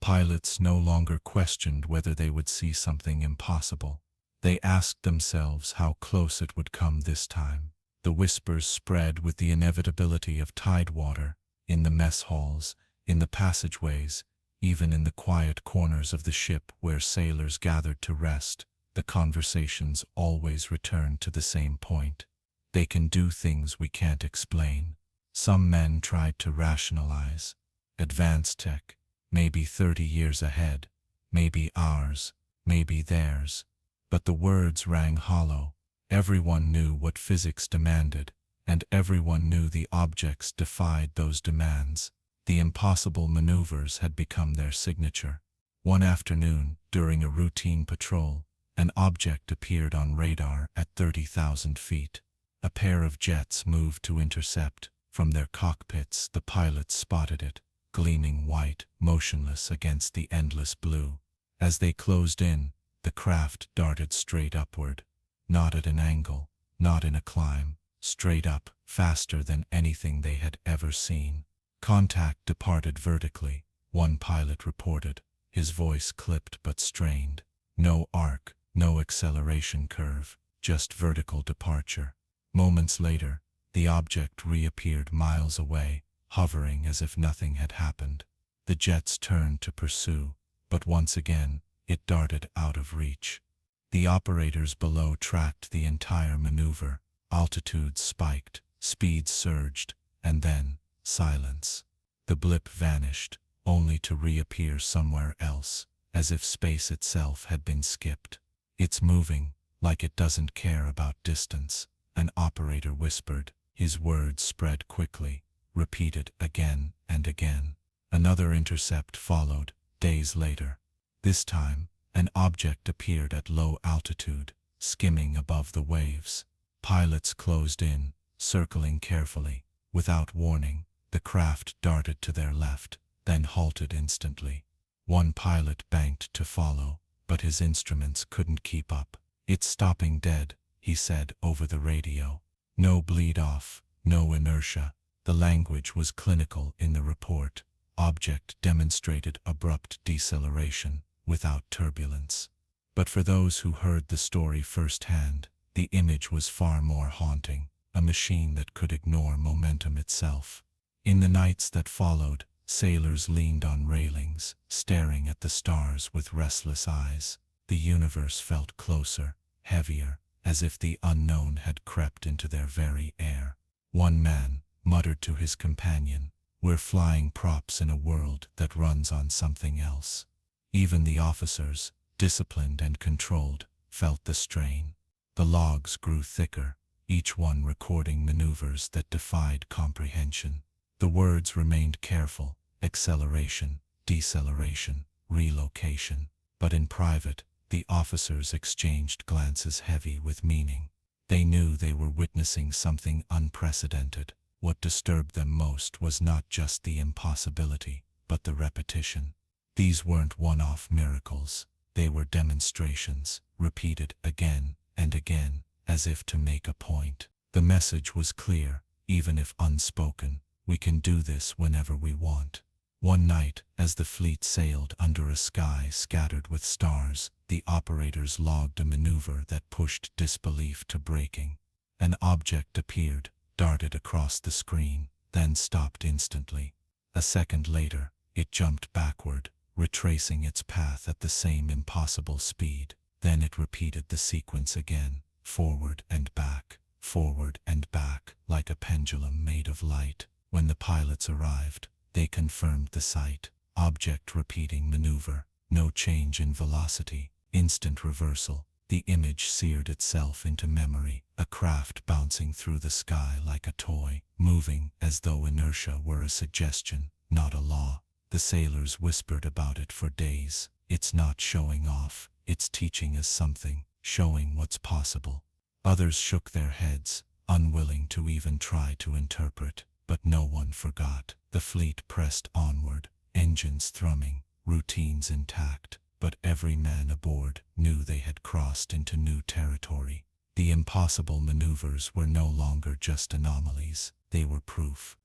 Pilots no longer questioned whether they would see something impossible. They asked themselves how close it would come this time. The whispers spread with the inevitability of tidewater, in the mess halls, in the passageways, even in the quiet corners of the ship where sailors gathered to rest. The conversations always returned to the same point. They can do things we can't explain. Some men tried to rationalize. Advanced tech, maybe 30 years ahead, maybe ours, maybe theirs. But the words rang hollow. Everyone knew what physics demanded, and everyone knew the objects defied those demands. The impossible maneuvers had become their signature. One afternoon, during a routine patrol, an object appeared on radar at 30,000 feet. A pair of jets moved to intercept. From their cockpits, the pilots spotted it, gleaming white, motionless against the endless blue. As they closed in, the craft darted straight upward. Not at an angle, not in a climb, straight up, faster than anything they had ever seen. Contact departed vertically, one pilot reported, his voice clipped but strained. No arc, no acceleration curve, just vertical departure. Moments later, the object reappeared miles away, hovering as if nothing had happened. The jets turned to pursue, but once again, it darted out of reach. The operators below tracked the entire maneuver. Altitudes spiked, speeds surged, and then, silence. The blip vanished, only to reappear somewhere else, as if space itself had been skipped. "It's moving, like it doesn't care about distance," an operator whispered. His words spread quickly, repeated again and again. Another intercept followed, days later. This time, an object appeared at low altitude, skimming above the waves. Pilots closed in, circling carefully. Without warning, the craft darted to their left, then halted instantly. One pilot banked to follow, but his instruments couldn't keep up. "It's stopping dead," he said over the radio. No bleed off, no inertia. The language was clinical in the report. Object demonstrated abrupt deceleration, without turbulence. But for those who heard the story firsthand, the image was far more haunting, a machine that could ignore momentum itself. In the nights that followed, sailors leaned on railings, staring at the stars with restless eyes. The universe felt closer, heavier, as if the unknown had crept into their very air. One man muttered to his companion, "We're flying props in a world that runs on something else." Even the officers, disciplined and controlled, felt the strain. The logs grew thicker, each one recording maneuvers that defied comprehension. The words remained careful: acceleration, deceleration, relocation. But in private, the officers exchanged glances heavy with meaning. They knew they were witnessing something unprecedented. What disturbed them most was not just the impossibility, but the repetition. These weren't one-off miracles. They were demonstrations, repeated again and again, as if to make a point. The message was clear, even if unspoken: we can do this whenever we want. One night, as the fleet sailed under a sky scattered with stars, the operators logged a maneuver that pushed disbelief to breaking. An object appeared, darted across the screen, then stopped instantly. A second later, it jumped backward, retracing its path at the same impossible speed. Then it repeated the sequence again, forward and back, like a pendulum made of light. When the pilots arrived, they confirmed the sight. Object repeating maneuver, no change in velocity, instant reversal. The image seared itself into memory, a craft bouncing through the sky like a toy, moving as though inertia were a suggestion, not a law. The sailors whispered about it for days. "It's not showing off, it's teaching us something, showing what's possible." Others shook their heads, unwilling to even try to interpret. But no one forgot. The fleet pressed onward, engines thrumming, routines intact. But every man aboard knew they had crossed into new territory. The impossible maneuvers were no longer just anomalies. They were proof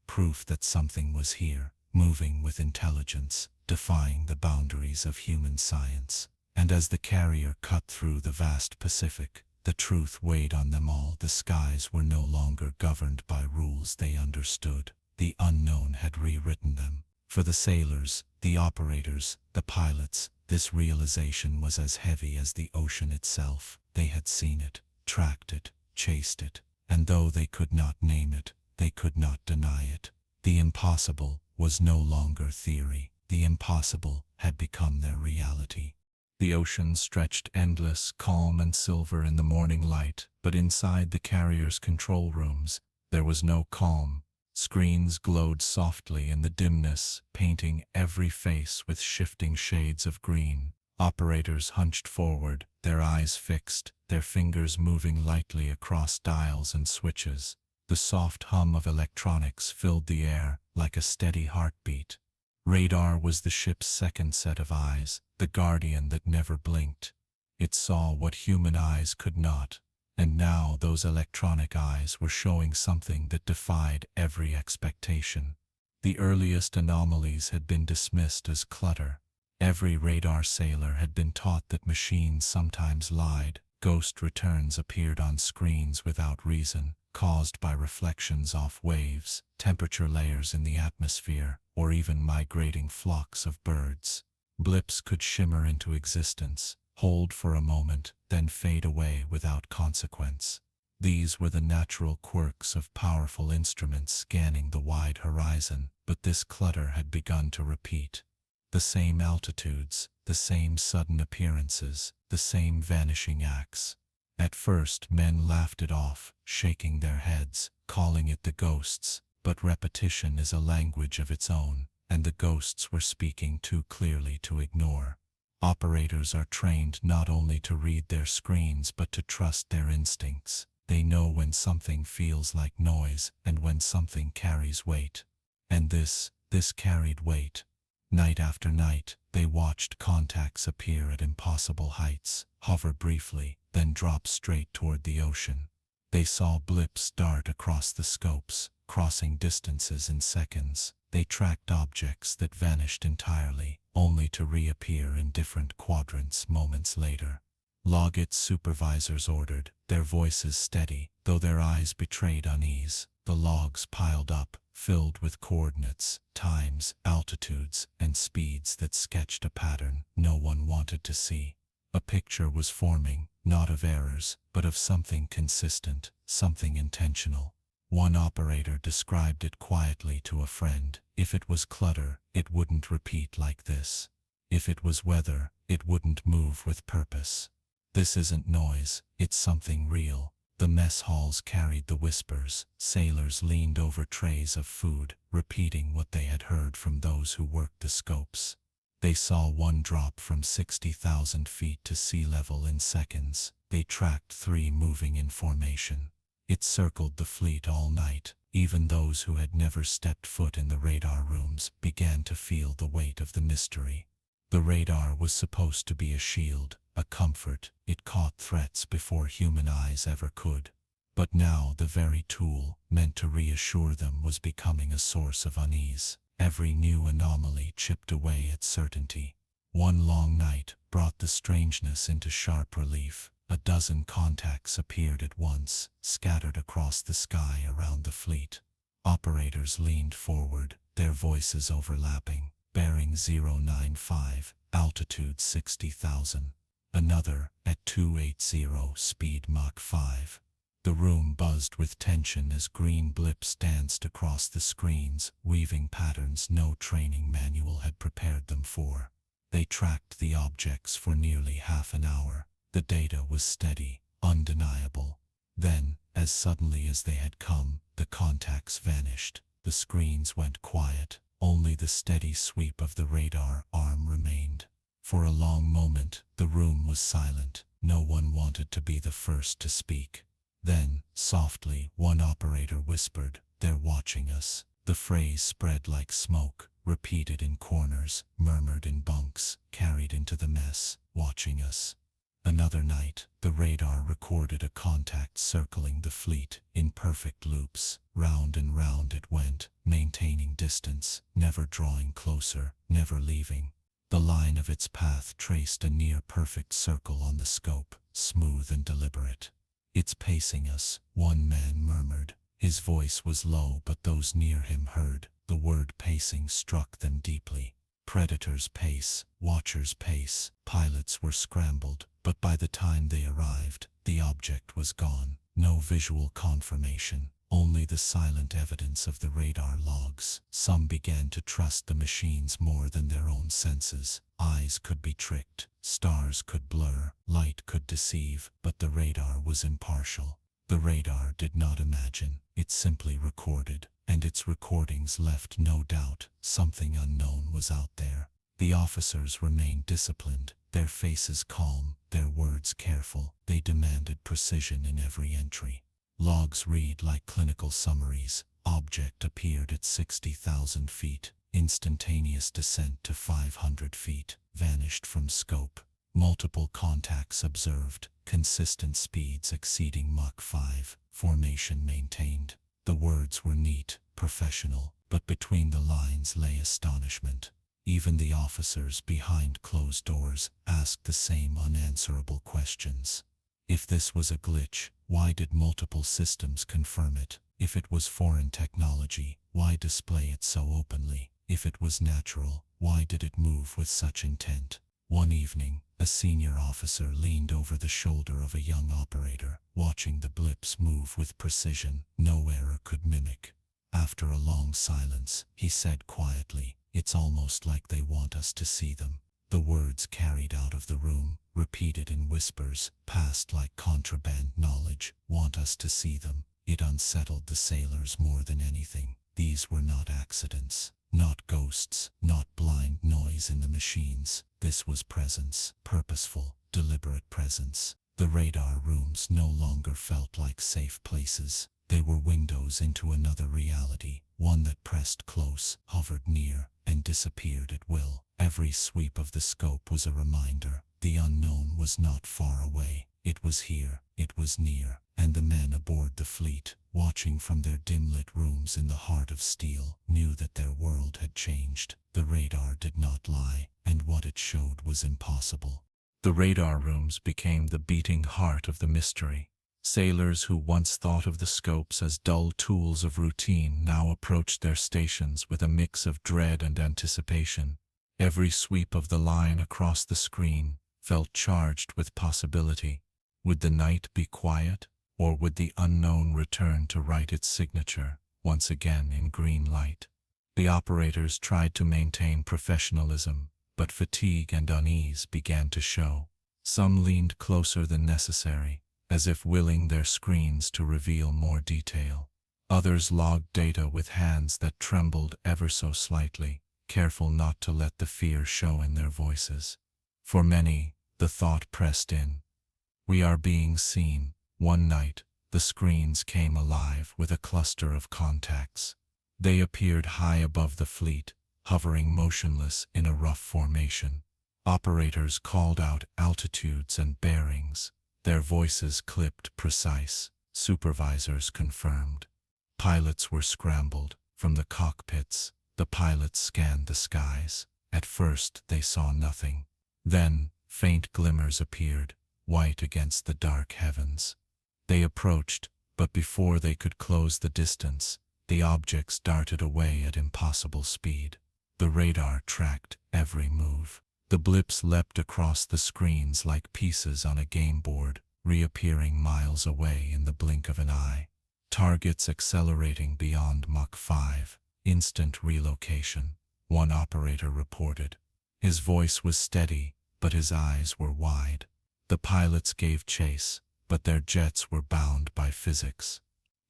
that something was here, moving with intelligence, defying the boundaries of human science. And as the carrier cut through the vast Pacific, the truth weighed on them all. The skies were no longer governed by rules they understood. The unknown had rewritten them. For the sailors, the operators, the pilots, this realization was as heavy as the ocean itself. They had seen it, tracked it, chased it, and though they could not name it, they could not deny it. The impossible was no longer theory. The impossible had become their reality. The ocean stretched endless, calm and silver in the morning light, but inside the carrier's control rooms, there was no calm. Screens glowed softly in the dimness, painting every face with shifting shades of green. Operators hunched forward, their eyes fixed, their fingers moving lightly across dials and switches. The soft hum of electronics filled the air like a steady heartbeat. Radar was the ship's second set of eyes, the guardian that never blinked. It saw what human eyes could not. And now those electronic eyes were showing something that defied every expectation. The earliest anomalies had been dismissed as clutter. Every radar sailor had been taught that machines sometimes lied. Ghost returns appeared on screens without reason, caused by reflections off waves, temperature layers in the atmosphere, or even migrating flocks of birds. Blips could shimmer into existence, hold for a moment, then fade away without consequence. These were the natural quirks of powerful instruments scanning the wide horizon, but this clutter had begun to repeat. The same altitudes, the same sudden appearances, the same vanishing acts. At first men laughed it off, shaking their heads, calling it the ghosts, but repetition is a language of its own, and the ghosts were speaking too clearly to ignore. Operators are trained not only to read their screens but to trust their instincts. They know when something feels like noise and when something carries weight. And this carried weight. Night after night, they watched contacts appear at impossible heights, hover briefly, then drop straight toward the ocean. They saw blips dart across the scopes, crossing distances in seconds. They tracked objects that vanished entirely, only to reappear in different quadrants moments later. Log it, supervisors ordered, their voices steady, though their eyes betrayed unease. The logs piled up, filled with coordinates, times, altitudes, and speeds that sketched a pattern no one wanted to see. A picture was forming, not of errors, but of something consistent, something intentional. One operator described it quietly to a friend. If it was clutter, it wouldn't repeat like this. If it was weather, it wouldn't move with purpose. This isn't noise, it's something real. The mess halls carried the whispers. Sailors leaned over trays of food, repeating what they had heard from those who worked the scopes. They saw one drop from 60,000 feet to sea level in seconds. They tracked 3 moving in formation. It circled the fleet all night. Even those who had never stepped foot in the radar rooms began to feel the weight of the mystery. The radar was supposed to be a shield, a comfort. It caught threats before human eyes ever could. But now the very tool, meant to reassure them, was becoming a source of unease. Every new anomaly chipped away at certainty. One long night brought the strangeness into sharp relief. A dozen contacts appeared at once, scattered across the sky around the fleet. Operators leaned forward, their voices overlapping. Bearing 095, altitude 60,000. Another, at 280, speed Mach 5. The room buzzed with tension as green blips danced across the screens, weaving patterns no training manual had prepared them for. They tracked the objects for nearly half an hour. The data was steady, undeniable. Then, as suddenly as they had come, the contacts vanished. The screens went quiet. Only the steady sweep of the radar arm remained. For a long moment, the room was silent. No one wanted to be the first to speak. Then, softly, one operator whispered, "They're watching us." The phrase spread like smoke, repeated in corners, murmured in bunks, carried into the mess. Watching us. Another night, the radar recorded a contact circling the fleet in perfect loops. Round and round it went, maintaining distance, never drawing closer, never leaving. The line of its path traced a near-perfect circle on the scope, smooth and deliberate. "It's pacing us," one man murmured. His voice was low, but those near him heard. The word pacing struck them deeply. Predators pace, watchers pace. Pilots were scrambled, but by the time they arrived, the object was gone. No visual confirmation, only the silent evidence of the radar logs. Some began to trust the machines more than their own senses. Eyes could be tricked, stars could blur, light could deceive, but the radar was impartial. The radar did not imagine, it simply recorded, and its recordings left no doubt something unknown was out there. The officers remained disciplined, their faces calm, their words careful. They demanded precision in every entry. Logs read like clinical summaries. Object appeared at 60,000 feet. Instantaneous descent to 500 feet. Vanished from scope. Multiple contacts observed. Consistent speeds exceeding Mach 5. Formation maintained. The words were neat, professional, but between the lines lay astonishment. Even the officers behind closed doors asked the same unanswerable questions. If this was a glitch, why did multiple systems confirm it? If it was foreign technology, why display it so openly? If it was natural, why did it move with such intent? One evening, a senior officer leaned over the shoulder of a young operator, watching the blips move with precision no error could mimic. After a long silence, he said quietly, "It's almost like they want us to see them." The words carried out of the room, repeated in whispers, passed like contraband knowledge. "Want us to see them." It unsettled the sailors more than anything. These were not accidents, not ghosts, not blind noise in the machines. This was presence, purposeful, deliberate presence. The radar rooms no longer felt like safe places. They were windows into another reality, one that pressed close, hovered near, and disappeared at will. Every sweep of the scope was a reminder. The unknown was not far away. It was here, it was near, and the men aboard the fleet, watching from their dim-lit rooms in the heart of steel, knew that their world had changed. The radar did not lie, and what it showed was impossible. The radar rooms became the beating heart of the mystery. Sailors who once thought of the scopes as dull tools of routine now approached their stations with a mix of dread and anticipation. Every sweep of the line across the screen felt charged with possibility. Would the night be quiet, or would the unknown return to write its signature, once again in green light? The operators tried to maintain professionalism, but fatigue and unease began to show. Some leaned closer than necessary, as if willing their screens to reveal more detail. Others logged data with hands that trembled ever so slightly, careful not to let the fear show in their voices. For many, the thought pressed in. We are being seen. One night, the screens came alive with a cluster of contacts. They appeared high above the fleet, hovering motionless in a rough formation. Operators called out altitudes and bearings. Their voices clipped precise. Supervisors confirmed. Pilots were scrambled. From the cockpits, the pilots scanned the skies. At first, they saw nothing. Then, faint glimmers appeared, white against the dark heavens. They approached, but before they could close the distance, the objects darted away at impossible speed. The radar tracked every move. The blips leapt across the screens like pieces on a game board, reappearing miles away in the blink of an eye. Targets accelerating beyond Mach 5. Instant relocation, one operator reported. His voice was steady, but his eyes were wide. The pilots gave chase, but their jets were bound by physics.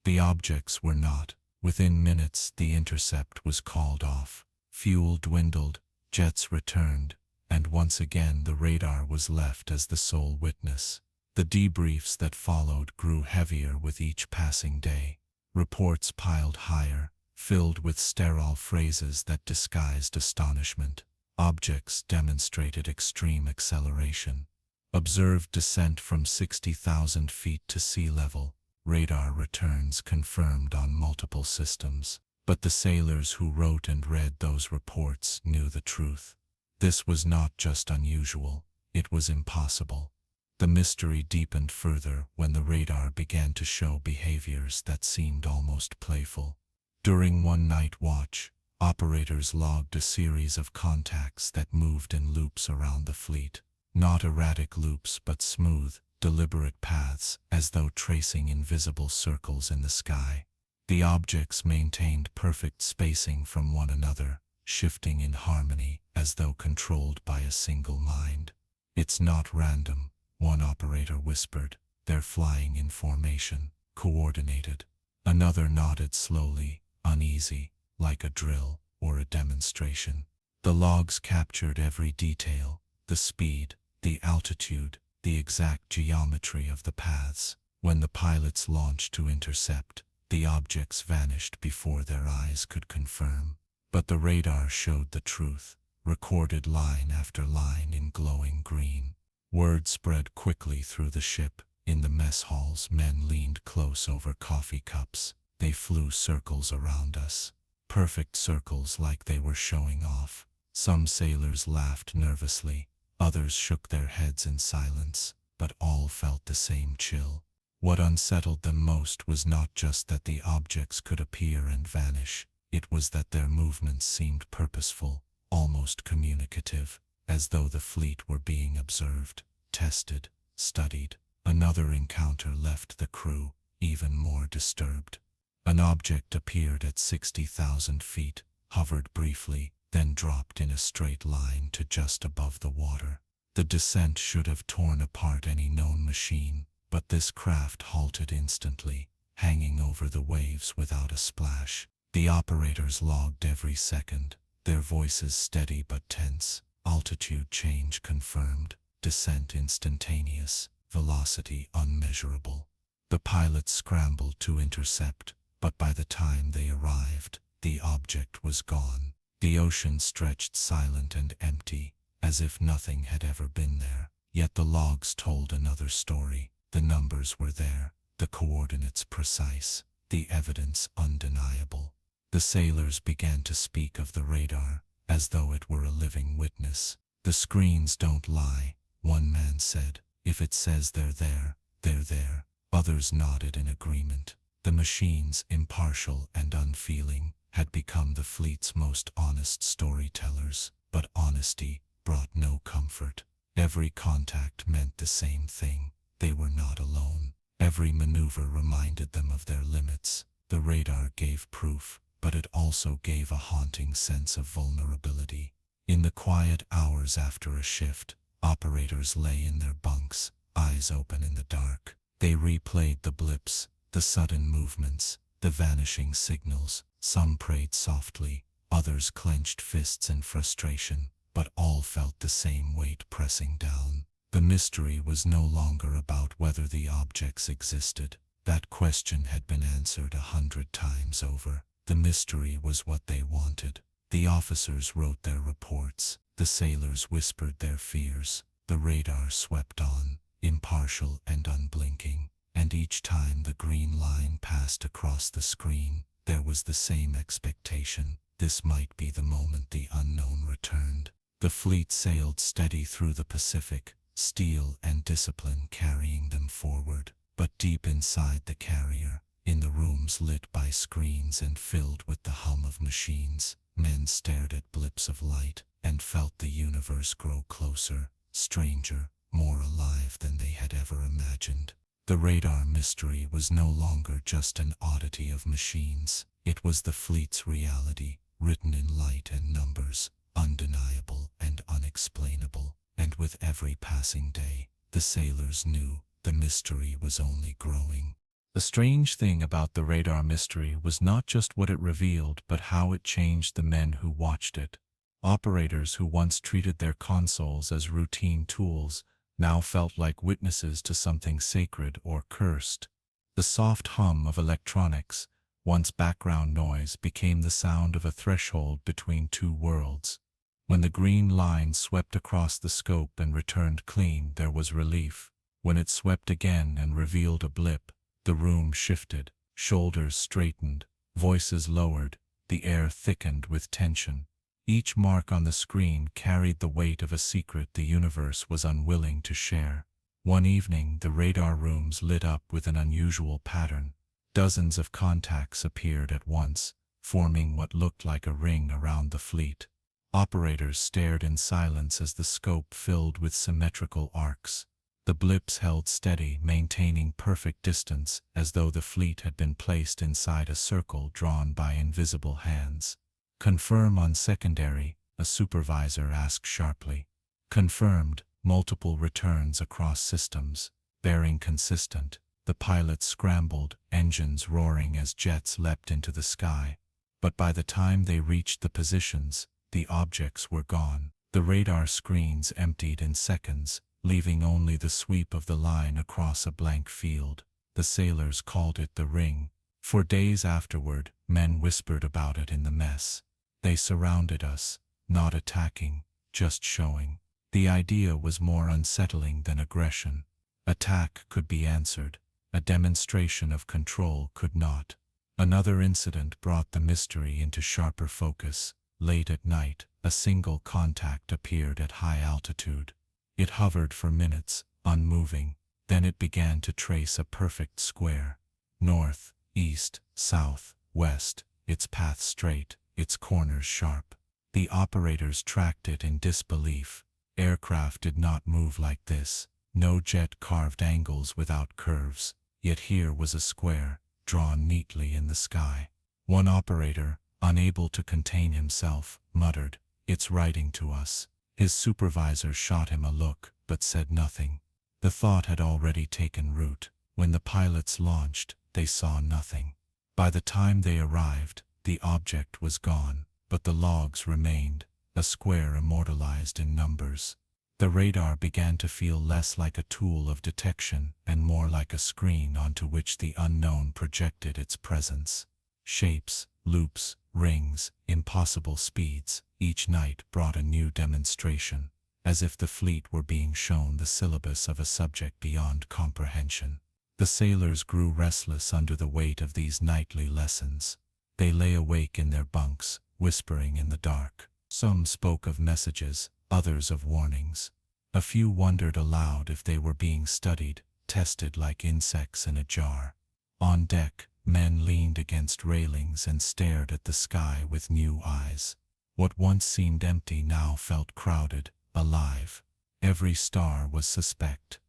The objects were not. Within minutes, the intercept was called off. Fuel dwindled, jets returned, and once again the radar was left as the sole witness. The debriefs that followed grew heavier with each passing day. Reports piled higher, filled with sterile phrases that disguised astonishment. Objects demonstrated extreme acceleration. Observed descent from 60,000 feet to sea level. Radar returns confirmed on multiple systems. But the sailors who wrote and read those reports knew the truth. This was not just unusual, it was impossible. The mystery deepened further when the radar began to show behaviors that seemed almost playful. During one night watch, operators logged a series of contacts that moved in loops around the fleet. Not erratic loops but smooth, deliberate paths, as though tracing invisible circles in the sky. The objects maintained perfect spacing from one another, shifting in harmony as though controlled by a single mind. "It's not random," one operator whispered. "They're flying in formation, coordinated. Another nodded slowly, uneasy, like a drill or a demonstration. The logs captured every detail, the speed, the altitude, the exact geometry of the paths. When the pilots launched to intercept, the objects vanished before their eyes could confirm. But the radar showed the truth, recorded line after line in glowing green. Word spread quickly through the ship. In the mess halls, men leaned close over coffee cups. They flew circles around us, perfect circles like they were showing off. Some sailors laughed nervously, others shook their heads in silence, but all felt the same chill. What unsettled them most was not just that the objects could appear and vanish, it was that their movements seemed purposeful, almost communicative, as though the fleet were being observed, tested, studied. Another encounter left the crew even more disturbed. An object appeared at 60,000 feet, hovered briefly, then dropped in a straight line to just above the water. The descent should have torn apart any known machine, but this craft halted instantly, hanging over the waves without a splash. The operators logged every second, their voices steady but tense. Altitude change confirmed, descent instantaneous, velocity unmeasurable. The pilots scrambled to intercept, but by the time they arrived, the object was gone. The ocean stretched silent and empty, as if nothing had ever been there. Yet the logs told another story. The numbers were there, the coordinates precise, the evidence undeniable. The sailors began to speak of the radar, as though it were a living witness. "The screens don't lie," one man said. "If it says they're there, they're there." Others nodded in agreement. The machines, impartial and unfeeling, had become the fleet's most honest storytellers. But honesty brought no comfort. Every contact meant the same thing. They were not alone. Every maneuver reminded them of their limits. The radar gave proof, but it also gave a haunting sense of vulnerability. In the quiet hours after a shift, operators lay in their bunks, eyes open in the dark. They replayed the blips, the sudden movements, the vanishing signals. Some prayed softly, others clenched fists in frustration, but all felt the same weight pressing down. The mystery was no longer about whether the objects existed. That question had been answered 100 times over. The mystery was what they wanted. The officers wrote their reports. The sailors whispered their fears. The radar swept on, impartial and unblinking. And each time the green line passed across the screen, there was the same expectation. This might be the moment the unknown returned. The fleet sailed steady through the Pacific, steel and discipline carrying them forward. But deep inside the carrier, in the rooms lit by screens and filled with the hum of machines, men stared at blips of light and felt the universe grow closer, stranger, more alive than they had ever imagined. The radar mystery was no longer just an oddity of machines. It was the fleet's reality, written in light and numbers, undeniable and unexplainable. And with every passing day, the sailors knew the mystery was only growing. The strange thing about the radar mystery was not just what it revealed, but how it changed the men who watched it. Operators who once treated their consoles as routine tools now felt like witnesses to something sacred or cursed. The soft hum of electronics, once background noise, became the sound of a threshold between two worlds. When the green line swept across the scope and returned clean, there was relief. When it swept again and revealed a blip, the room shifted, shoulders straightened, voices lowered, the air thickened with tension. Each mark on the screen carried the weight of a secret the universe was unwilling to share. One evening, the radar rooms lit up with an unusual pattern. Dozens of contacts appeared at once, forming what looked like a ring around the fleet. Operators stared in silence as the scope filled with symmetrical arcs. The blips held steady, maintaining perfect distance, as though the fleet had been placed inside a circle drawn by invisible hands. "Confirm on secondary," a supervisor asked sharply. Confirmed, multiple returns across systems, bearing consistent. The pilots scrambled, engines roaring as jets leapt into the sky. But by the time they reached the positions, the objects were gone. The radar screens emptied in seconds, leaving only the sweep of the line across a blank field. The sailors called it the ring. For days afterward, men whispered about it in the mess. They surrounded us, not attacking, just showing. The idea was more unsettling than aggression. Attack could be answered. A demonstration of control could not. Another incident brought the mystery into sharper focus. Late at night, a single contact appeared at high altitude. It hovered for minutes, unmoving. Then it began to trace a perfect square. North, east, south, west, its path straight, its corners sharp. The operators tracked it in disbelief. Aircraft did not move like this. No jet carved angles without curves. Yet here was a square, drawn neatly in the sky. One operator, unable to contain himself, muttered, "It's writing to us." His supervisor shot him a look, but said nothing. The thought had already taken root. When the pilots launched, they saw nothing. By the time they arrived, the object was gone, but the logs remained, a square immortalized in numbers. The radar began to feel less like a tool of detection and more like a screen onto which the unknown projected its presence. Shapes, loops, rings, impossible speeds, each night brought a new demonstration, as if the fleet were being shown the syllabus of a subject beyond comprehension. The sailors grew restless under the weight of these nightly lessons. They lay awake in their bunks, whispering in the dark. Some spoke of messages, others of warnings. A few wondered aloud if they were being studied, tested like insects in a jar. On deck, men leaned against railings and stared at the sky with new eyes. What once seemed empty now felt crowded, alive. Every star was suspect.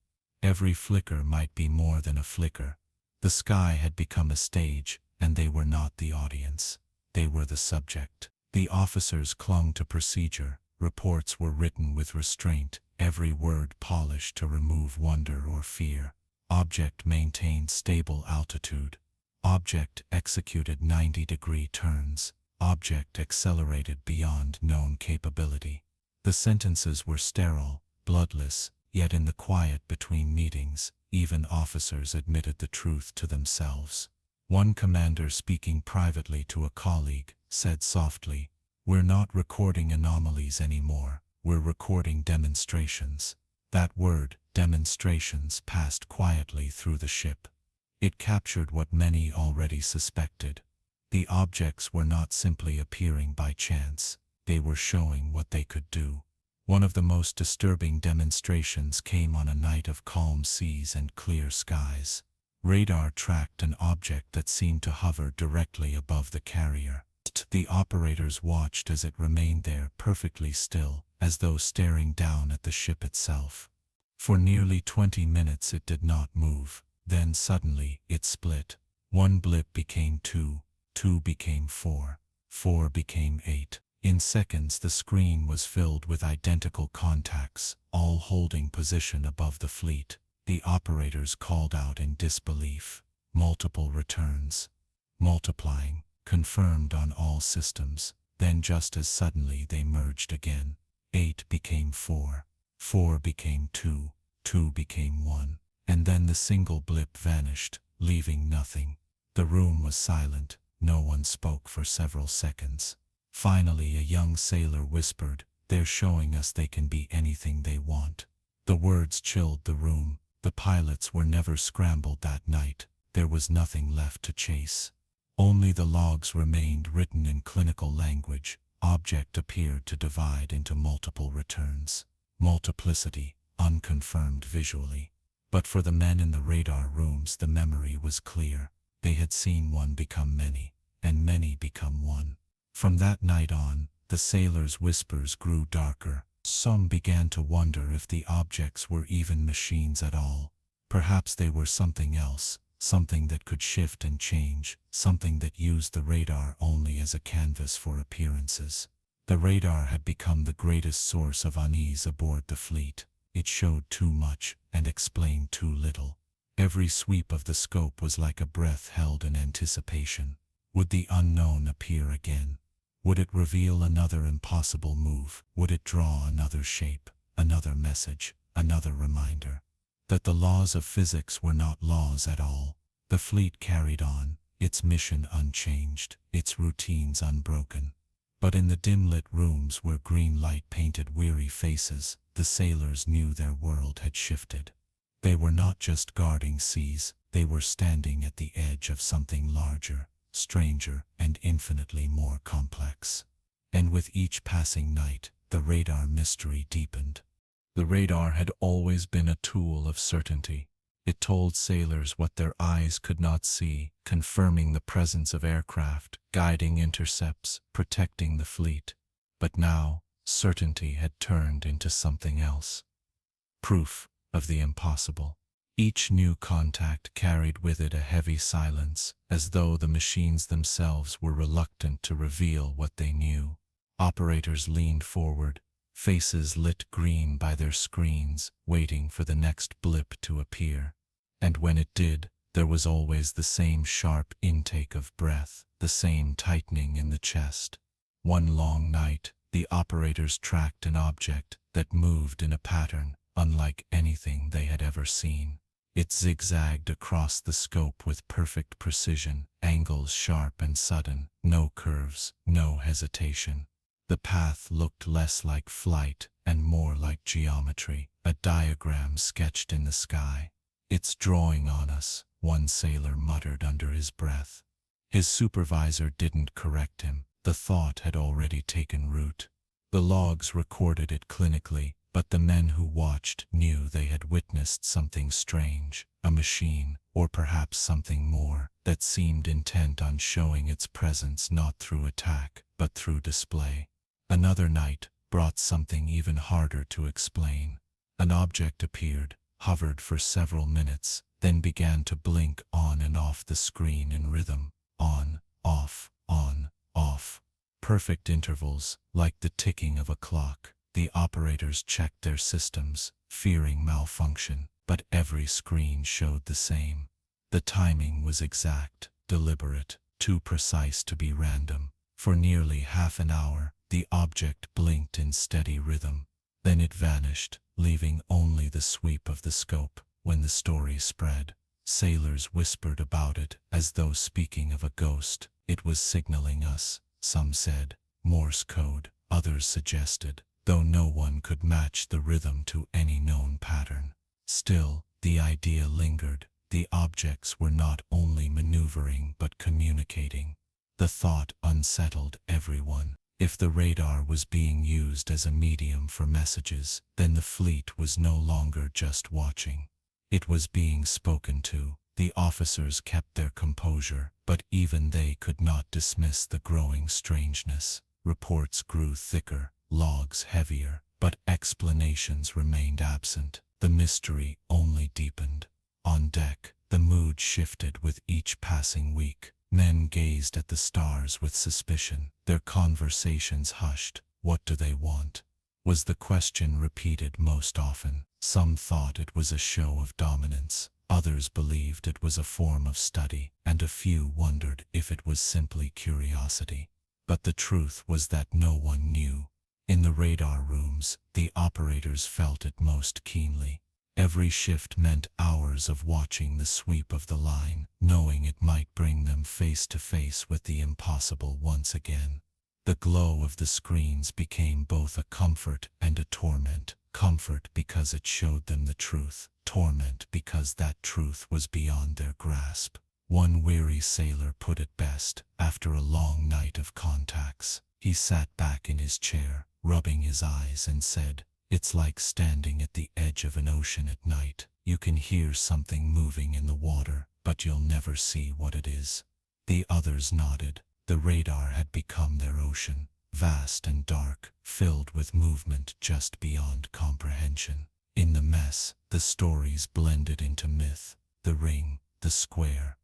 Every flicker might be more than a flicker. The sky had become a stage, and they were not the audience. They were the subject. The officers clung to procedure. Reports were written with restraint, every word polished to remove wonder or fear. Object maintained stable altitude. Object executed 90-degree turns. Object accelerated beyond known capability. The sentences were sterile, bloodless, yet in the quiet between meetings, even officers admitted the truth to themselves. One commander, speaking privately to a colleague, said softly, "We're not recording anomalies anymore, we're recording demonstrations." That word, demonstrations, passed quietly through the ship. It captured what many already suspected. The objects were not simply appearing by chance, they were showing what they could do. One of the most disturbing demonstrations came on a night of calm seas and clear skies. Radar tracked an object that seemed to hover directly above the carrier. The operators watched as it remained there perfectly still, as though staring down at the ship itself. For nearly 20 minutes it did not move. Then suddenly it split. One blip became two, two became four, four became 8. In seconds the screen was filled with identical contacts, all holding position above the fleet. The operators called out in disbelief. Multiple returns. Multiplying. Confirmed on all systems. Then just as suddenly they merged again. 8 became 4. 4 became 2. 2 became 1. And then the single blip vanished, leaving nothing. The room was silent. No one spoke for several seconds. Finally a young sailor whispered, "They're showing us they can be anything they want." The words chilled the room. The pilots were never scrambled that night. There was nothing left to chase. Only the logs remained written in clinical language. Object appeared to divide into multiple returns. Multiplicity, unconfirmed visually. But for the men in the radar rooms the memory was clear. They had seen one become many, and many become one. From that night on, the sailors' whispers grew darker. Some began to wonder if the objects were even machines at all. Perhaps they were something else. Something that could shift and change, something that used the radar only as a canvas for appearances. The radar had become the greatest source of unease aboard the fleet. It showed too much and explained too little. Every sweep of the scope was like a breath held in anticipation. Would the unknown appear again? Would it reveal another impossible move? Would it draw another shape, another message, another reminder that the laws of physics were not laws at all? The fleet carried on, its mission unchanged, its routines unbroken. But in the dim-lit rooms where green light painted weary faces, the sailors knew their world had shifted. They were not just guarding seas, they were standing at the edge of something larger, stranger, and infinitely more complex. And with each passing night, the radar mystery deepened. The radar had always been a tool of certainty. It told sailors what their eyes could not see, confirming the presence of aircraft, guiding intercepts, protecting the fleet. But now, certainty had turned into something else. Proof of the impossible. Each new contact carried with it a heavy silence, as though the machines themselves were reluctant to reveal what they knew. Operators leaned forward, faces lit green by their screens, waiting for the next blip to appear. And when it did, there was always the same sharp intake of breath, the same tightening in the chest. One long night, the operators tracked an object that moved in a pattern unlike anything they had ever seen. It zigzagged across the scope with perfect precision, angles sharp and sudden, no curves, no hesitation. The path looked less like flight and more like geometry, a diagram sketched in the sky. "It's drawing on us," one sailor muttered under his breath. His supervisor didn't correct him. The thought had already taken root. The logs recorded it clinically, but the men who watched knew they had witnessed something strange, a machine, or perhaps something more, that seemed intent on showing its presence not through attack, but through display. Another night brought something even harder to explain. An object appeared, hovered for several minutes, then began to blink on and off the screen in rhythm. On, off, on, off. Perfect intervals, like the ticking of a clock. The operators checked their systems, fearing malfunction, but every screen showed the same. The timing was exact, deliberate, too precise to be random. For nearly half an hour, the object blinked in steady rhythm. Then it vanished, leaving only the sweep of the scope. When the story spread, sailors whispered about it as though speaking of a ghost. It was signaling us, some said. Morse code, others suggested, though no one could match the rhythm to any known pattern. Still, the idea lingered. The objects were not only maneuvering but communicating. The thought unsettled everyone. If the radar was being used as a medium for messages, then the fleet was no longer just watching. It was being spoken to. The officers kept their composure, but even they could not dismiss the growing strangeness. Reports grew thicker, logs heavier, but explanations remained absent. The mystery only deepened. On deck, the mood shifted with each passing week. Men gazed at the stars with suspicion, their conversations hushed. What do they want? Was the question repeated most often. Some thought it was a show of dominance, others believed it was a form of study, and a few wondered if it was simply curiosity. But the truth was that no one knew. In the radar rooms, the operators felt it most keenly. Every shift meant hours of watching the sweep of the line, knowing it might bring them face to face with the impossible once again. The glow of the screens became both a comfort and a torment. Comfort because it showed them the truth, torment because that truth was beyond their grasp. One weary sailor put it best. After a long night of contacts, he sat back in his chair, rubbing his eyes, and said, "It's like standing at the edge of an ocean at night. You can hear something moving in the water, but you'll never see what it is." The others nodded. The radar had become their ocean, vast and dark, filled with movement just beyond comprehension. In the mess, the stories blended into myth. The ring, the square,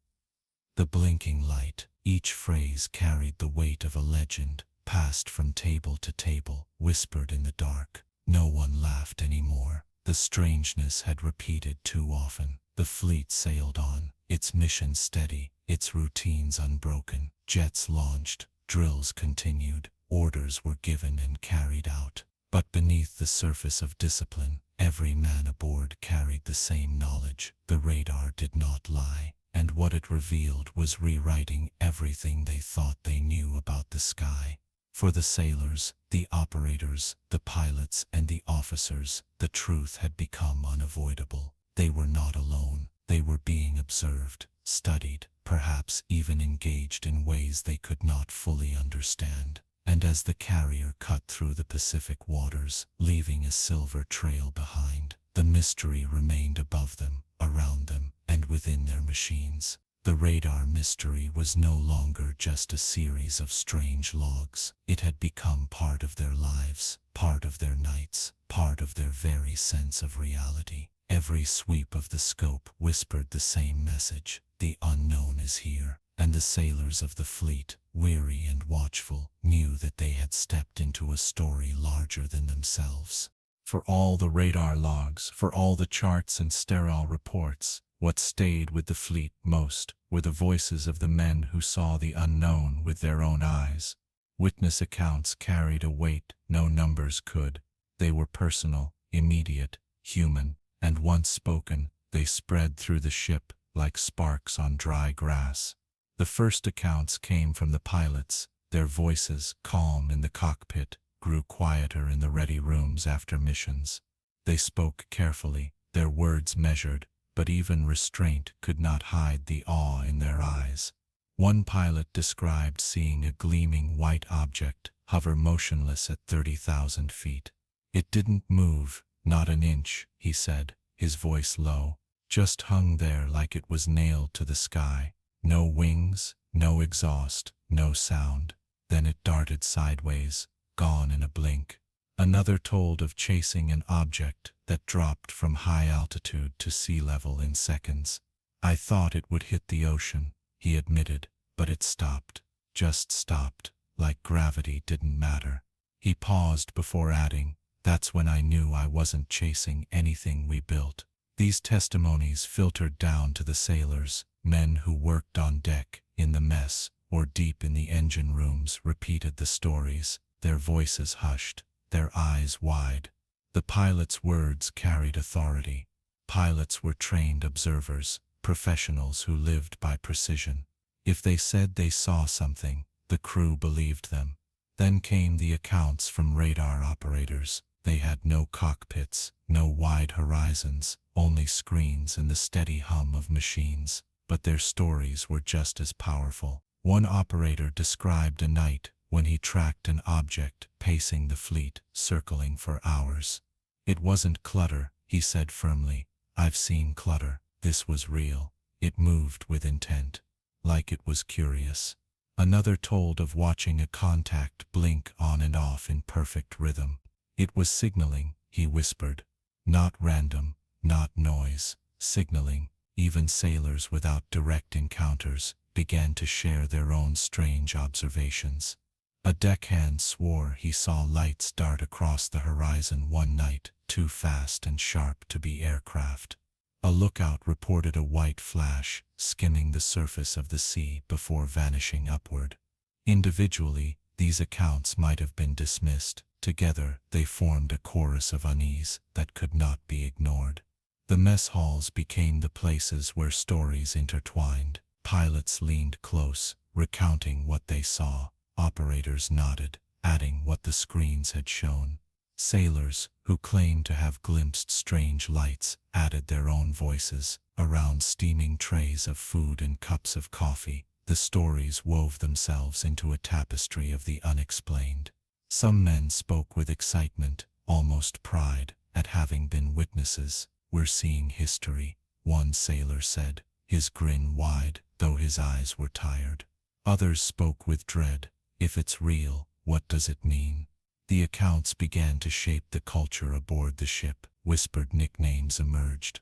the blinking light. Each phrase carried the weight of a legend, passed from table to table, whispered in the dark. No one laughed anymore. The strangeness had repeated too often. The fleet sailed on, its mission steady, its routines unbroken. Jets launched, drills continued, orders were given and carried out. But beneath the surface of discipline, every man aboard carried the same knowledge. The radar did not lie, and what it revealed was rewriting everything they thought they knew about the sky. For the sailors, the operators, the pilots, and the officers, the truth had become unavoidable. They were not alone. They were being observed, studied, perhaps even engaged in ways they could not fully understand. And as the carrier cut through the Pacific waters, leaving a silver trail behind, the mystery remained above them, around them, and within their machines. The radar mystery was no longer just a series of strange logs. It had become part of their lives, part of their nights, part of their very sense of reality. Every sweep of the scope whispered the same message: the unknown is here. And the sailors of the fleet, weary and watchful, knew that they had stepped into a story larger than themselves. For all the radar logs, for all the charts and sterile reports, what stayed with the fleet most were the voices of the men who saw the unknown with their own eyes. Witness accounts carried a weight no numbers could. They were personal, immediate, human, and once spoken, they spread through the ship like sparks on dry grass. The first accounts came from the pilots. Their voices, calm in the cockpit, grew quieter in the ready rooms after missions. They spoke carefully, their words measured, but even restraint could not hide the awe in their eyes. One pilot described seeing a gleaming white object hover motionless at 30,000 feet. It didn't move, not an inch, he said, his voice low, just hung there like it was nailed to the sky. No wings, no exhaust, no sound. Then it darted sideways, gone in a blink. Another told of chasing an object that dropped from high altitude to sea level in seconds. I thought it would hit the ocean, he admitted, but it stopped, just stopped, like gravity didn't matter. He paused before adding, "That's when I knew I wasn't chasing anything we built." These testimonies filtered down to the sailors, men who worked on deck, in the mess, or deep in the engine rooms repeated the stories, their voices hushed, their eyes wide. The pilots' words carried authority. Pilots were trained observers, professionals who lived by precision. If they said they saw something, the crew believed them. Then came the accounts from radar operators. They had no cockpits, no wide horizons, only screens and the steady hum of machines. But their stories were just as powerful. One operator described a night when he tracked an object pacing the fleet, circling for hours. "It wasn't clutter," he said firmly. "I've seen clutter. This was real. It moved with intent, like it was curious." Another told of watching a contact blink on and off in perfect rhythm. "It was signaling," he whispered. "Not random, not noise, signaling." Even sailors without direct encounters began to share their own strange observations. A deckhand swore he saw lights dart across the horizon one night, too fast and sharp to be aircraft. A lookout reported a white flash skimming the surface of the sea before vanishing upward. Individually, these accounts might have been dismissed. Together, they formed a chorus of unease that could not be ignored. The mess halls became the places where stories intertwined. Pilots leaned close, recounting what they saw. Operators nodded, adding what the screens had shown. Sailors, who claimed to have glimpsed strange lights, added their own voices. Around steaming trays of food and cups of coffee, the stories wove themselves into a tapestry of the unexplained. Some men spoke with excitement, almost pride, at having been witnesses. "We're seeing history," one sailor said, his grin wide, though his eyes were tired. Others spoke with dread. "If it's real, what does it mean?" The accounts began to shape the culture aboard the ship. Whispered nicknames emerged.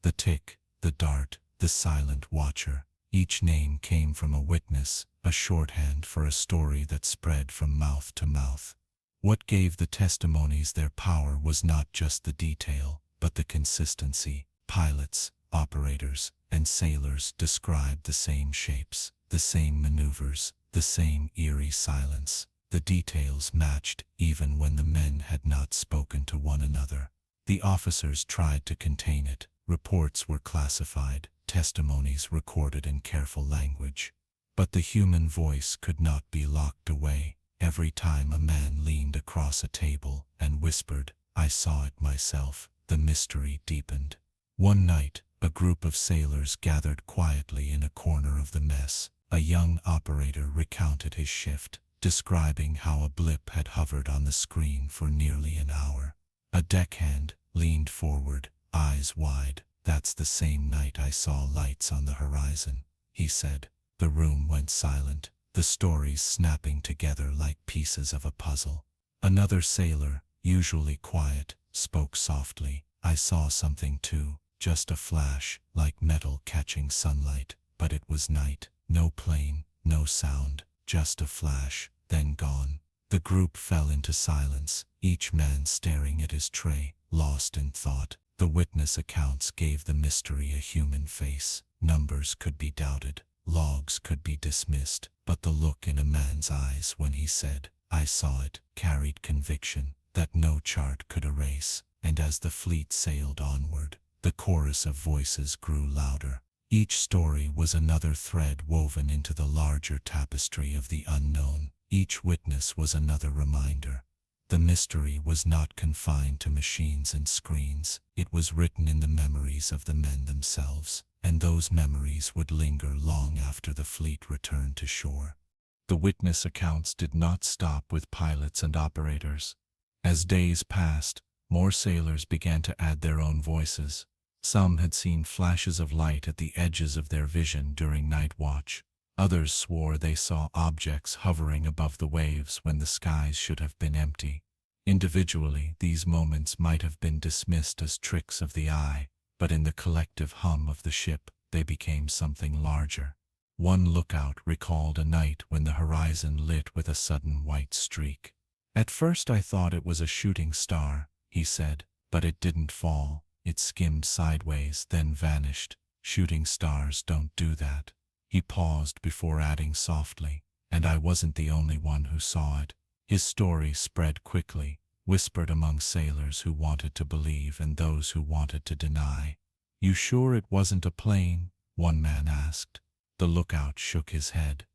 The Tick, the Dart, the Silent Watcher. Each name came from a witness, a shorthand for a story that spread from mouth to mouth. What gave the testimonies their power was not just the detail, but the consistency. Pilots, operators, and sailors described the same shapes, the same maneuvers, the same eerie silence. The details matched even when the men had not spoken to one another. The officers tried to contain it. Reports were classified, testimonies recorded in careful language. But the human voice could not be locked away. Every time a man leaned across a table and whispered, "I saw it myself," the mystery deepened. One night, a group of sailors gathered quietly in a corner of the mess. A young operator recounted his shift, describing how a blip had hovered on the screen for nearly an hour. A deckhand leaned forward, eyes wide. "That's the same night I saw lights on the horizon," he said. The room went silent, the stories snapping together like pieces of a puzzle. Another sailor, usually quiet, spoke softly. "I saw something too, just a flash, like metal catching sunlight, but it was night. No plane, no sound, just a flash, then gone." The group fell into silence, each man staring at his tray, lost in thought. The witness accounts gave the mystery a human face. Numbers could be doubted, logs could be dismissed, but the look in a man's eyes when he said, "I saw it," carried conviction that no chart could erase. And as the fleet sailed onward, the chorus of voices grew louder. Each story was another thread woven into the larger tapestry of the unknown. Each witness was another reminder. The mystery was not confined to machines and screens. It was written in the memories of the men themselves, and those memories would linger long after the fleet returned to shore. The witness accounts did not stop with pilots and operators. As days passed, more sailors began to add their own voices. Some had seen flashes of light at the edges of their vision during night watch. Others swore they saw objects hovering above the waves when the skies should have been empty. Individually, these moments might have been dismissed as tricks of the eye, but in the collective hum of the ship, they became something larger. One lookout recalled a night when the horizon lit with a sudden white streak. "At first I thought it was a shooting star," he said, "but it didn't fall. It skimmed sideways, then vanished. Shooting stars don't do that." He paused before adding softly, "And I wasn't the only one who saw it." His story spread quickly, whispered among sailors who wanted to believe and those who wanted to deny. "You sure it wasn't a plane?" one man asked. The lookout shook his head.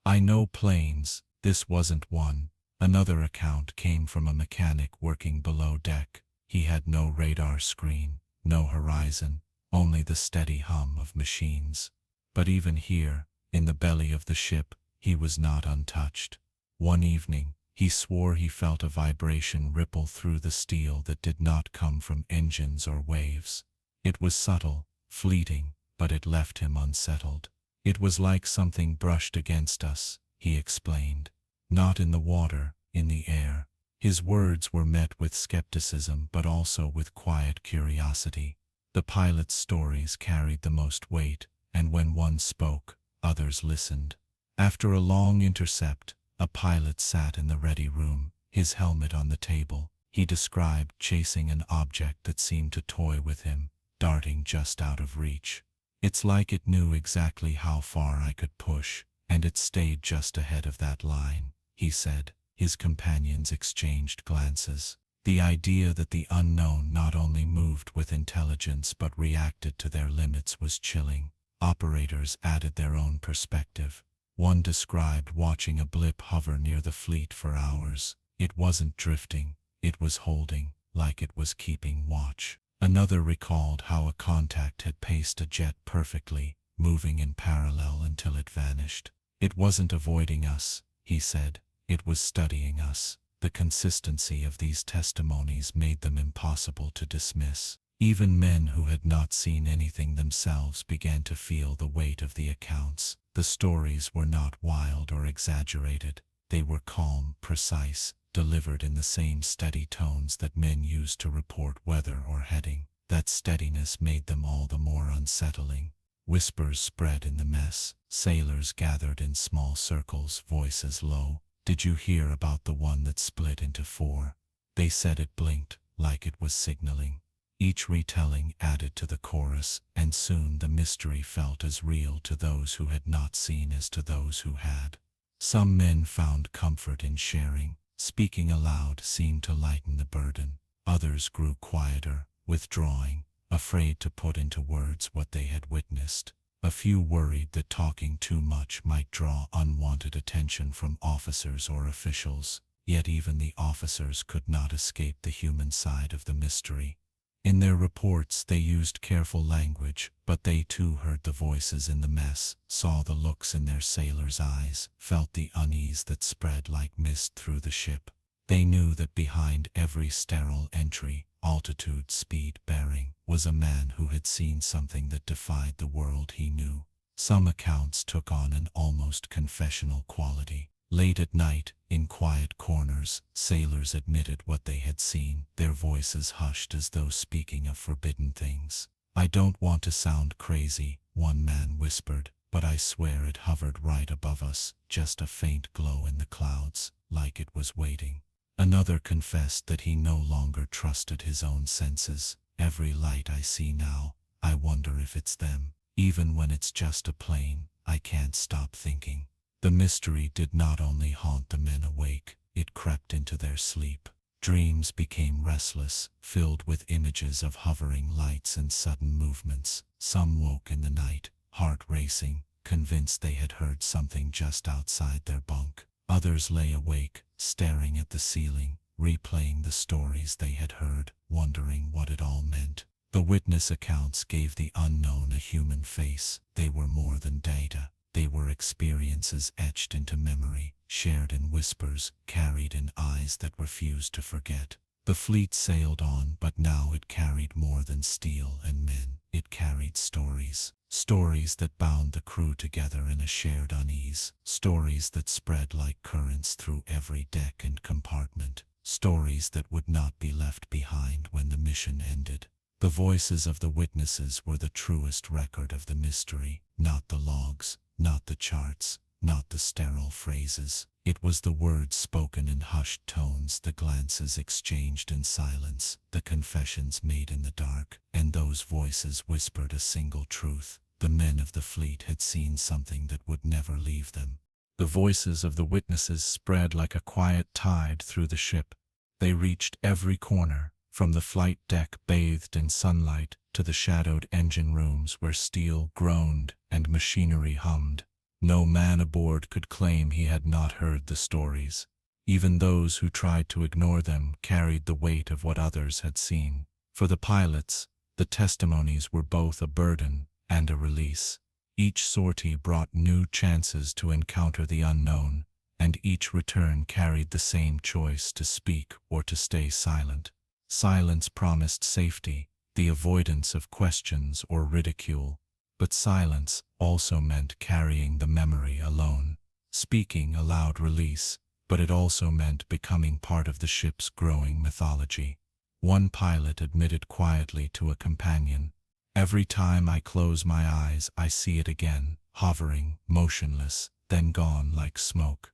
"I know planes, this wasn't one." Another account came from a mechanic working below deck. He had no radar screen, no horizon, only the steady hum of machines. But even here, in the belly of the ship, he was not untouched. One evening, he swore he felt a vibration ripple through the steel that did not come from engines or waves. It was subtle, fleeting, but it left him unsettled. "It was like something brushed against us," he explained. "Not in the water, in the air." His words were met with skepticism but also with quiet curiosity. The pilot's stories carried the most weight, and when one spoke, others listened. After a long intercept, a pilot sat in the ready room, his helmet on the table. He described chasing an object that seemed to toy with him, darting just out of reach. "It's like it knew exactly how far I could push, and it stayed just ahead of that line," he said. His companions exchanged glances. The idea that the unknown not only moved with intelligence but reacted to their limits was chilling. Operators added their own perspective. One described watching a blip hover near the fleet for hours. It wasn't drifting, it was holding, like it was keeping watch. Another recalled how a contact had paced a jet perfectly, moving in parallel until it vanished. "It wasn't avoiding us," he said, "it was studying us." The consistency of these testimonies made them impossible to dismiss. Even men who had not seen anything themselves began to feel the weight of the accounts. The stories were not wild or exaggerated. They were calm, precise, delivered in the same steady tones that men use to report weather or heading. That steadiness made them all the more unsettling. Whispers spread in the mess. Sailors gathered in small circles, voices low. "Did you hear about the one that split into four?" They said it blinked, like it was signaling. Each retelling added to the chorus, and soon the mystery felt as real to those who had not seen as to those who had. Some men found comfort in sharing. Speaking aloud seemed to lighten the burden. Others grew quieter, withdrawing, afraid to put into words what they had witnessed. A few worried that talking too much might draw unwanted attention from officers or officials, yet even the officers could not escape the human side of the mystery. In their reports they used careful language, but they too heard the voices in the mess, saw the looks in their sailors' eyes, felt the unease that spread like mist through the ship. They knew that behind every sterile entry, altitude, speed, bearing, was a man who had seen something that defied the world he knew. Some accounts took on an almost confessional quality. Late at night, in quiet corners, sailors admitted what they had seen, their voices hushed as though speaking of forbidden things. "I don't want to sound crazy," one man whispered, "but I swear it hovered right above us, just a faint glow in the clouds, like it was waiting." Another confessed that he no longer trusted his own senses. "Every light I see now, I wonder if it's them. Even when it's just a plane, I can't stop thinking." The mystery did not only haunt the men awake, it crept into their sleep. Dreams became restless, filled with images of hovering lights and sudden movements. Some woke in the night, heart racing, convinced they had heard something just outside their bunk. Others lay awake, staring at the ceiling, replaying the stories they had heard, wondering what it all meant. The witness accounts gave the unknown a human face. They were more than data. They were experiences etched into memory, shared in whispers, carried in eyes that refused to forget. The fleet sailed on, but now it carried more than steel and men. It carried stories. Stories that bound the crew together in a shared unease. Stories that spread like currents through every deck and compartment. Stories that would not be left behind when the mission ended. The voices of the witnesses were the truest record of the mystery, not the logs, not the charts, not the sterile phrases. It was the words spoken in hushed tones, the glances exchanged in silence, the confessions made in the dark, and those voices whispered a single truth. The men of the fleet had seen something that would never leave them. The voices of the witnesses spread like a quiet tide through the ship. They reached every corner, from the flight deck bathed in sunlight to the shadowed engine rooms where steel groaned and machinery hummed. No man aboard could claim he had not heard the stories. Even those who tried to ignore them carried the weight of what others had seen. For the pilots, the testimonies were both a burden and a release. Each sortie brought new chances to encounter the unknown, and each return carried the same choice to speak or to stay silent. Silence promised safety, the avoidance of questions or ridicule, but silence also meant carrying the memory alone. Speaking allowed release, but it also meant becoming part of the ship's growing mythology. One pilot admitted quietly to a companion, "Every time I close my eyes, I see it again, hovering, motionless, then gone like smoke.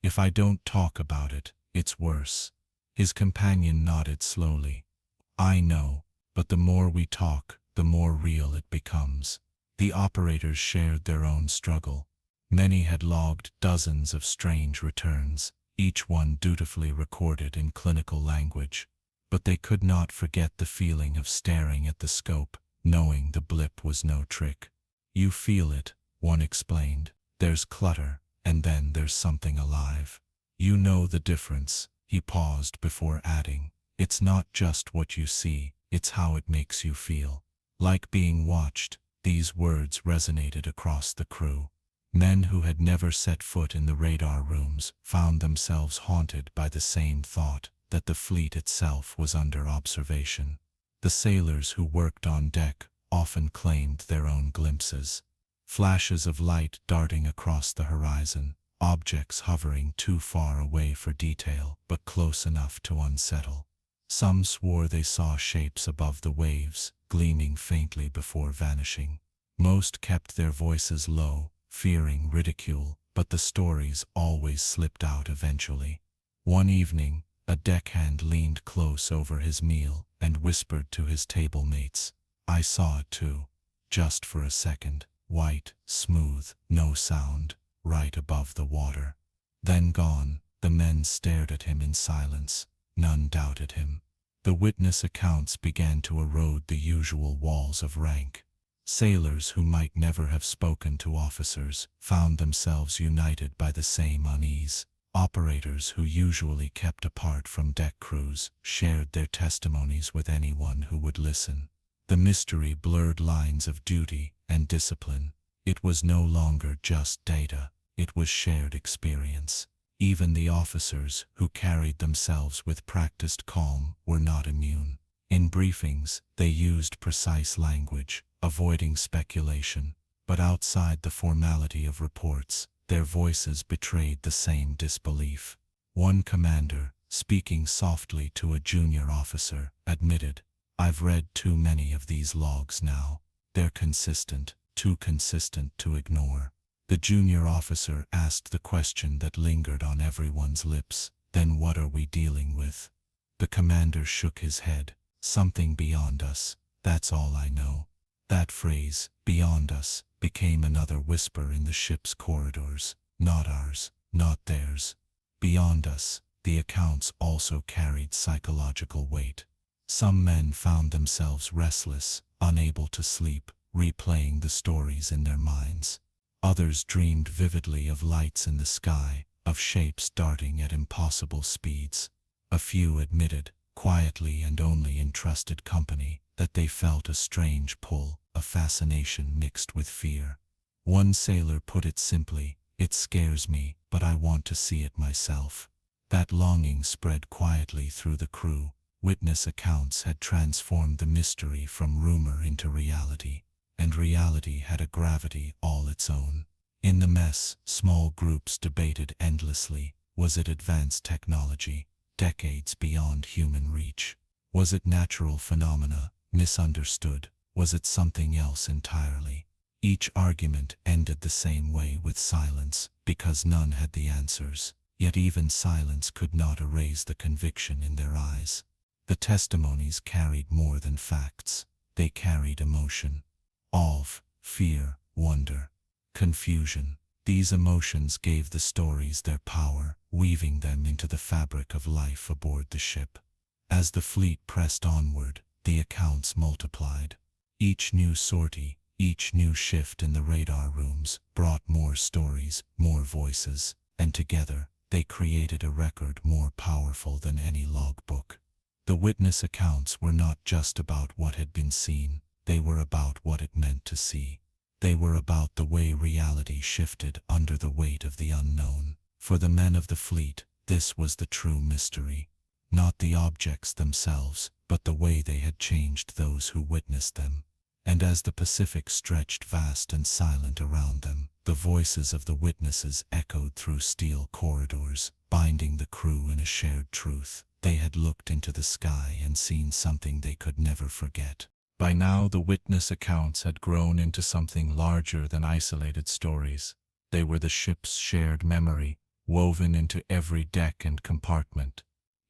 If I don't talk about it, it's worse." His companion nodded slowly. "I know, but the more we talk, the more real it becomes." The operators shared their own struggle. Many had logged dozens of strange returns, each one dutifully recorded in clinical language. But they could not forget the feeling of staring at the scope, knowing the blip was no trick. "You feel it," one explained. "There's clutter, and then there's something alive. You know the difference." He paused before adding, "It's not just what you see, it's how it makes you feel." Like being watched, these words resonated across the crew. Men who had never set foot in the radar rooms found themselves haunted by the same thought, that the fleet itself was under observation. The sailors who worked on deck often claimed their own glimpses. Flashes of light darting across the horizon, objects hovering too far away for detail, but close enough to unsettle. Some swore they saw shapes above the waves, gleaming faintly before vanishing. Most kept their voices low, fearing ridicule, but the stories always slipped out eventually. One evening, A deckhand leaned close over his meal and whispered to his table mates. I saw it too. Just for a second. White, smooth, no sound, right above the water. Then gone. The men stared at him in silence. None doubted him. The witness accounts began to erode the usual walls of rank. Sailors who might never have spoken to officers found themselves united by the same unease. Operators who usually kept apart from deck crews shared their testimonies with anyone who would listen. The mystery blurred lines of duty and discipline. It was no longer just data, it was shared experience. Even the officers who carried themselves with practiced calm were not immune. In briefings, they used precise language, avoiding speculation, but outside the formality of reports, their voices betrayed the same disbelief. One commander, speaking softly to a junior officer, admitted, I've read too many of these logs now. They're consistent, too consistent to ignore. The junior officer asked the question that lingered on everyone's lips, then what are we dealing with? The commander shook his head. Something beyond us, that's all I know. That phrase, beyond us, became another whisper in the ship's corridors. Not ours, not theirs. Beyond us, the accounts also carried psychological weight. Some men found themselves restless, unable to sleep, replaying the stories in their minds. Others dreamed vividly of lights in the sky, of shapes darting at impossible speeds. A few admitted, quietly and only in trusted company, that they felt a strange pull, a fascination mixed with fear. One sailor put it simply, it scares me, but I want to see it myself. That longing spread quietly through the crew. Witness accounts had transformed the mystery from rumor into reality, and reality had a gravity all its own. In the mess, small groups debated endlessly. Was it advanced technology, decades beyond human reach? Was it natural phenomena, misunderstood? Was it something else entirely? Each argument ended the same way, with silence, because none had the answers. Yet even silence could not erase the conviction in their eyes. The testimonies carried more than facts. They carried emotion. Awe, fear, wonder, confusion. These emotions gave the stories their power, weaving them into the fabric of life aboard the ship. As the fleet pressed onward, the accounts multiplied. Each new sortie, each new shift in the radar rooms brought more stories, more voices, and together they created a record more powerful than any logbook. The witness accounts were not just about what had been seen, they were about what it meant to see. They were about the way reality shifted under the weight of the unknown. For the men of the fleet, this was the true mystery. Not the objects themselves, but the way they had changed those who witnessed them. And as the Pacific stretched vast and silent around them, the voices of the witnesses echoed through steel corridors, binding the crew in a shared truth. They had looked into the sky and seen something they could never forget. By now, the witness accounts had grown into something larger than isolated stories. They were the ship's shared memory, woven into every deck and compartment.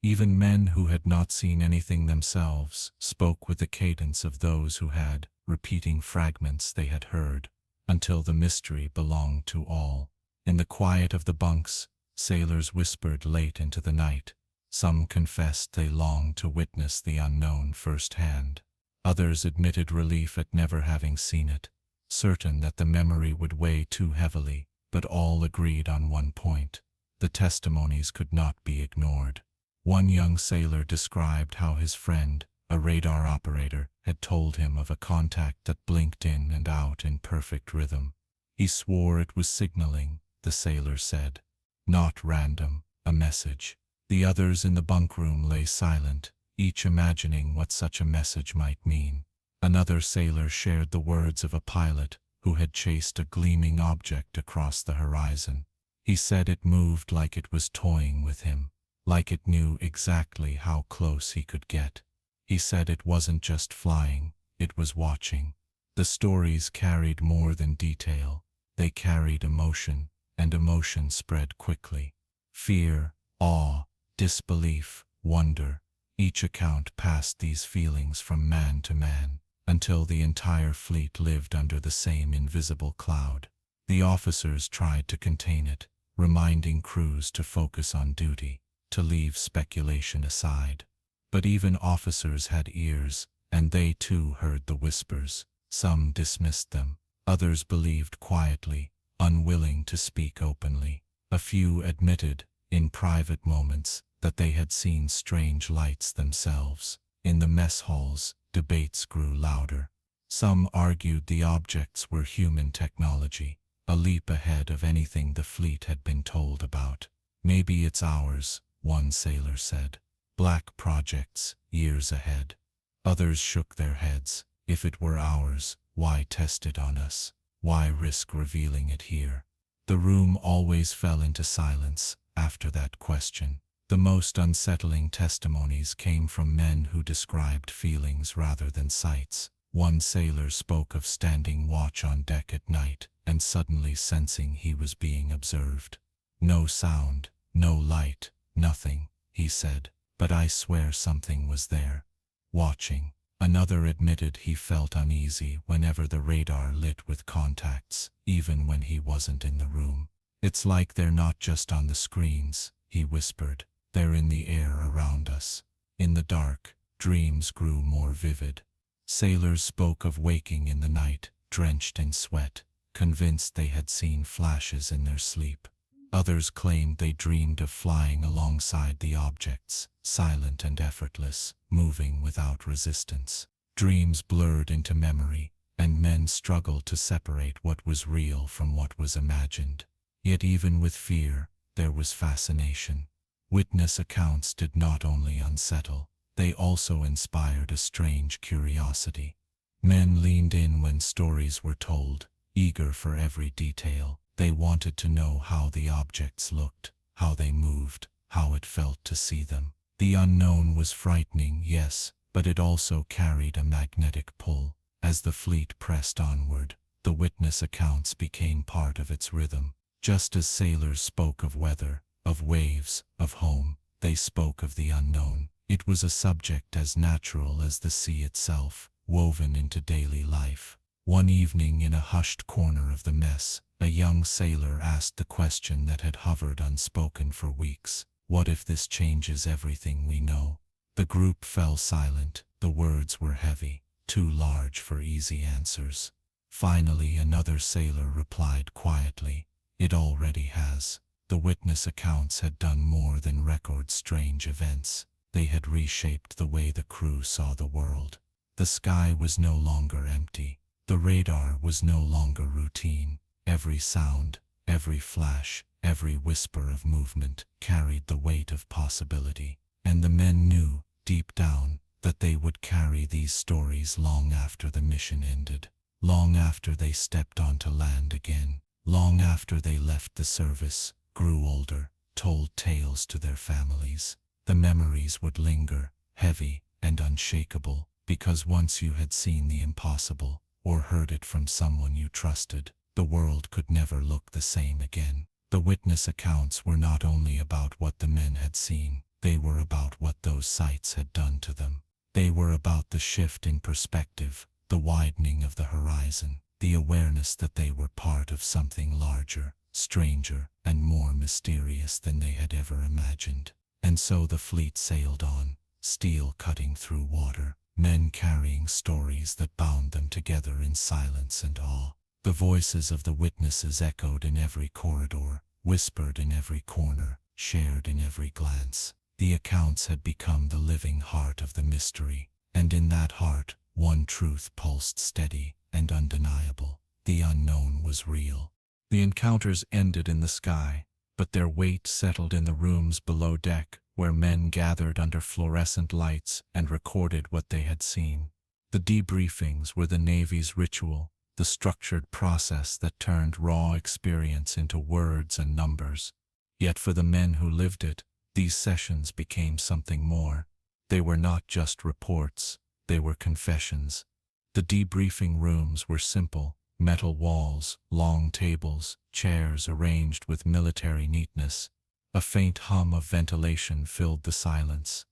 Even men who had not seen anything themselves spoke with the cadence of those who had, repeating fragments they had heard, until the mystery belonged to all. In the quiet of the bunks, sailors whispered late into the night. Some confessed they longed to witness the unknown firsthand. Others admitted relief at never having seen it, certain that the memory would weigh too heavily, but all agreed on one point. The testimonies could not be ignored. One young sailor described how his friend, a radar operator, had told him of a contact that blinked in and out in perfect rhythm. He swore it was signaling, the sailor said. Not random, a message. The others in the bunkroom lay silent, each imagining what such a message might mean. Another sailor shared the words of a pilot who had chased a gleaming object across the horizon. He said it moved like it was toying with him, like it knew exactly how close he could get. He said it wasn't just flying, it was watching. The stories carried more than detail. They carried emotion, and emotion spread quickly. Fear, awe, disbelief, wonder. Each account passed these feelings from man to man, until the entire fleet lived under the same invisible cloud. The officers tried to contain it, reminding crews to focus on duty, to leave speculation aside. But even officers had ears, and they too heard the whispers. Some dismissed them, others believed quietly, unwilling to speak openly. A few admitted, in private moments, that they had seen strange lights themselves. In the mess halls, debates grew louder. Some argued the objects were human technology, a leap ahead of anything the fleet had been told about. Maybe it's ours, one sailor said. Black projects, years ahead. Others shook their heads. If it were ours, why test it on us? Why risk revealing it here? The room always fell into silence after that question. The most unsettling testimonies came from men who described feelings rather than sights. One sailor spoke of standing watch on deck at night and suddenly sensing he was being observed. No sound, no light, nothing, he said, but I swear something was there, watching. Another admitted he felt uneasy whenever the radar lit with contacts, even when he wasn't in the room. It's like they're not just on the screens, he whispered. They're in the air around us. In the dark, dreams grew more vivid. Sailors spoke of waking in the night, drenched in sweat, convinced they had seen flashes in their sleep. Others claimed they dreamed of flying alongside the objects, silent and effortless, moving without resistance. Dreams blurred into memory, and men struggled to separate what was real from what was imagined. Yet even with fear, there was fascination. Witness accounts did not only unsettle, they also inspired a strange curiosity. Men leaned in when stories were told, eager for every detail. They wanted to know how the objects looked, how they moved, how it felt to see them. The unknown was frightening, yes, but it also carried a magnetic pull. As the fleet pressed onward, the witness accounts became part of its rhythm. Just as sailors spoke of weather, of waves, of home, they spoke of the unknown. It was a subject as natural as the sea itself, woven into daily life. One evening in a hushed corner of the mess, a young sailor asked the question that had hovered unspoken for weeks. What if this changes everything we know? The group fell silent. The words were heavy, too large for easy answers. Finally, another sailor replied quietly, "It already has." The witness accounts had done more than record strange events. They had reshaped the way the crew saw the world. The sky was no longer empty. The radar was no longer routine. Every sound, every flash, every whisper of movement carried the weight of possibility. And the men knew, deep down, that they would carry these stories long after the mission ended, long after they stepped onto land again, long after they left the service, grew older, told tales to their families. The memories would linger, heavy and unshakable, because once you had seen the impossible, or heard it from someone you trusted, the world could never look the same again. The witness accounts were not only about what the men had seen, they were about what those sights had done to them. They were about the shift in perspective, the widening of the horizon, the awareness that they were part of something larger, stranger, and more mysterious than they had ever imagined. And so the fleet sailed on, steel cutting through water, men carrying stories that bound them together in silence and awe. The voices of the witnesses echoed in every corridor, whispered in every corner, shared in every glance. The accounts had become the living heart of the mystery, and in that heart, one truth pulsed steady and undeniable. The unknown was real. The encounters ended in the sky, but their weight settled in the rooms below deck, where men gathered under fluorescent lights and recorded what they had seen. The debriefings were the Navy's ritual, the structured process that turned raw experience into words and numbers. Yet for the men who lived it, these sessions became something more. They were not just reports, they were confessions. The debriefing rooms were simple: metal walls, long tables, chairs arranged with military neatness. A faint hum of ventilation filled the silence.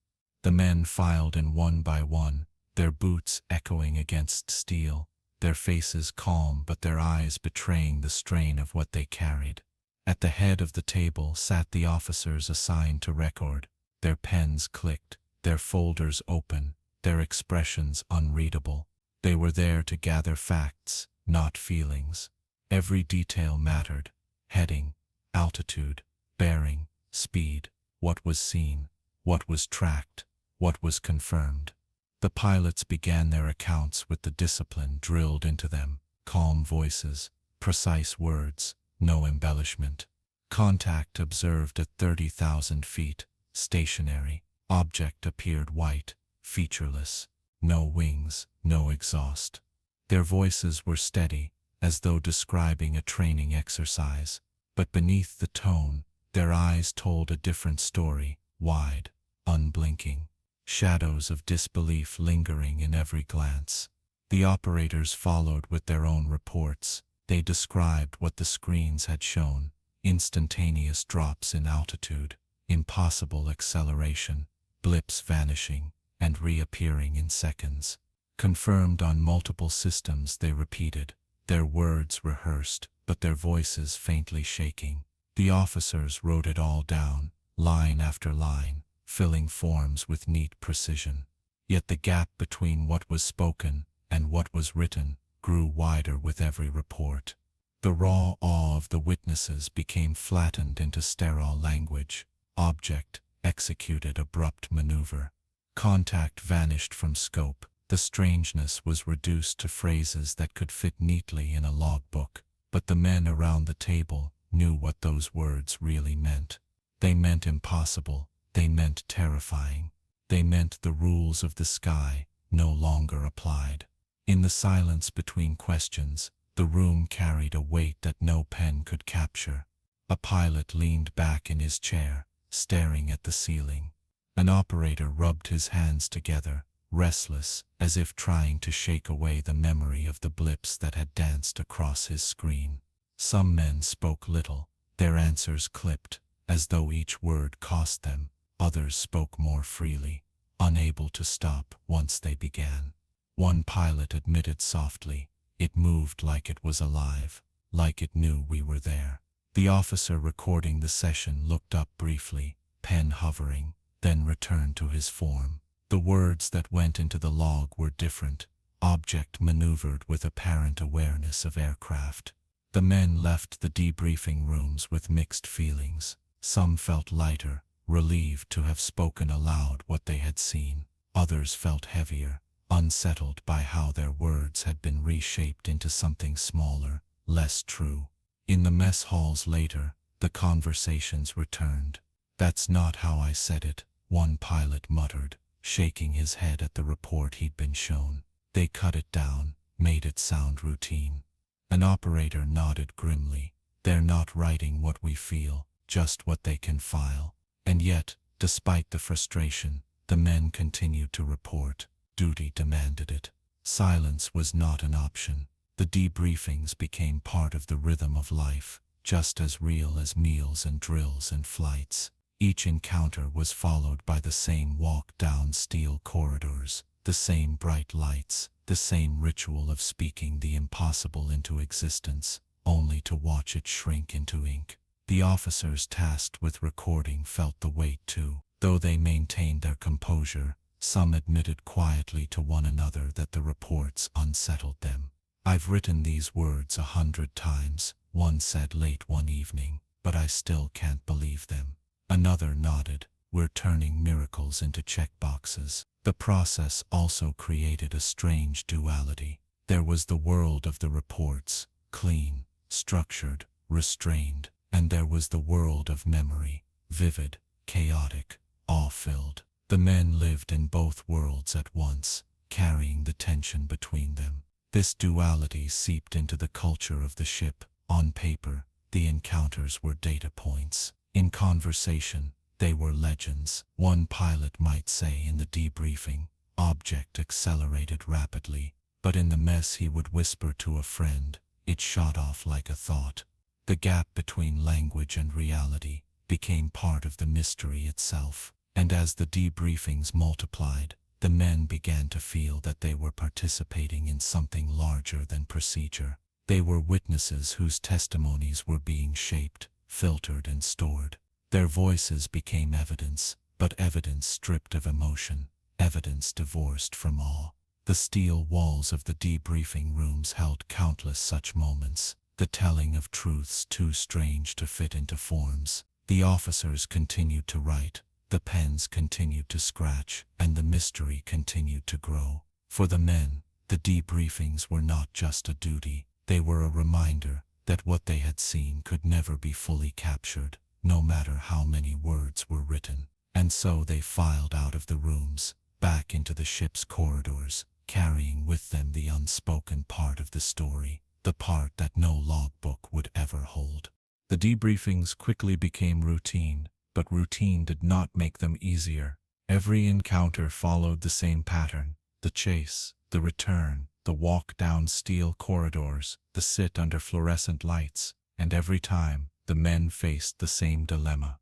The men filed in one by one, their boots echoing against steel, their faces calm but their eyes betraying the strain of what they carried. At the head of the table sat the officers assigned to record, their pens clicked, their folders open, their expressions unreadable. They were there to gather facts, not feelings. Every detail mattered: heading, altitude, bearing, speed, what was seen, what was tracked, what was confirmed. The pilots began their accounts with the discipline drilled into them: calm voices, precise words, no embellishment. Contact observed at 30,000 feet, stationary. Object appeared white, featureless. No wings, no exhaust. Their voices were steady, as though describing a training exercise. But beneath the tone, their eyes told a different story, wide, unblinking. Shadows of disbelief lingering in every glance. The operators followed with their own reports. They described what the screens had shown: instantaneous drops in altitude, impossible acceleration, blips vanishing and reappearing in seconds. Confirmed on multiple systems, they repeated, their words rehearsed, but their voices faintly shaking. The officers wrote it all down, line after line, filling forms with neat precision. Yet the gap between what was spoken and what was written grew wider with every report. The raw awe of the witnesses became flattened into sterile language. Object executed abrupt maneuver. Contact vanished from scope. The strangeness was reduced to phrases that could fit neatly in a logbook. But the men around the table knew what those words really meant. They meant impossible. They meant terrifying. They meant the rules of the sky no longer applied. In the silence between questions, the room carried a weight that no pen could capture. A pilot leaned back in his chair, staring at the ceiling. An operator rubbed his hands together, restless, as if trying to shake away the memory of the blips that had danced across his screen. Some men spoke little, their answers clipped, as though each word cost them. Others spoke more freely, unable to stop once they began. One pilot admitted softly, "It moved like it was alive, like it knew we were there." The officer recording the session looked up briefly, pen hovering, then returned to his form. The words that went into the log were different. Object maneuvered with apparent awareness of aircraft. The men left the debriefing rooms with mixed feelings. Some felt lighter, relieved to have spoken aloud what they had seen. Others felt heavier, unsettled by how their words had been reshaped into something smaller, less true. In the mess halls later, the conversations returned. "That's not how I said it," one pilot muttered, shaking his head at the report he'd been shown. "They cut it down, made it sound routine." An operator nodded grimly. "They're not writing what we feel, just what they can file." And yet, despite the frustration, the men continued to report. Duty demanded it. Silence was not an option. The debriefings became part of the rhythm of life, just as real as meals and drills and flights. Each encounter was followed by the same walk down steel corridors, the same bright lights, the same ritual of speaking the impossible into existence, only to watch it shrink into ink. The officers tasked with recording felt the weight too. Though they maintained their composure, some admitted quietly to one another that the reports unsettled them. "I've written these words 100 times, one said late one evening, but I still can't believe them." Another nodded, "We're turning miracles into checkboxes." The process also created a strange duality. There was the world of the reports, clean, structured, restrained, and there was the world of memory, vivid, chaotic, awe-filled. The men lived in both worlds at once, carrying the tension between them. This duality seeped into the culture of the ship. On paper, the encounters were data points. In conversation, they were legends. One pilot might say in the debriefing, "Object accelerated rapidly," but in the mess he would whisper to a friend, "It shot off like a thought." The gap between language and reality became part of the mystery itself. And as the debriefings multiplied, the men began to feel that they were participating in something larger than procedure. They were witnesses whose testimonies were being shaped, filtered, and stored. Their voices became evidence, but evidence stripped of emotion, evidence divorced from awe. The steel walls of the debriefing rooms held countless such moments, the telling of truths too strange to fit into forms. The officers continued to write, the pens continued to scratch, and the mystery continued to grow. For the men, the debriefings were not just a duty, they were a reminder that what they had seen could never be fully captured, no matter how many words were written. And so they filed out of the rooms, back into the ship's corridors, carrying with them the unspoken part of the story, the part that no logbook would ever hold. The debriefings quickly became routine, but routine did not make them easier. Every encounter followed the same pattern: the chase, the return, the walk down steel corridors, the sit under fluorescent lights, and every time, the men faced the same dilemma.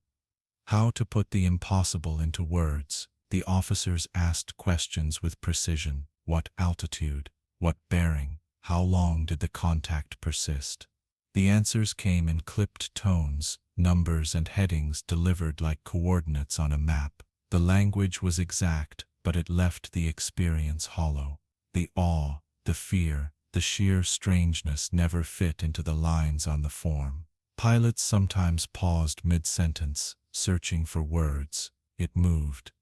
How to put the impossible into words. The officers asked questions with precision. What altitude? What bearing? How long did the contact persist? The answers came in clipped tones, numbers and headings delivered like coordinates on a map. The language was exact, but it left the experience hollow. The awe, the fear, the sheer strangeness never fit into the lines on the form. Pilots sometimes paused mid-sentence, searching for words. It moved,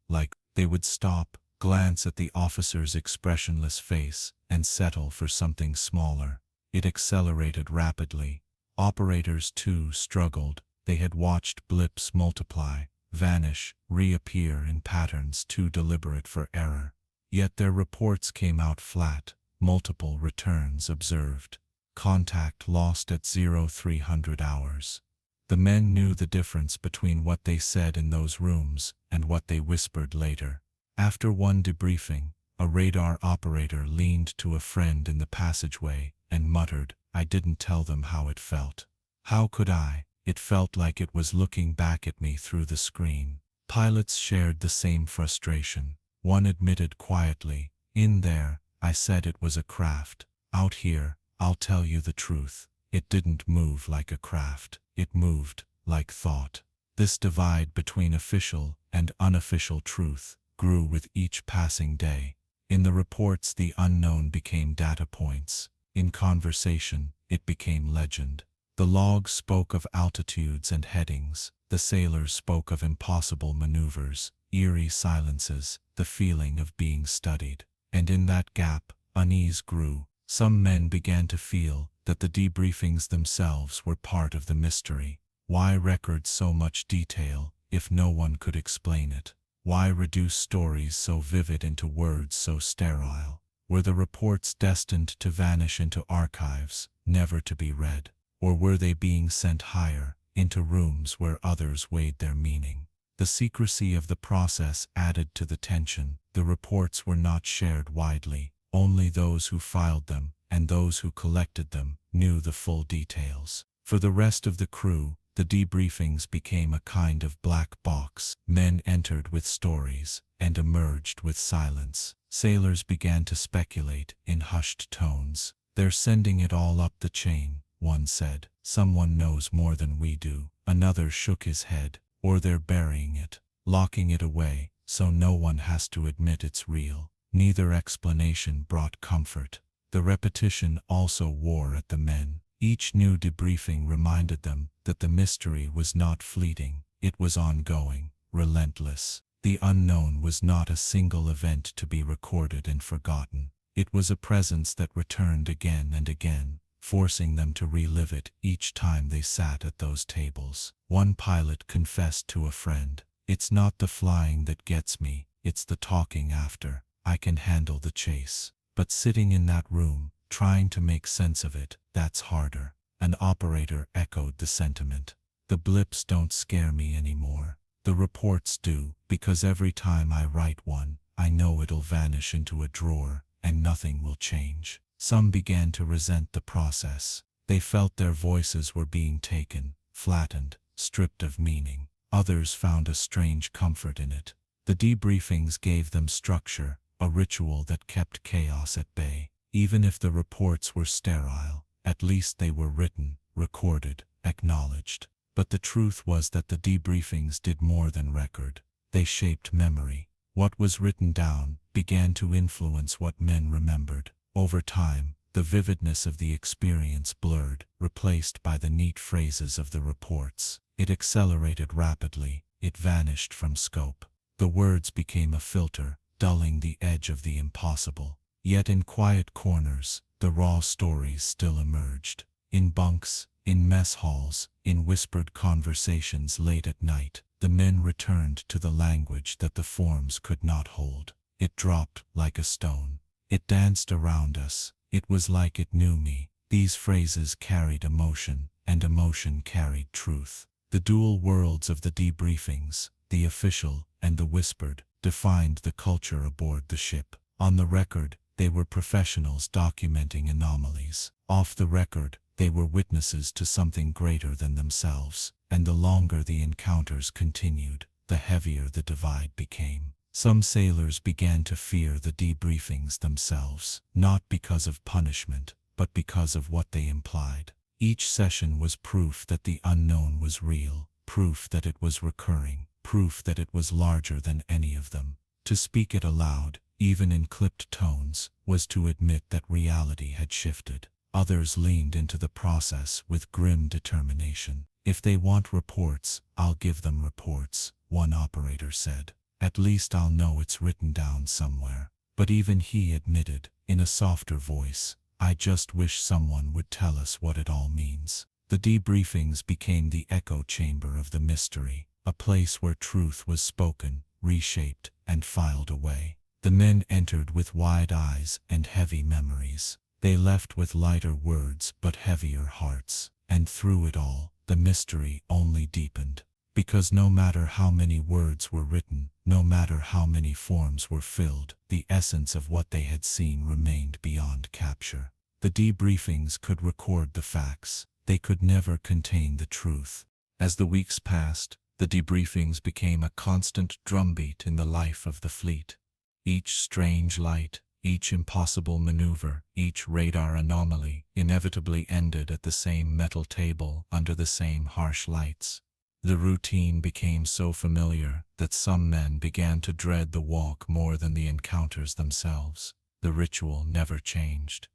like they would stop, glance at the officer's expressionless face, and settle for something smaller. It accelerated rapidly. Operators too struggled. They had watched blips multiply, vanish, reappear in patterns too deliberate for error. Yet their reports came out flat. Multiple returns observed. Contact lost at 0300 hours. The men knew the difference between what they said in those rooms and what they whispered later. After one debriefing, a radar operator leaned to a friend in the passageway and muttered, "I didn't tell them how it felt." "How could I? It felt like it was looking back at me through the screen." Pilots shared the same frustration. One admitted quietly, "In there, I said it was a craft. Out here, I'll tell you the truth. It didn't move like a craft. It moved like thought." This divide between official and unofficial truth grew with each passing day. In the reports, the unknown became data points. In conversation, it became legend. The logs spoke of altitudes and headings. The sailors spoke of impossible maneuvers, eerie silences, the feeling of being studied. And in that gap, unease grew. Some men began to feel that the debriefings themselves were part of the mystery. Why record so much detail if no one could explain it? Why reduce stories so vivid into words so sterile? Were the reports destined to vanish into archives, never to be read? Or were they being sent higher, into rooms where others weighed their meaning? The secrecy of the process added to the tension. The reports were not shared widely. Only those who filed them, and those who collected them, knew the full details. For the rest of the crew, the debriefings became a kind of black box. Men entered with stories, and emerged with silence. Sailors began to speculate in hushed tones. "They're sending it all up the chain," one said. "Someone knows more than we do." Another shook his head. "Or they're burying it, locking it away, so no one has to admit it's real." Neither explanation brought comfort. The repetition also wore at the men. Each new debriefing reminded them that the mystery was not fleeting. It was ongoing, relentless. The unknown was not a single event to be recorded and forgotten. It was a presence that returned again and again, forcing them to relive it each time they sat at those tables. One pilot confessed to a friend, "It's not the flying that gets me, it's the talking after. I can handle the chase. But sitting in that room, trying to make sense of it, that's harder." An operator echoed the sentiment. "The blips don't scare me anymore. The reports do, because every time I write one, I know it'll vanish into a drawer, and nothing will change." Some began to resent the process. They felt their voices were being taken, flattened, stripped of meaning. Others found a strange comfort in it. The debriefings gave them structure, a ritual that kept chaos at bay. Even if the reports were sterile, at least they were written, recorded, acknowledged. But the truth was that the debriefings did more than record. They shaped memory. What was written down began to influence what men remembered. Over time, the vividness of the experience blurred, replaced by the neat phrases of the reports. It accelerated rapidly. It vanished from scope. The words became a filter, dulling the edge of the impossible. Yet in quiet corners, the raw stories still emerged. In bunks, in mess halls, in whispered conversations late at night, the men returned to the language that the forms could not hold. It dropped like a stone. It danced around us. It was like it knew me. These phrases carried emotion, and emotion carried truth. The dual worlds of the debriefings, the official and the whispered, defined the culture aboard the ship. On the record, they were professionals documenting anomalies. Off the record, they were witnesses to something greater than themselves. And the longer the encounters continued, the heavier the divide became. Some sailors began to fear the debriefings themselves, not because of punishment, but because of what they implied. Each session was proof that the unknown was real, proof that it was recurring, proof that it was larger than any of them. To speak it aloud, even in clipped tones, was to admit that reality had shifted. Others leaned into the process with grim determination. "If they want reports, I'll give them reports," one operator said. "At least I'll know it's written down somewhere." But even he admitted, in a softer voice, "I just wish someone would tell us what it all means." The debriefings became the echo chamber of the mystery, a place where truth was spoken, reshaped, and filed away. The men entered with wide eyes and heavy memories. They left with lighter words but heavier hearts. And through it all, the mystery only deepened. Because no matter how many words were written, no matter how many forms were filled, the essence of what they had seen remained beyond capture. The debriefings could record the facts. They could never contain the truth. As the weeks passed, the debriefings became a constant drumbeat in the life of the fleet. Each strange light, each impossible maneuver, each radar anomaly inevitably ended at the same metal table under the same harsh lights. The routine became so familiar that some men began to dread the walk more than the encounters themselves. The ritual never changed.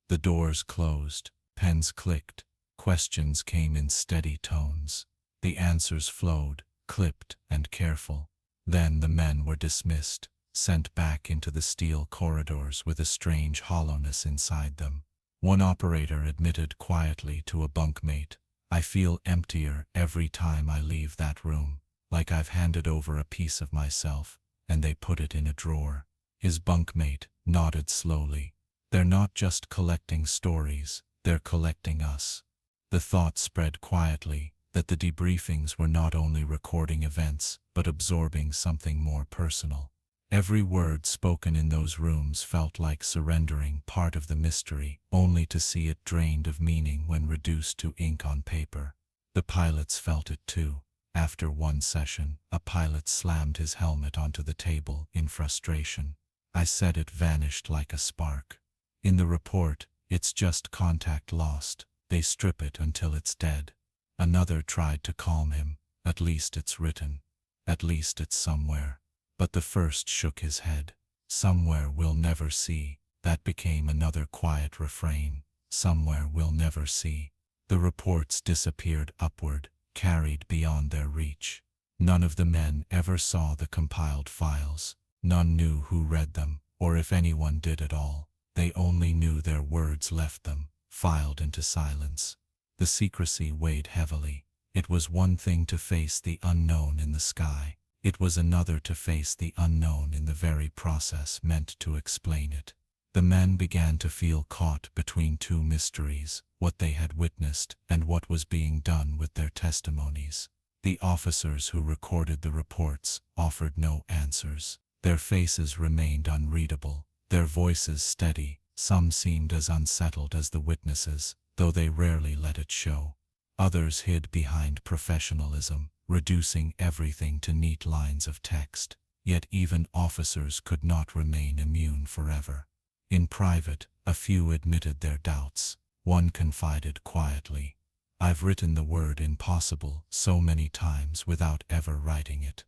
The doors closed, pens clicked, questions came in steady tones. The answers flowed, clipped and careful. Then the men were dismissed, sent back into the steel corridors with a strange hollowness inside them. One operator admitted quietly to a bunkmate, "I feel emptier every time I leave that room, like I've handed over a piece of myself, and they put it in a drawer." His bunkmate nodded slowly. "They're not just collecting stories, they're collecting us." The thought spread quietly that the debriefings were not only recording events, but absorbing something more personal. Every word spoken in those rooms felt like surrendering part of the mystery, only to see it drained of meaning when reduced to ink on paper. The pilots felt it too. After one session, a pilot slammed his helmet onto the table in frustration. I said it vanished like a spark. In the report, it's just contact lost. They strip it until it's dead. Another tried to calm him. "At least it's written. At least it's somewhere." But the first shook his head. "Somewhere we'll never see." That became another quiet refrain. "Somewhere we'll never see." The reports disappeared upward, carried beyond their reach. None of the men ever saw the compiled files. None knew who read them, or if anyone did at all. They only knew their words left them, filed into silence. The secrecy weighed heavily. It was one thing to face the unknown in the sky. It was another to face the unknown in the very process meant to explain it. The men began to feel caught between two mysteries, what they had witnessed and what was being done with their testimonies. The officers who recorded the reports offered no answers. Their faces remained unreadable, their voices steady. Some seemed as unsettled as the witnesses, though they rarely let it show. Others hid behind professionalism, reducing everything to neat lines of text. Yet even officers could not remain immune forever. In private, a few admitted their doubts. One confided quietly, "I've written the word impossible so many times without ever writing it.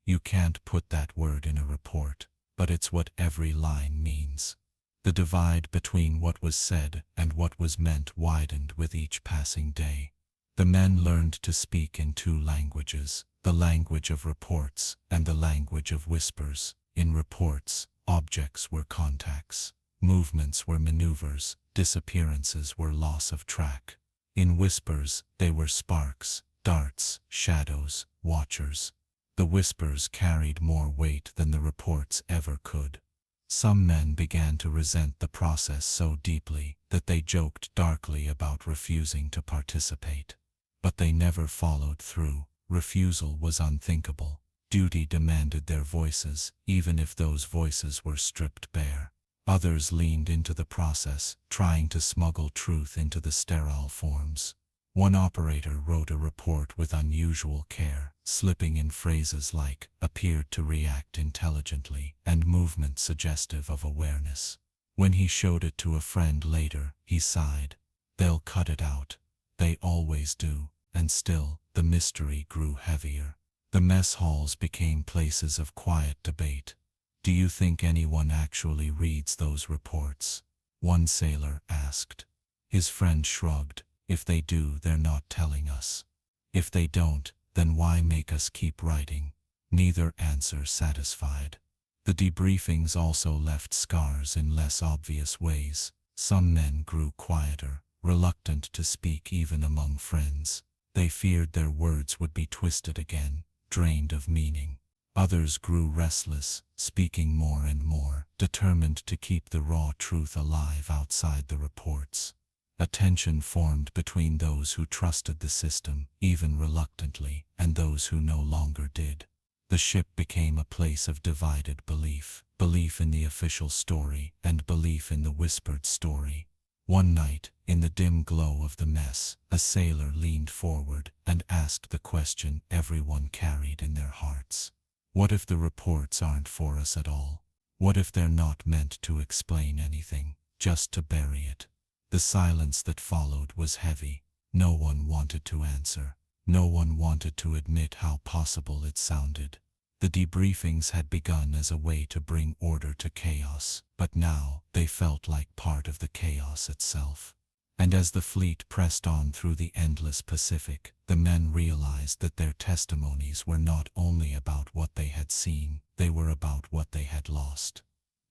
You can't put that word in a report, but it's what every line means." The divide between what was said and what was meant widened with each passing day. The men learned to speak in two languages, the language of reports and the language of whispers. In reports, objects were contacts, movements were maneuvers, disappearances were loss of track. In whispers, they were sparks, darts, shadows, watchers. The whispers carried more weight than the reports ever could. Some men began to resent the process so deeply that they joked darkly about refusing to participate. But they never followed through. Refusal was unthinkable. Duty demanded their voices, even if those voices were stripped bare. Others leaned into the process, trying to smuggle truth into the sterile forms. One operator wrote a report with unusual care, slipping in phrases like "appeared to react intelligently" and movement suggestive of awareness. When he showed it to a friend later, he sighed. "They'll cut it out. They always do." And still, the mystery grew heavier. The mess halls became places of quiet debate. "Do you think anyone actually reads those reports?" one sailor asked. His friend shrugged. "If they do, they're not telling us. If they don't, then why make us keep writing?" Neither answer satisfied. The debriefings also left scars in less obvious ways. Some men grew quieter, reluctant to speak even among friends. They feared their words would be twisted again, drained of meaning. Others grew restless, speaking more and more, determined to keep the raw truth alive outside the reports. A tension formed between those who trusted the system, even reluctantly, and those who no longer did. The ship became a place of divided belief, belief in the official story and belief in the whispered story. One night, in the dim glow of the mess, a sailor leaned forward and asked the question everyone carried in their hearts. What if the reports aren't for us at all? What if they're not meant to explain anything, just to bury it? The silence that followed was heavy. No one wanted to answer. No one wanted to admit how possible it sounded. The debriefings had begun as a way to bring order to chaos, but now they felt like part of the chaos itself. And as the fleet pressed on through the endless Pacific, the men realized that their testimonies were not only about what they had seen, they were about what they had lost.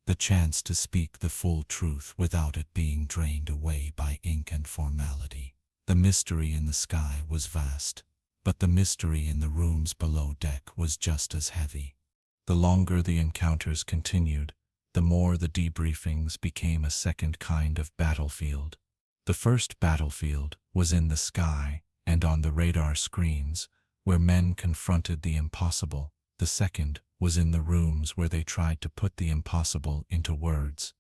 The chance to speak the full truth without it being drained away by ink and formality. The mystery in the sky was vast, but the mystery in the rooms below deck was just as heavy. The longer the encounters continued, the more the debriefings became a second kind of battlefield. The first battlefield was in the sky and on the radar screens, where men confronted the impossible. The second was in the rooms where they tried to put the impossible into words.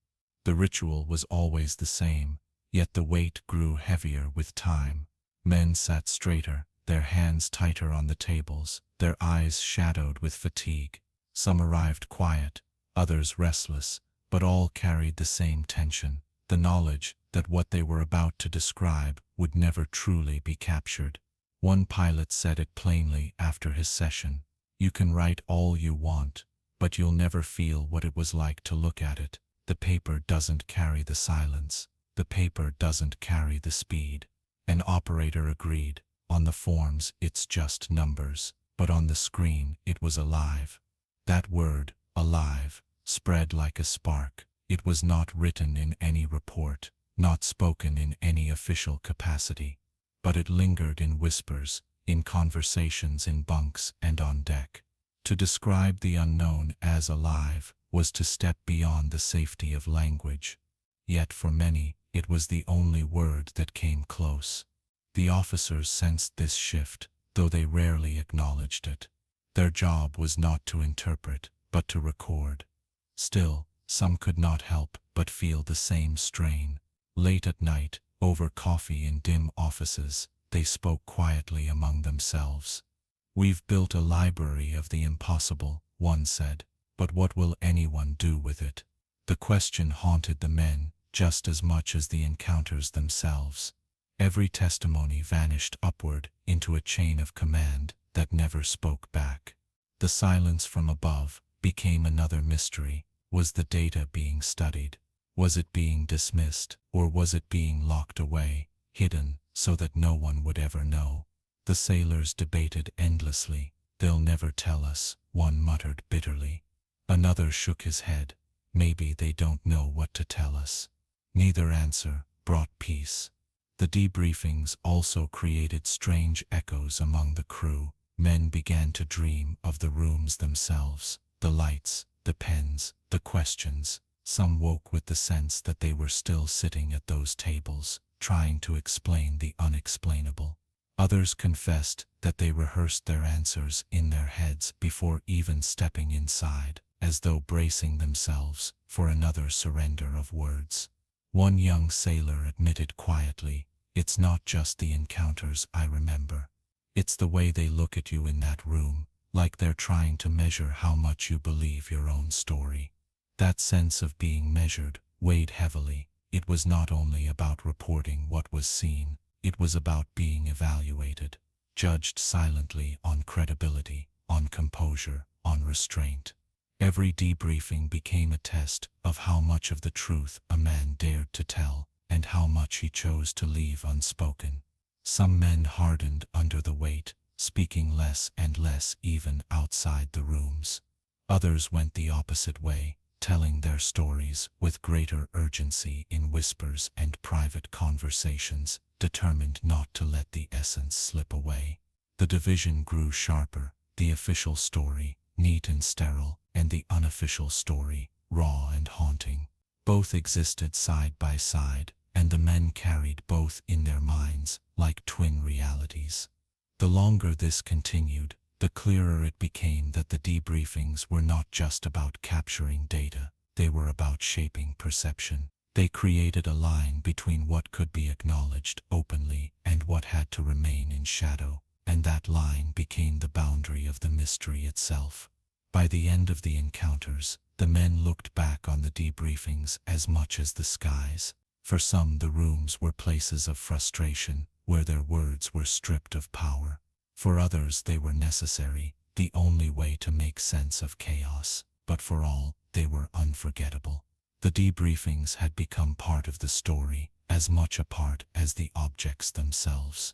The ritual was always the same, yet the weight grew heavier with time. Men sat straighter, their hands tighter on the tables, their eyes shadowed with fatigue. Some arrived quiet, others restless, but all carried the same tension, the knowledge that what they were about to describe would never truly be captured. One pilot said it plainly after his session: "You can write all you want, but you'll never feel what it was like to look at it. The paper doesn't carry the silence. The paper doesn't carry the speed." An operator agreed. On the forms, it's just numbers, but on the screen, it was alive. That word, alive, spread like a spark. It was not written in any report, not spoken in any official capacity, but it lingered in whispers, in conversations in bunks and on deck. To describe the unknown as alive was to step beyond the safety of language. Yet for many, it was the only word that came close. The officers sensed this shift, though they rarely acknowledged it. Their job was not to interpret, but to record. Still, some could not help but feel the same strain. Late at night, over coffee in dim offices, they spoke quietly among themselves. "We've built a library of the impossible," one said, "but what will anyone do with it?" The question haunted the men just as much as the encounters themselves. Every testimony vanished upward into a chain of command that never spoke back. The silence from above became another mystery. Was the data being studied? Was it being dismissed, or was it being locked away, hidden, so that no one would ever know? The sailors debated endlessly. "They'll never tell us," one muttered bitterly. Another shook his head. "Maybe they don't know what to tell us." Neither answer brought peace. The debriefings also created strange echoes among the crew. Men began to dream of the rooms themselves, the lights, the pens, the questions. Some woke with the sense that they were still sitting at those tables, trying to explain the unexplainable. Others confessed that they rehearsed their answers in their heads before even stepping inside, as though bracing themselves for another surrender of words. One young sailor admitted quietly, "It's not just the encounters I remember. It's the way they look at you in that room, like they're trying to measure how much you believe your own story." That sense of being measured weighed heavily. It was not only about reporting what was seen, it was about being evaluated, judged silently on credibility, on composure, on restraint. Every debriefing became a test of how much of the truth a man dared to tell, and how much he chose to leave unspoken. Some men hardened under the weight, speaking less and less even outside the rooms. Others went the opposite way, telling their stories with greater urgency in whispers and private conversations, determined not to let the essence slip away. The division grew sharper: the official story, neat and sterile, and the unofficial story, raw and haunting. Both existed side by side, and the men carried both in their minds, like twin realities. The longer this continued, the clearer it became that the debriefings were not just about capturing data, they were about shaping perception. They created a line between what could be acknowledged openly and what had to remain in shadow, and that line became the boundary of the mystery itself. By the end of the encounters, the men looked back on the debriefings as much as the skies. For some, the rooms were places of frustration, where their words were stripped of power. For others, they were necessary, the only way to make sense of chaos. But for all, they were unforgettable. The debriefings had become part of the story, as much a part as the objects themselves.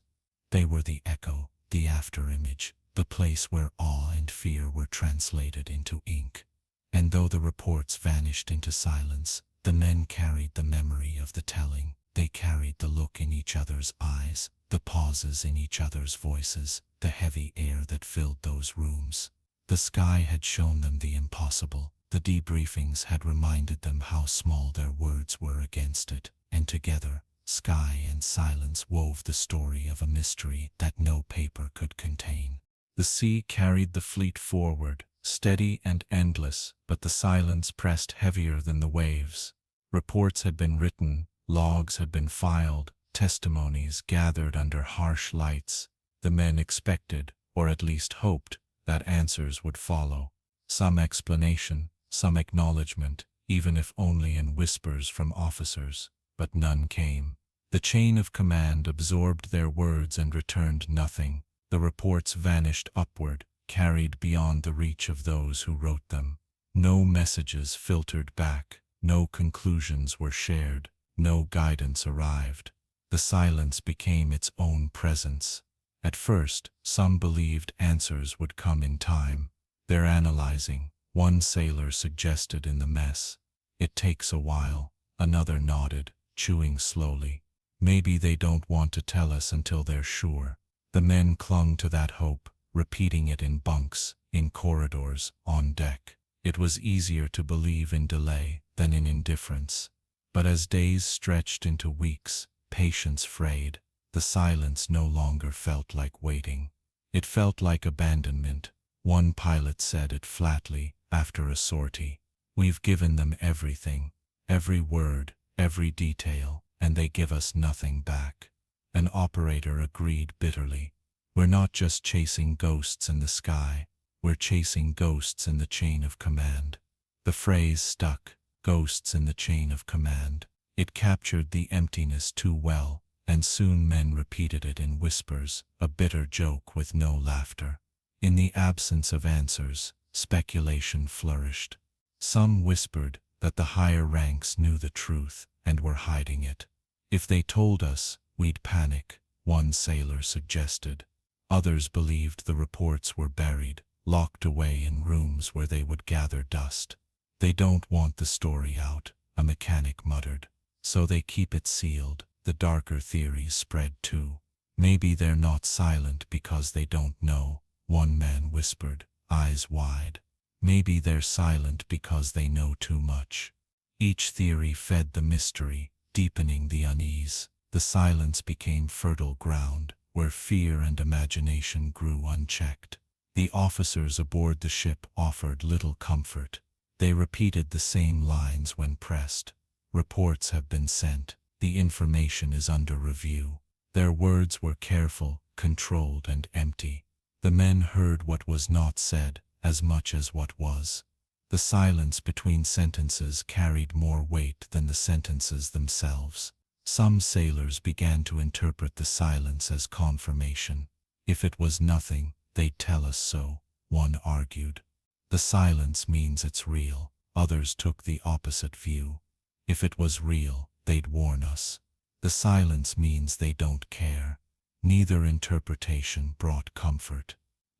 They were the echo, the afterimage, the place where awe and fear were translated into ink. And though the reports vanished into silence, the men carried the memory of the telling. They carried the look in each other's eyes, the pauses in each other's voices, the heavy air that filled those rooms. The sky had shown them the impossible. The debriefings had reminded them how small their words were against it, and together, sky and silence wove the story of a mystery that no paper could contain. The sea carried the fleet forward, steady and endless, but the silence pressed heavier than the waves. Reports had been written, logs had been filed, testimonies gathered under harsh lights. The men expected, or at least hoped, that answers would follow. Some explanation, some acknowledgement, even if only in whispers from officers, but none came. The chain of command absorbed their words and returned nothing. The reports vanished upward, carried beyond the reach of those who wrote them. No messages filtered back, no conclusions were shared, no guidance arrived. The silence became its own presence. At first, some believed answers would come in time. "They're analyzing," one sailor suggested in the mess. "It takes a while," another nodded, chewing slowly. "Maybe they don't want to tell us until they're sure." The men clung to that hope, repeating it in bunks, in corridors, on deck. It was easier to believe in delay than in indifference. But as days stretched into weeks, patience frayed. The silence no longer felt like waiting. It felt like abandonment. One pilot said it flatly after a sortie. "We've given them everything, every word, every detail, and they give us nothing back." An operator agreed bitterly. We're not just chasing ghosts in the sky, we're chasing ghosts in the chain of command. The phrase stuck, ghosts in the chain of command. It captured the emptiness too well, and soon men repeated it in whispers, a bitter joke with no laughter. In the absence of answers, speculation flourished. Some whispered that the higher ranks knew the truth and were hiding it. If they told us, we'd panic, one sailor suggested. Others believed the reports were buried, locked away in rooms where they would gather dust. They don't want the story out, a mechanic muttered. So they keep it sealed. The darker theories spread too. Maybe they're not silent because they don't know, one man whispered, eyes wide. Maybe they're silent because they know too much. Each theory fed the mystery, deepening the unease. The silence became fertile ground, where fear and imagination grew unchecked. The officers aboard the ship offered little comfort. They repeated the same lines when pressed. Reports have been sent. The information is under review. Their words were careful, controlled, and empty. The men heard what was not said as much as what was. The silence between sentences carried more weight than the sentences themselves. Some sailors began to interpret the silence as confirmation. If it was nothing, they'd tell us so, one argued. The silence means it's real. Others took the opposite view. If it was real, they'd warn us. The silence means they don't care. Neither interpretation brought comfort.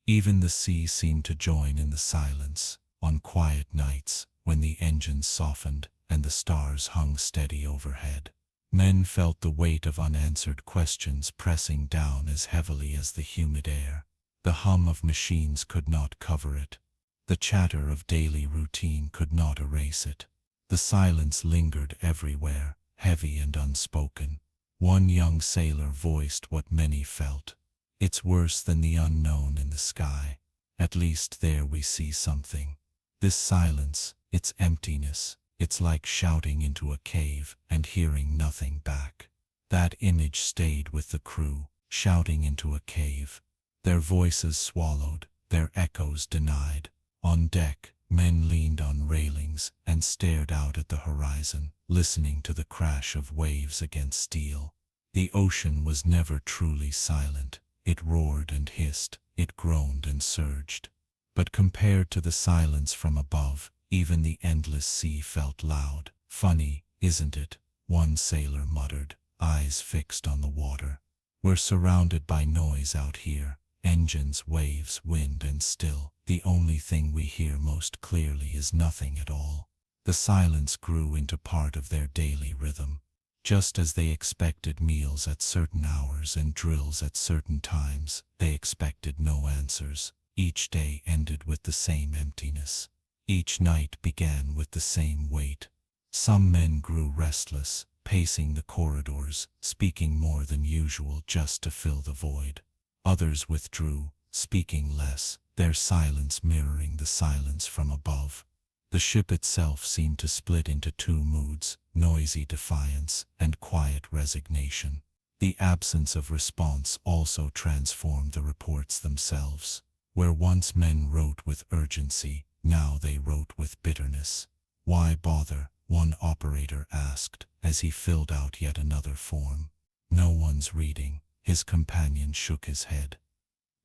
Even the sea seemed to join in the silence. On quiet nights, when the engines softened and the stars hung steady overhead, men felt the weight of unanswered questions pressing down as heavily as the humid air. The hum of machines could not cover it. The chatter of daily routine could not erase it. The silence lingered everywhere, heavy and unspoken. One young sailor voiced what many felt. It's worse than the unknown in the sky. At least there we see something. This silence, its emptiness, it's like shouting into a cave and hearing nothing back. That image stayed with the crew, shouting into a cave. Their voices swallowed, their echoes denied. On deck, men leaned on railings and stared out at the horizon, listening to the crash of waves against steel. The ocean was never truly silent. It roared and hissed, it groaned and surged. But compared to the silence from above, even the endless sea felt loud. Funny, isn't it? One sailor muttered, eyes fixed on the water. We're surrounded by noise out here. Engines, waves, wind, and still. The only thing we hear most clearly is nothing at all. The silence grew into part of their daily rhythm. Just as they expected meals at certain hours and drills at certain times, they expected no answers. Each day ended with the same emptiness. Each night began with the same weight. Some men grew restless, pacing the corridors, speaking more than usual just to fill the void. Others withdrew, speaking less, their silence mirroring the silence from above. The ship itself seemed to split into two moods, noisy defiance and quiet resignation. The absence of response also transformed the reports themselves. Where once men wrote with urgency, now they wrote with bitterness. Why bother? One operator asked as he filled out yet another form. No one's reading. His companion shook his head.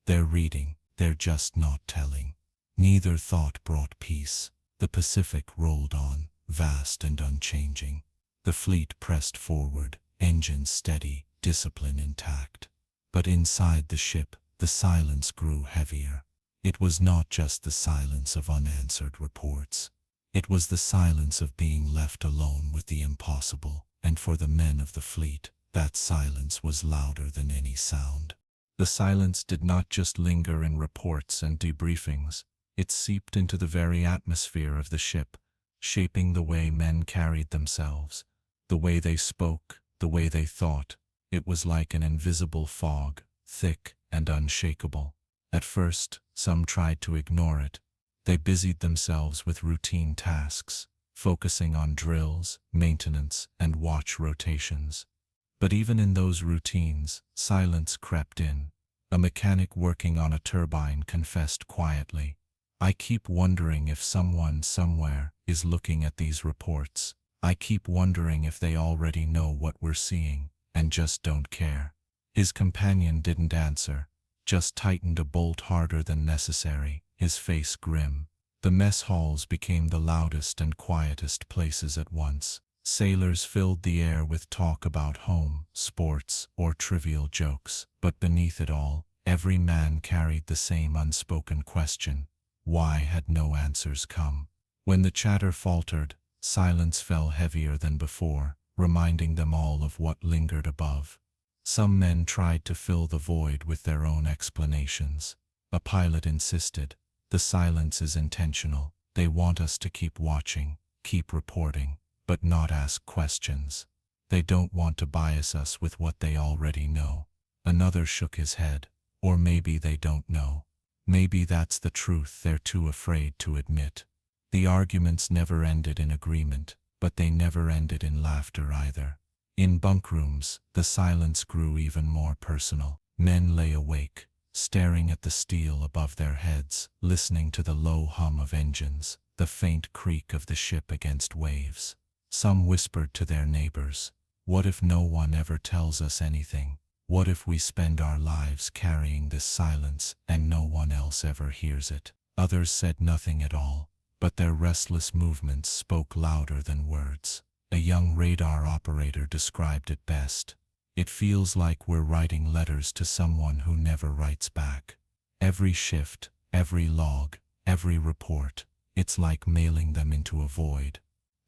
They're reading, they're just not telling. Neither thought brought peace. The Pacific rolled on, vast and unchanging. The fleet pressed forward, engines steady, discipline intact. But inside the ship, the silence grew heavier. It was not just the silence of unanswered reports. It was the silence of being left alone with the impossible, and for the men of the fleet, that silence was louder than any sound. The silence did not just linger in reports and debriefings. It seeped into the very atmosphere of the ship, shaping the way men carried themselves, the way they spoke, the way they thought. It was like an invisible fog, thick and unshakable. At first, some tried to ignore it. They busied themselves with routine tasks, focusing on drills, maintenance, and watch rotations. But even in those routines, silence crept in. A mechanic working on a turbine confessed quietly, "I keep wondering if someone somewhere is looking at these reports. I keep wondering if they already know what we're seeing and just don't care." His companion didn't answer, just tightened a bolt harder than necessary, his face grim. The mess halls became the loudest and quietest places at once. Sailors filled the air with talk about home, sports, or trivial jokes. But beneath it all, every man carried the same unspoken question: why had no answers come? When the chatter faltered, silence fell heavier than before, reminding them all of what lingered above. Some men tried to fill the void with their own explanations. A pilot insisted, "The silence is intentional. They want us to keep watching, keep reporting, but not ask questions. They don't want to bias us with what they already know." Another shook his head. "Or maybe they don't know. Maybe that's the truth they're too afraid to admit." The arguments never ended in agreement, but they never ended in laughter either. In bunkrooms, the silence grew even more personal. Men lay awake, staring at the steel above their heads, listening to the low hum of engines, the faint creak of the ship against waves. Some whispered to their neighbors, "What if no one ever tells us anything? What if we spend our lives carrying this silence and no one else ever hears it?" Others said nothing at all, but their restless movements spoke louder than words. A young radar operator described it best. "It feels like we're writing letters to someone who never writes back. Every shift, every log, every report, it's like mailing them into a void."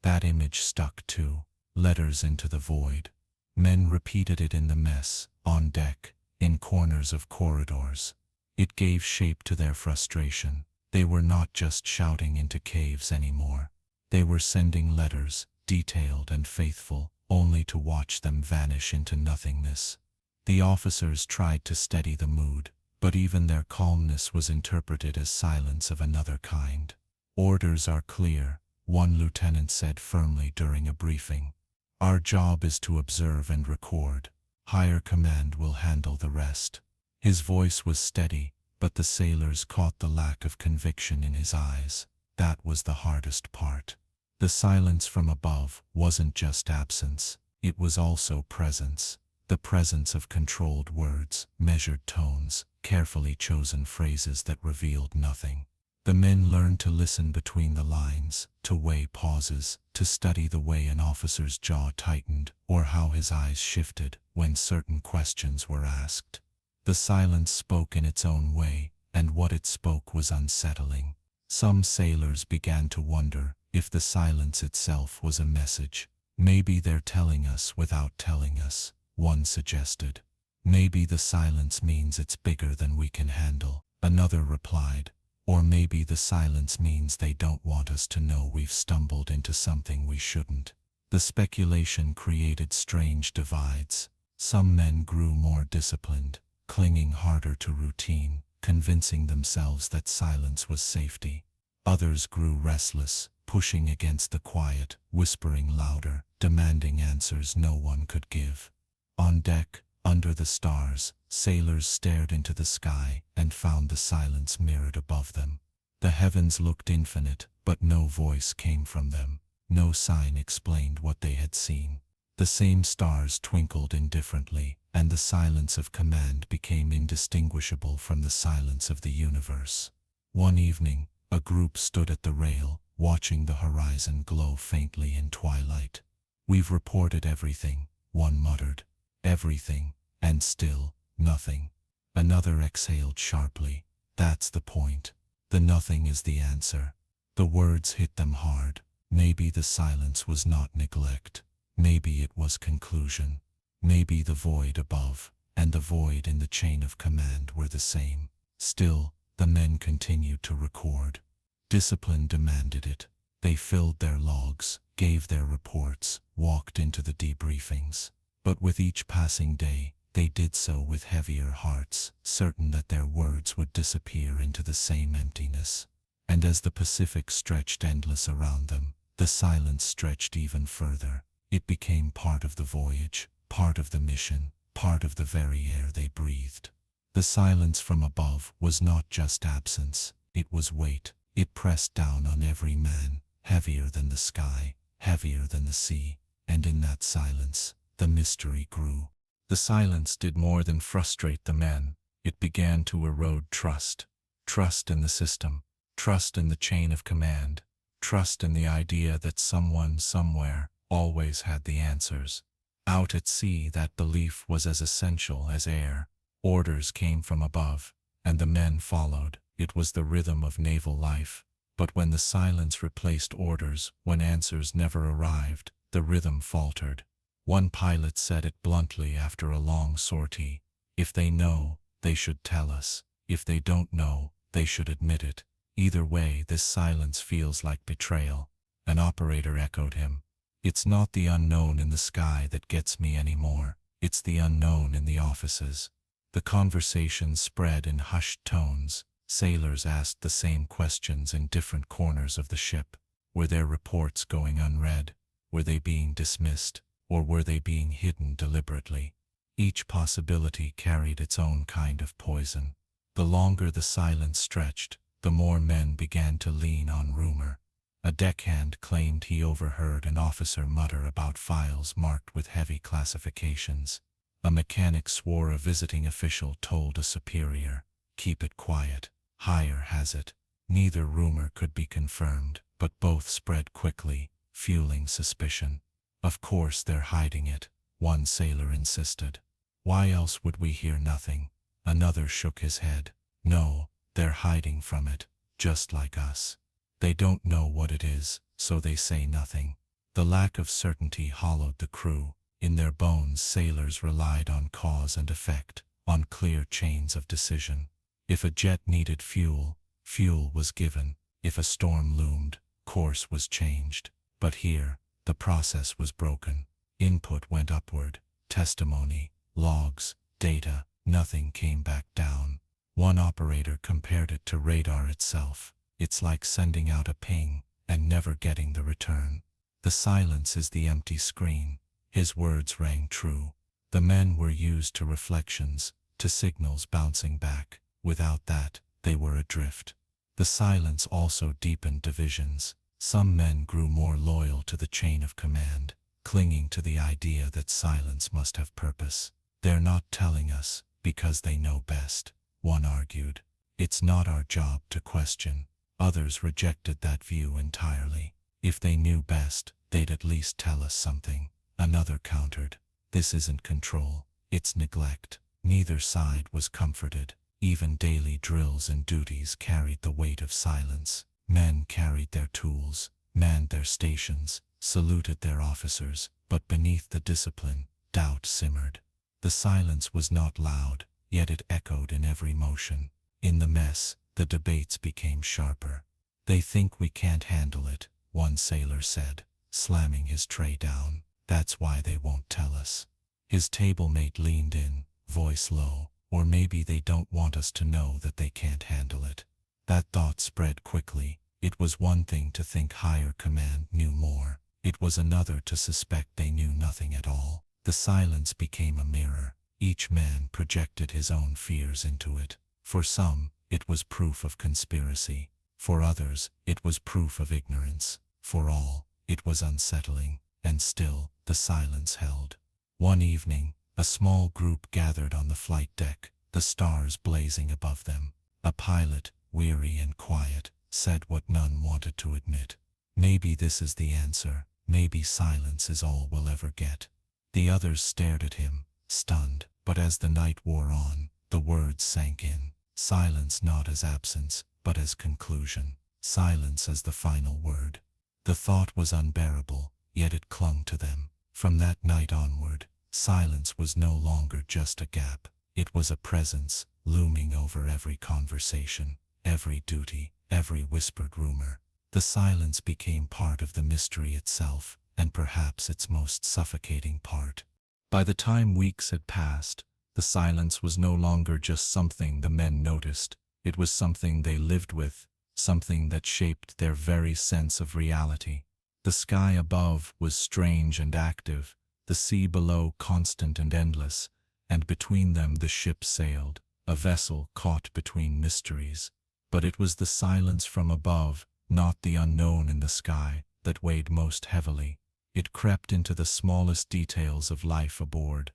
That image stuck too. Letters into the void. Men repeated it in the mess, on deck, in corners of corridors. It gave shape to their frustration. They were not just shouting into caves anymore. They were sending letters, detailed and faithful, only to watch them vanish into nothingness. The officers tried to steady the mood, but even their calmness was interpreted as silence of another kind. "Orders are clear," one lieutenant said firmly during a briefing. "Our job is to observe and record. Higher command will handle the rest." His voice was steady, but the sailors caught the lack of conviction in his eyes. That was the hardest part. The silence from above wasn't just absence, it was also presence. The presence of controlled words, measured tones, carefully chosen phrases that revealed nothing. The men learned to listen between the lines, to weigh pauses, to study the way an officer's jaw tightened or how his eyes shifted when certain questions were asked. The silence spoke in its own way, and what it spoke was unsettling. Some sailors began to wonder if the silence itself was a message. "Maybe they're telling us without telling us," one suggested. "Maybe the silence means it's bigger than we can handle," another replied. "Or maybe the silence means they don't want us to know we've stumbled into something we shouldn't." The speculation created strange divides. Some men grew more disciplined, clinging harder to routine, convincing themselves that silence was safety. Others grew restless, pushing against the quiet, whispering louder, demanding answers no one could give. On deck, under the stars, sailors stared into the sky and found the silence mirrored above them. The heavens looked infinite, but no voice came from them. No sign explained what they had seen. The same stars twinkled indifferently, and the silence of command became indistinguishable from the silence of the universe. One evening, a group stood at the rail, watching the horizon glow faintly in twilight. "We've reported everything," one muttered. "Everything, and still, nothing." Another exhaled sharply. "That's the point. The nothing is the answer." The words hit them hard. Maybe the silence was not neglect. Maybe it was conclusion. Maybe the void above and the void in the chain of command were the same. Still, the men continued to record. Discipline demanded it. They filled their logs, gave their reports, walked into the debriefings. But with each passing day, they did so with heavier hearts, certain that their words would disappear into the same emptiness. And as the Pacific stretched endless around them, the silence stretched even further. It became part of the voyage, part of the mission, part of the very air they breathed. The silence from above was not just absence, it was weight. It pressed down on every man, heavier than the sky, heavier than the sea, and in that silence, the mystery grew. The silence did more than frustrate the men. It began to erode trust. Trust in the system, trust in the chain of command, trust in the idea that someone somewhere always had the answers. Out at sea, that belief was as essential as air. Orders came from above, and the men followed. It was the rhythm of naval life. But when the silence replaced orders, when answers never arrived, the rhythm faltered. One pilot said it bluntly after a long sortie. If they know, they should tell us. If they don't know, they should admit it. Either way, this silence feels like betrayal. An operator echoed him. It's not the unknown in the sky that gets me anymore. It's the unknown in the offices. The conversation spread in hushed tones. Sailors asked the same questions in different corners of the ship. Were their reports going unread? Were they being dismissed? Or were they being hidden deliberately? Each possibility carried its own kind of poison. The longer the silence stretched, the more men began to lean on rumor. A deckhand claimed he overheard an officer mutter about files marked with heavy classifications. A mechanic swore a visiting official told a superior, "Keep it quiet. Higher has it." Neither rumor could be confirmed, but both spread quickly, fueling suspicion. "Of course they're hiding it," one sailor insisted. "Why else would we hear nothing?" Another shook his head. "No, they're hiding from it, just like us. They don't know what it is, so they say nothing." The lack of certainty hollowed the crew. In their bones, sailors relied on cause and effect, on clear chains of decision. If a jet needed fuel, fuel was given. If a storm loomed, course was changed. But here, the process was broken. Input went upward. Testimony, logs, data, nothing came back down. One operator compared it to radar itself. It's like sending out a ping and never getting the return. The silence is the empty screen. His words rang true. The men were used to reflections, to signals bouncing back. Without that, they were adrift. The silence also deepened divisions. Some men grew more loyal to the chain of command, clinging to the idea that silence must have purpose. "They're not telling us because they know best," one argued. "It's not our job to question." Others rejected that view entirely. "If they knew best, they'd at least tell us something." Another countered, "This isn't control, it's neglect." Neither side was comforted. Even daily drills and duties carried the weight of silence. Men carried their tools, manned their stations, saluted their officers, but beneath the discipline, doubt simmered. The silence was not loud, yet it echoed in every motion. In the mess, the debates became sharper. "They think we can't handle it," one sailor said, slamming his tray down. "That's why they won't tell us." His table-mate leaned in, voice low. "Or maybe they don't want us to know that they can't handle it." That thought spread quickly. It was one thing to think higher command knew more. It was another to suspect they knew nothing at all. The silence became a mirror. Each man projected his own fears into it. For some, it was proof of conspiracy. For others, it was proof of ignorance. For all, it was unsettling. And still, the silence held. One evening, a small group gathered on the flight deck, the stars blazing above them. A pilot, weary and quiet, said what none wanted to admit. "Maybe this is the answer. Maybe silence is all we'll ever get." The others stared at him, stunned, but as the night wore on, the words sank in. Silence not as absence, but as conclusion. Silence as the final word. The thought was unbearable, yet it clung to them. From that night onward, silence was no longer just a gap. It was a presence, looming over every conversation, every duty, every whispered rumor. The silence became part of the mystery itself, and perhaps its most suffocating part. By the time weeks had passed, the silence was no longer just something the men noticed. It was something they lived with, something that shaped their very sense of reality. The sky above was strange and active, the sea below constant and endless, and between them the ship sailed, a vessel caught between mysteries. But it was the silence from above, not the unknown in the sky, that weighed most heavily. It crept into the smallest details of life aboard.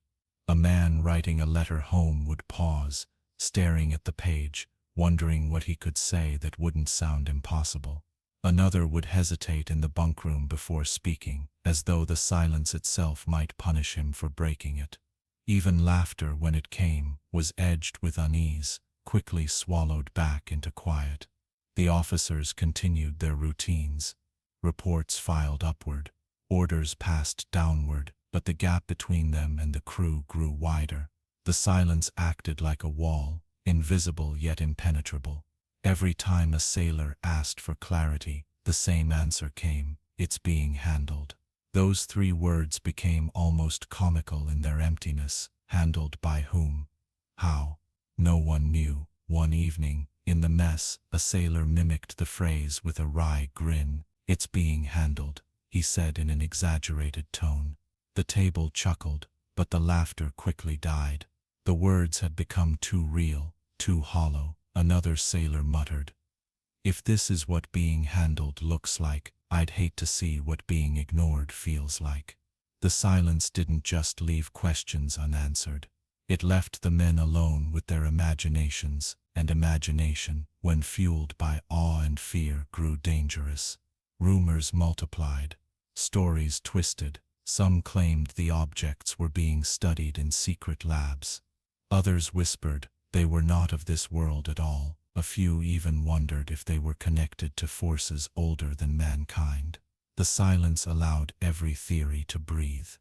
A man writing a letter home would pause, staring at the page, wondering what he could say that wouldn't sound impossible. Another would hesitate in the bunkroom before speaking, as though the silence itself might punish him for breaking it. Even laughter, when it came, was edged with unease, quickly swallowed back into quiet. The officers continued their routines. Reports filed upward, orders passed downward, but the gap between them and the crew grew wider. The silence acted like a wall, invisible yet impenetrable. Every time a sailor asked for clarity, the same answer came: "It's being handled." Those 3 words became almost comical in their emptiness. Handled by whom? How? No one knew. One evening, in the mess, a sailor mimicked the phrase with a wry grin. "It's being handled," he said in an exaggerated tone. The table chuckled, but the laughter quickly died. The words had become too real, too hollow. Another sailor muttered, "If this is what being handled looks like, I'd hate to see what being ignored feels like." The silence didn't just leave questions unanswered. It left the men alone with their imaginations, and imagination, when fueled by awe and fear, grew dangerous. Rumors multiplied, stories twisted. Some claimed the objects were being studied in secret labs. Others whispered they were not of this world at all. A few even wondered if they were connected to forces older than mankind. The silence allowed every theory to breathe.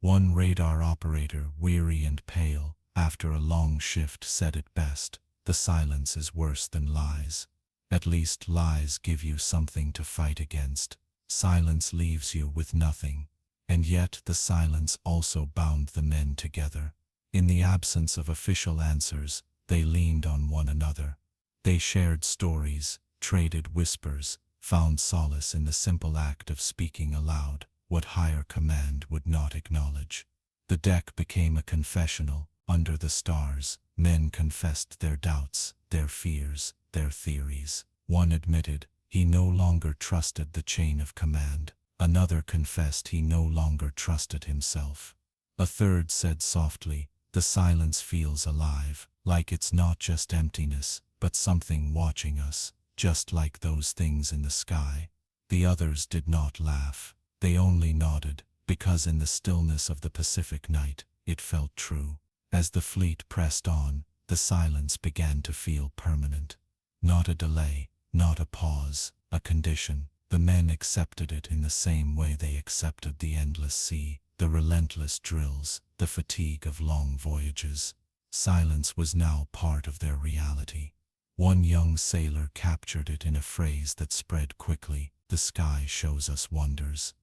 One radar operator, weary and pale, after a long shift, said it best: "The silence is worse than lies. At least lies give you something to fight against. Silence leaves you with nothing." And yet the silence also bound the men together. In the absence of official answers, they leaned on one another. They shared stories, traded whispers, found solace in the simple act of speaking aloud what higher command would not acknowledge. The deck became a confessional. Under the stars, men confessed their doubts, their fears, their theories. One admitted he no longer trusted the chain of command. Another confessed he no longer trusted himself. A third said softly, "The silence feels alive, like it's not just emptiness, but something watching us, just like those things in the sky." The others did not laugh. They only nodded, because in the stillness of the Pacific night, it felt true. As the fleet pressed on, the silence began to feel permanent. Not a delay, not a pause, a condition. The men accepted it in the same way they accepted the endless sea, the relentless drills, the fatigue of long voyages. Silence was now part of their reality. One young sailor captured it in a phrase that spread quickly: "The sky shows us wonders.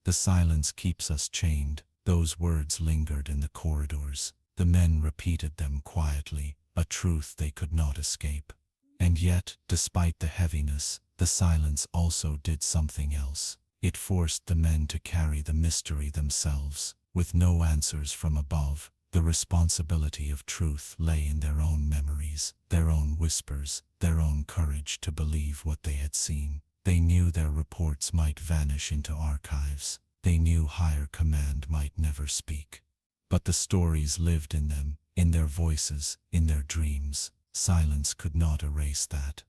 The silence keeps us chained." Those words lingered in the corridors. The men repeated them quietly, a truth they could not escape. And yet, despite the heaviness, the silence also did something else. It forced the men to carry the mystery themselves. With no answers from above, the responsibility of truth lay in their own memories, their own whispers, their own courage to believe what they had seen. They knew their reports might vanish into archives. They knew higher command might never speak. But the stories lived in them, in their voices, in their dreams. Silence could not erase that.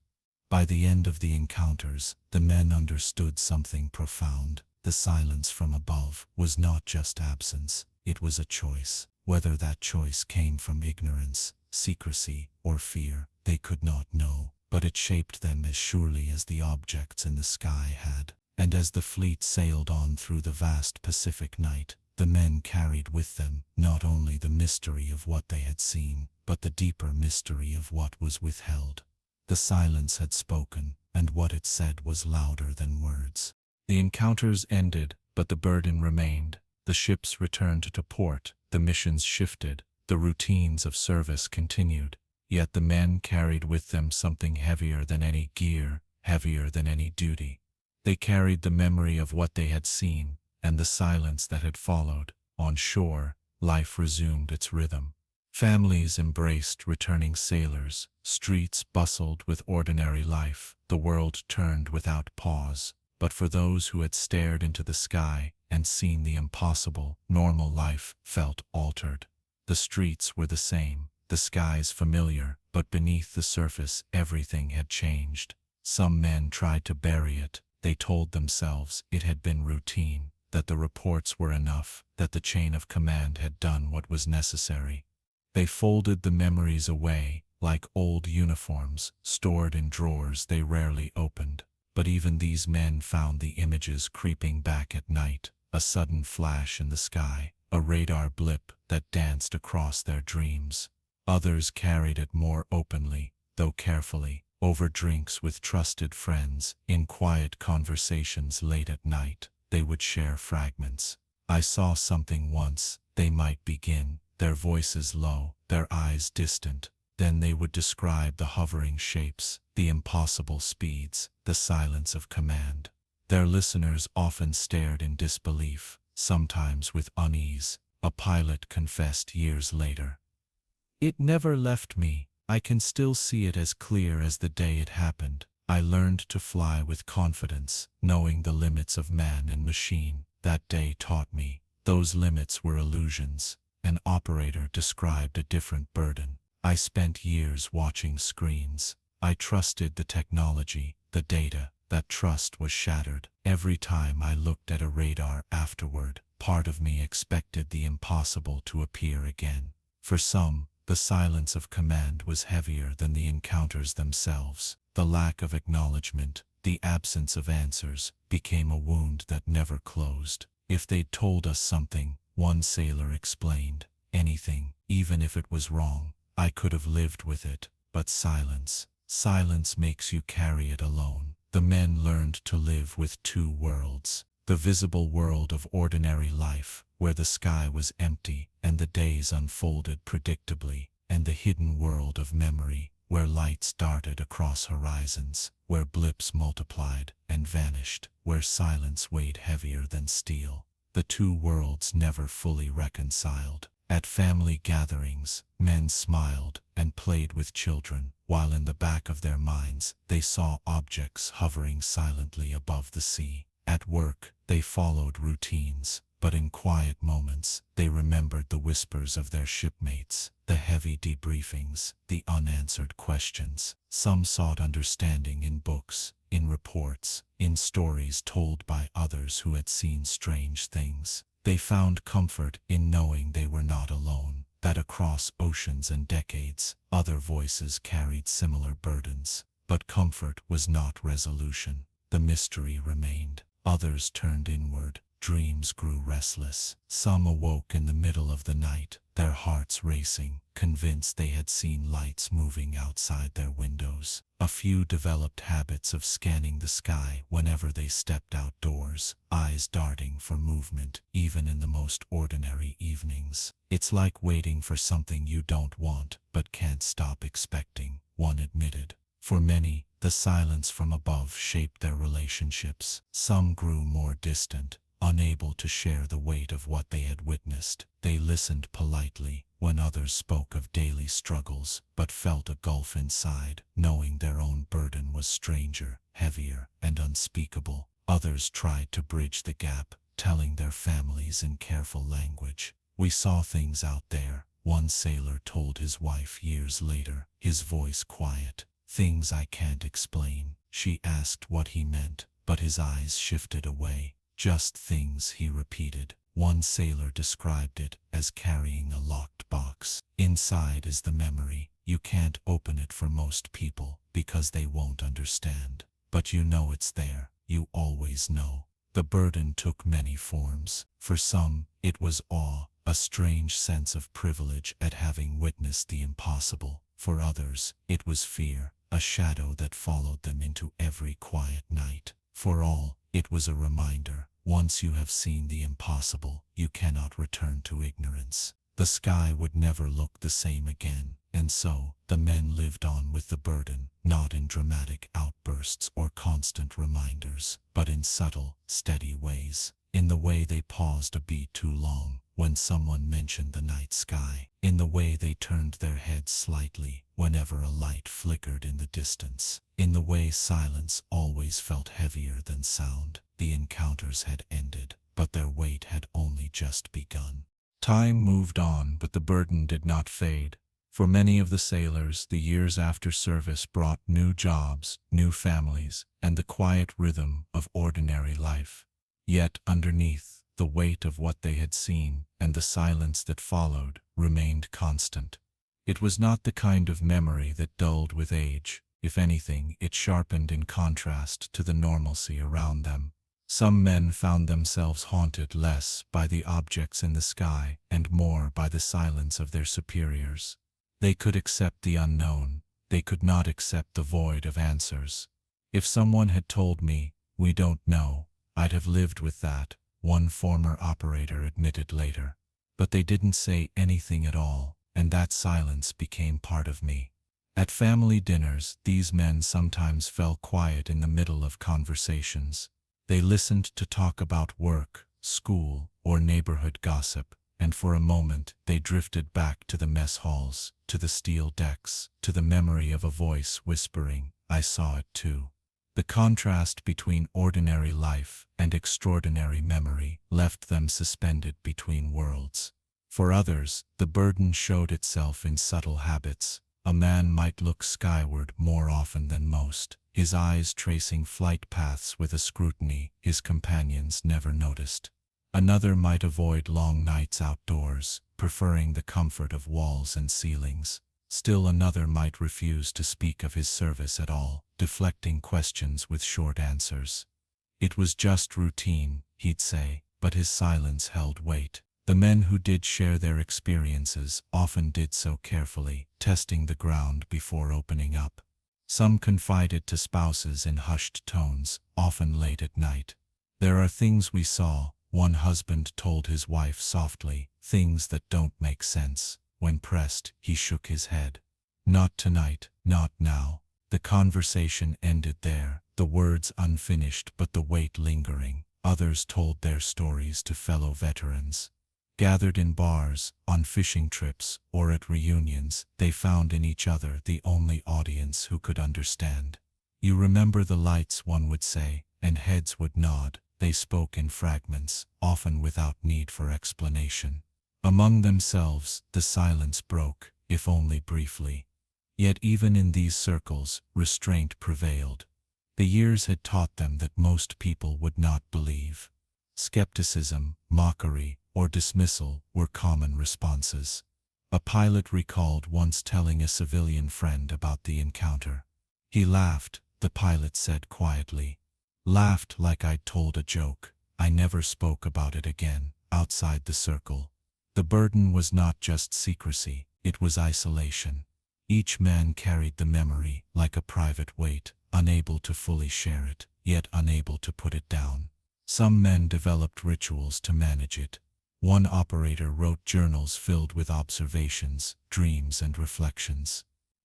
By the end of the encounters, the men understood something profound. The silence from above was not just absence, it was a choice. Whether that choice came from ignorance, secrecy, or fear, they could not know, but it shaped them as surely as the objects in the sky had. And as the fleet sailed on through the vast Pacific night, the men carried with them not only the mystery of what they had seen, but the deeper mystery of what was withheld. The silence had spoken, and what it said was louder than words. The encounters ended, but the burden remained. The ships returned to port, the missions shifted, the routines of service continued. Yet the men carried with them something heavier than any gear, heavier than any duty. They carried the memory of what they had seen, and the silence that had followed. On shore, life resumed its rhythm. Families embraced returning sailors, streets bustled with ordinary life, the world turned without pause. But for those who had stared into the sky and seen the impossible, normal life felt altered. The streets were the same, the skies familiar, but beneath the surface everything had changed. Some men tried to bury it. They told themselves it had been routine, that the reports were enough, that the chain of command had done what was necessary. They folded the memories away, like old uniforms, stored in drawers they rarely opened. But even these men found the images creeping back at night, a sudden flash in the sky, a radar blip that danced across their dreams. Others carried it more openly, though carefully, over drinks with trusted friends, in quiet conversations late at night. They would share fragments. "I saw something once," they might begin, their voices low, their eyes distant. Then they would describe the hovering shapes, the impossible speeds, the silence of command. Their listeners often stared in disbelief, sometimes with unease. A pilot confessed years later, "It never left me. I can still see it as clear as the day it happened. I learned to fly with confidence, knowing the limits of man and machine. That day taught me those limits were illusions." An operator described a different burden. "I spent years watching screens. I trusted the technology, the data. That trust was shattered. Every time I looked at a radar afterward, part of me expected the impossible to appear again." For some, the silence of command was heavier than the encounters themselves. The lack of acknowledgement, the absence of answers, became a wound that never closed. "If they'd told us something," one sailor explained, "anything, even if it was wrong, I could have lived with it. But silence makes you carry it alone." The men learned to live with two worlds: the visible world of ordinary life, where the sky was empty and the days unfolded predictably, and the hidden world of memory, where lights darted across horizons, where blips multiplied and vanished, where silence weighed heavier than steel. The two worlds never fully reconciled. At family gatherings, men smiled and played with children, while in the back of their minds they saw objects hovering silently above the sea. At work, they followed routines, but in quiet moments, they remembered the whispers of their shipmates, the heavy debriefings, the unanswered questions. Some sought understanding in books, in reports, in stories told by others who had seen strange things. They found comfort in knowing they were not alone, that across oceans and decades, other voices carried similar burdens. But comfort was not resolution. The mystery remained. Others turned inward. Dreams grew restless. Some awoke in the middle of the night, their hearts racing, convinced they had seen lights moving outside their windows. A few developed habits of scanning the sky whenever they stepped outdoors, eyes darting for movement, even in the most ordinary evenings. "It's like waiting for something you don't want, but can't stop expecting," one admitted. For many, the silence from above shaped their relationships. Some grew more distant, unable to share the weight of what they had witnessed. They listened politely when others spoke of daily struggles, but felt a gulf inside, knowing their own burden was stranger, heavier, and unspeakable. Others tried to bridge the gap, telling their families in careful language. "We saw things out there," one sailor told his wife years later, his voice quiet. "Things I can't explain." She asked what he meant, but his eyes shifted away. "Just things," he repeated. One sailor described it as carrying a locked box. Inside is the memory. You can't open it for most people because they won't understand. But you know it's there. You always know. The burden took many forms. For some, it was awe, a strange sense of privilege at having witnessed the impossible. For others, it was fear, a shadow that followed them into every quiet night. For all, it was a reminder: once you have seen the impossible, you cannot return to ignorance. The sky would never look the same again, and so, the men lived on with the burden, not in dramatic outbursts or constant reminders, but in subtle, steady ways. In the way they paused a beat too long, when someone mentioned the night sky, in the way they turned their heads slightly whenever a light flickered in the distance, in the way silence always felt heavier than sound. The encounters had ended, but their wait had only just begun. Time moved on, but the burden did not fade. For many of the sailors, the years after service brought new jobs, new families, and the quiet rhythm of ordinary life. Yet underneath, the weight of what they had seen and the silence that followed remained constant. It was not the kind of memory that dulled with age. If anything, it sharpened in contrast to the normalcy around them. Some men found themselves haunted less by the objects in the sky and more by the silence of their superiors. They could accept the unknown. They could not accept the void of answers. If someone had told me, "We don't know," I'd have lived with that, one former operator admitted later. But they didn't say anything at all, and that silence became part of me. At family dinners, these men sometimes fell quiet in the middle of conversations. They listened to talk about work, school, or neighborhood gossip, and for a moment they drifted back to the mess halls, to the steel decks, to the memory of a voice whispering, "I saw it too." The contrast between ordinary life and extraordinary memory left them suspended between worlds. For others, the burden showed itself in subtle habits. A man might look skyward more often than most, his eyes tracing flight paths with a scrutiny his companions never noticed. Another might avoid long nights outdoors, preferring the comfort of walls and ceilings. Still another might refuse to speak of his service at all, deflecting questions with short answers. It was just routine, he'd say, but his silence held weight. The men who did share their experiences often did so carefully, testing the ground before opening up. Some confided to spouses in hushed tones, often late at night. "There are things we saw," one husband told his wife softly, "things that don't make sense." When pressed, he shook his head. "Not tonight, not now." The conversation ended there, the words unfinished but the weight lingering. Others told their stories to fellow veterans. Gathered in bars, on fishing trips, or at reunions, they found in each other the only audience who could understand. "You remember the lights," one would say, and heads would nod. They spoke in fragments, often without need for explanation. Among themselves, the silence broke, if only briefly. Yet even in these circles, restraint prevailed. The years had taught them that most people would not believe. Skepticism, mockery, or dismissal were common responses. A pilot recalled once telling a civilian friend about the encounter. "He laughed," the pilot said quietly. "Laughed like I'd told a joke. I never spoke about it again, outside the circle." The burden was not just secrecy, it was isolation. Each man carried the memory like a private weight, unable to fully share it, yet unable to put it down. Some men developed rituals to manage it. One operator wrote journals filled with observations, dreams, and reflections.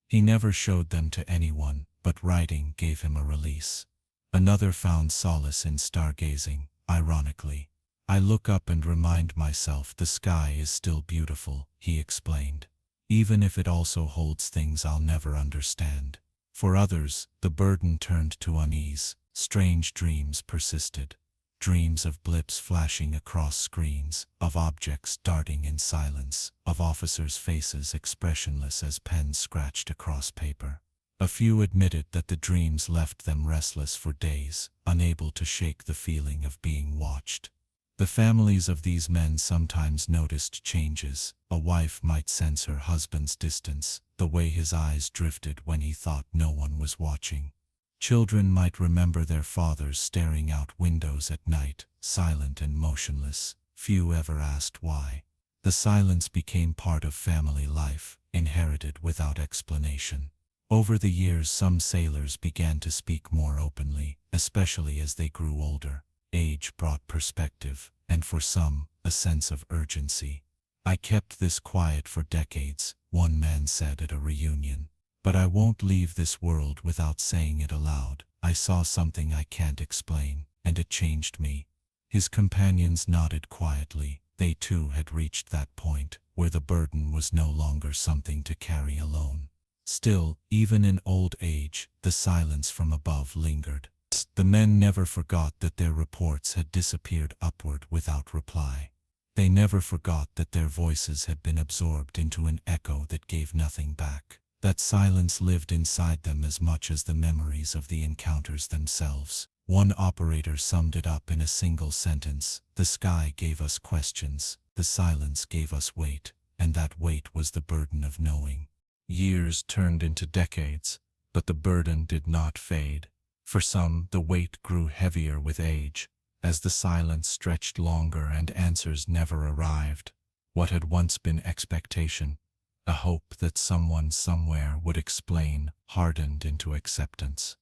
He never showed them to anyone, but writing gave him a release. Another found solace in stargazing, ironically. "I look up and remind myself the sky is still beautiful," he explained. "Even if it also holds things I'll never understand." For others, the burden turned to unease. Strange dreams persisted. Dreams of blips flashing across screens, of objects darting in silence, of officers' faces expressionless as pens scratched across paper. A few admitted that the dreams left them restless for days, unable to shake the feeling of being watched. The families of these men sometimes noticed changes. A wife might sense her husband's distance, the way his eyes drifted when he thought no one was watching. Children might remember their fathers staring out windows at night, silent and motionless. Few ever asked why. The silence became part of family life, inherited without explanation. Over the years, some sailors began to speak more openly, especially as they grew older. Age brought perspective, and for some, a sense of urgency. "I kept this quiet for decades," one man said at a reunion. "But I won't leave this world without saying it aloud. I saw something I can't explain, and it changed me." His companions nodded quietly. They too had reached that point where the burden was no longer something to carry alone. Still, even in old age, the silence from above lingered. The men never forgot that their reports had disappeared upward without reply. They never forgot that their voices had been absorbed into an echo that gave nothing back. That silence lived inside them as much as the memories of the encounters themselves. One operator summed it up in a single sentence: the sky gave us questions, the silence gave us weight, and that weight was the burden of knowing. Years turned into decades, but the burden did not fade. For some, the weight grew heavier with age, as the silence stretched longer and answers never arrived. What had once been expectation, a hope that someone somewhere would explain, hardened into acceptance.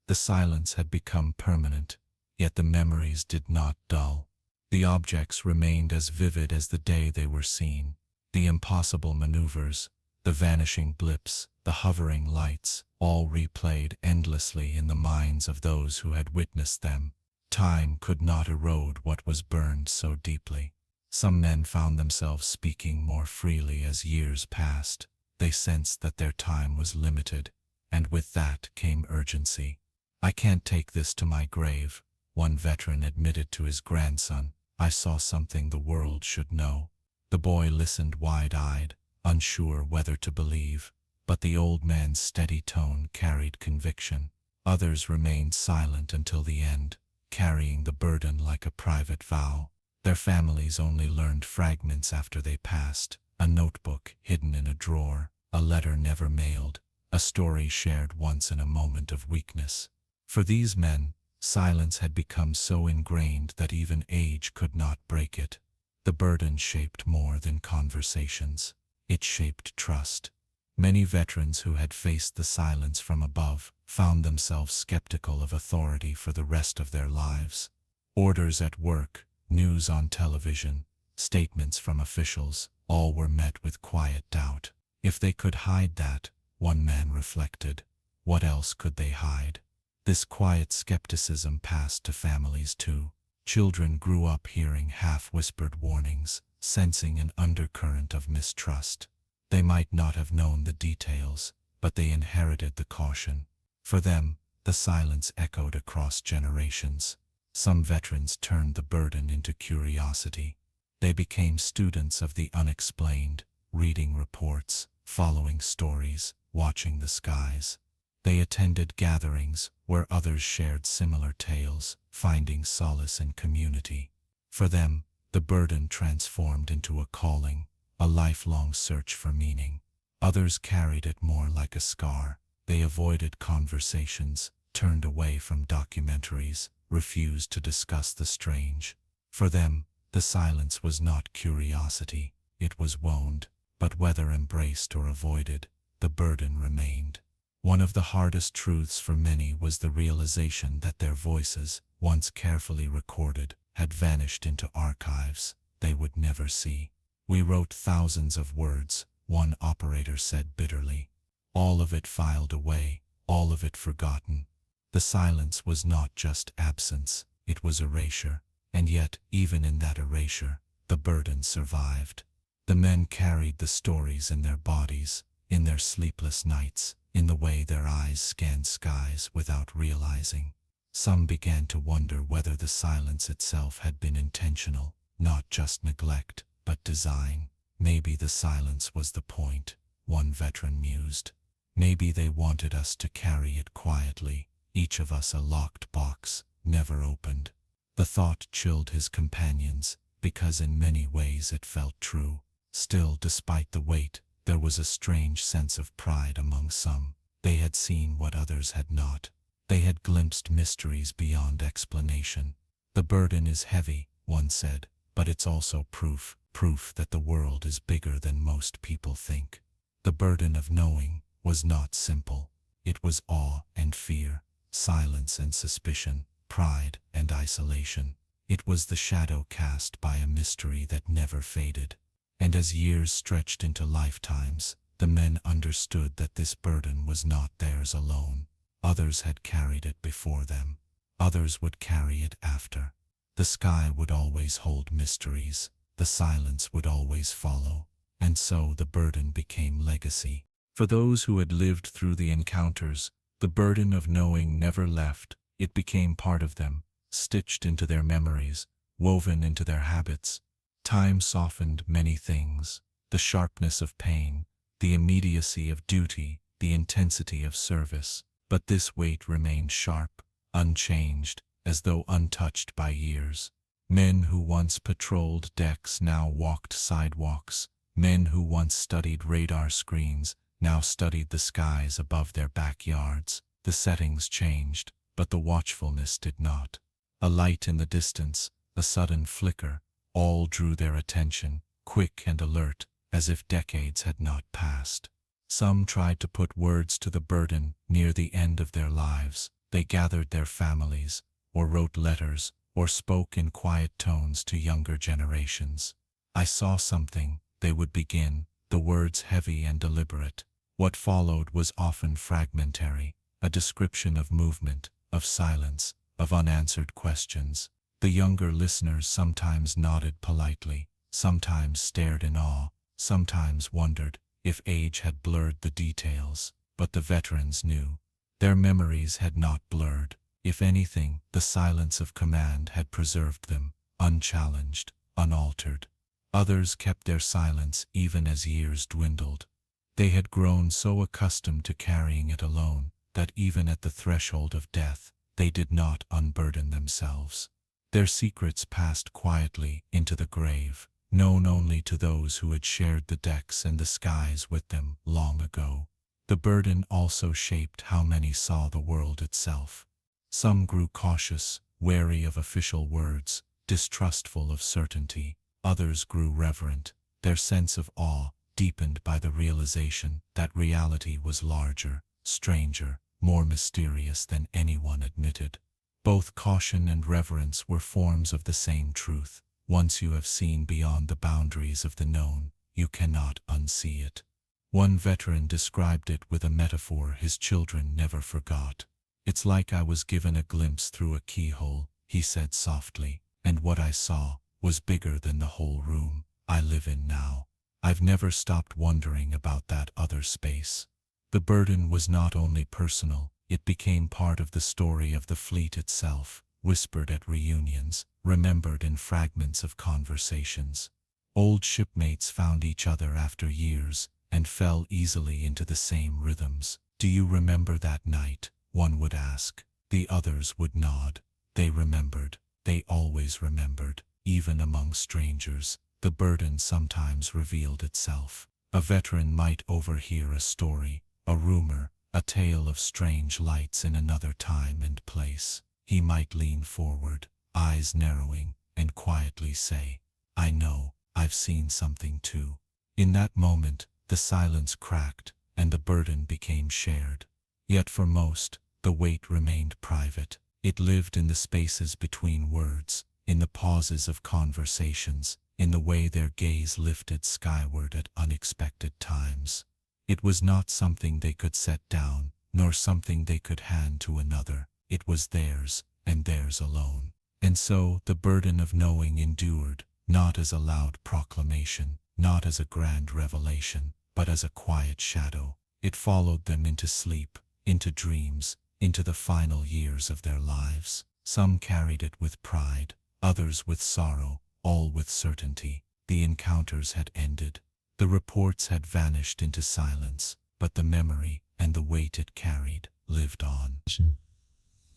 The silence had become permanent, yet the memories did not dull. The objects remained as vivid as the day they were seen. The impossible maneuvers, the vanishing blips, the hovering lights, all replayed endlessly in the minds of those who had witnessed them. Time could not erode what was burned so deeply. Some men found themselves speaking more freely as years passed. They sensed that their time was limited, and with that came urgency. "I can't take this to my grave," one veteran admitted to his grandson. "I saw something the world should know." The boy listened wide-eyed, unsure whether to believe, but the old man's steady tone carried conviction. Others remained silent until the end, carrying the burden like a private vow. Their families only learned fragments after they passed: a notebook hidden in a drawer, a letter never mailed, a story shared once in a moment of weakness. For these men, silence had become so ingrained that even age could not break it. The burden shaped more than conversations. It shaped trust. Many veterans who had faced the silence from above found themselves skeptical of authority for the rest of their lives. Orders at work, news on television, statements from officials, all were met with quiet doubt. If they could hide that, one man reflected, what else could they hide? This quiet skepticism passed to families too. Children grew up hearing half-whispered warnings, sensing an undercurrent of mistrust. They might not have known the details, but they inherited the caution. For them, the silence echoed across generations. Some veterans turned the burden into curiosity. They became students of the unexplained, reading reports, following stories, watching the skies. They attended gatherings where others shared similar tales, finding solace in community. For them, the burden transformed into a calling, a lifelong search for meaning. Others carried it more like a scar. They avoided conversations, turned away from documentaries, refused to discuss the strange. For them, the silence was not curiosity, it was wound, but whether embraced or avoided, the burden remained. One of the hardest truths for many was the realization that their voices, once carefully recorded, had vanished into archives they would never see. "We wrote thousands of words," one operator said bitterly. "All of it filed away, all of it forgotten." The silence was not just absence, it was erasure. And yet, even in that erasure, the burden survived. The men carried the stories in their bodies, in their sleepless nights, in the way their eyes scanned skies without realizing. Some began to wonder whether the silence itself had been intentional, not just neglect, but design. "Maybe the silence was the point," one veteran mused. "Maybe they wanted us to carry it quietly, each of us a locked box, never opened." The thought chilled his companions, because in many ways it felt true. Still, despite the weight, there was a strange sense of pride among some. They had seen what others had not. They had glimpsed mysteries beyond explanation. "The burden is heavy," one said, "but it's also proof that the world is bigger than most people think." The burden of knowing was not simple. It was awe and fear, silence and suspicion, pride and isolation. It was the shadow cast by a mystery that never faded. And as years stretched into lifetimes, the men understood that this burden was not theirs alone. Others had carried it before them. Others would carry it after. The sky would always hold mysteries. the silence would always follow. And so the burden became legacy. For those who had lived through the encounters, the burden of knowing never left. It became part of them, stitched into their memories, woven into their habits. Time softened many things: the sharpness of pain, the immediacy of duty, the intensity of service. But this weight remained sharp, unchanged, as though untouched by years. Men who once patrolled decks now walked sidewalks. Men who once studied radar screens now studied the skies above their backyards. The settings changed, but the watchfulness did not. A light in the distance, a sudden flicker, all drew their attention, quick and alert, as if decades had not passed. Some tried to put words to the burden near the end of their lives. They gathered their families, or wrote letters, or spoke in quiet tones to younger generations. "I saw something," they would begin, the words heavy and deliberate. What followed was often fragmentary, a description of movement, of silence, of unanswered questions. The younger listeners sometimes nodded politely, sometimes stared in awe, sometimes wondered if age had blurred the details. But the veterans knew. Their memories had not blurred. If anything, the silence of command had preserved them, unchallenged, unaltered. Others kept their silence even as years dwindled. They had grown so accustomed to carrying it alone that even at the threshold of death, they did not unburden themselves. Their secrets passed quietly into the grave, known only to those who had shared the decks and the skies with them long ago. The burden also shaped how many saw the world itself. Some grew cautious, wary of official words, distrustful of certainty. Others grew reverent, their sense of awe deepened by the realization that reality was larger, stranger, more mysterious than anyone admitted. Both caution and reverence were forms of the same truth. Once you have seen beyond the boundaries of the known, you cannot unsee it. One veteran described it with a metaphor his children never forgot. "It's like I was given a glimpse through a keyhole," he said softly, "and what I saw was bigger than the whole room I live in now. I've never stopped wondering about that other space." The burden was not only personal, it became part of the story of the fleet itself, whispered at reunions, remembered in fragments of conversations. Old shipmates found each other after years and fell easily into the same rhythms. "Do you remember that night?" one would ask. The others would nod. They remembered. They always remembered. Even among strangers, the burden sometimes revealed itself. A veteran might overhear a story, a rumor, a tale of strange lights in another time and place. He might lean forward, eyes narrowing, and quietly say, "I know, I've seen something too." In that moment, the silence cracked, and the burden became shared. Yet for most, the weight remained private. It lived in the spaces between words, in the pauses of conversations, in the way their gaze lifted skyward at unexpected times. It was not something they could set down, nor something they could hand to another. It was theirs, and theirs alone. And so the burden of knowing endured, not as a loud proclamation, not as a grand revelation, but as a quiet shadow. It followed them into sleep, into dreams, into the final years of their lives. Some carried it with pride, others with sorrow, all with certainty. The encounters had ended. The reports had vanished into silence, but the memory and the weight it carried lived on.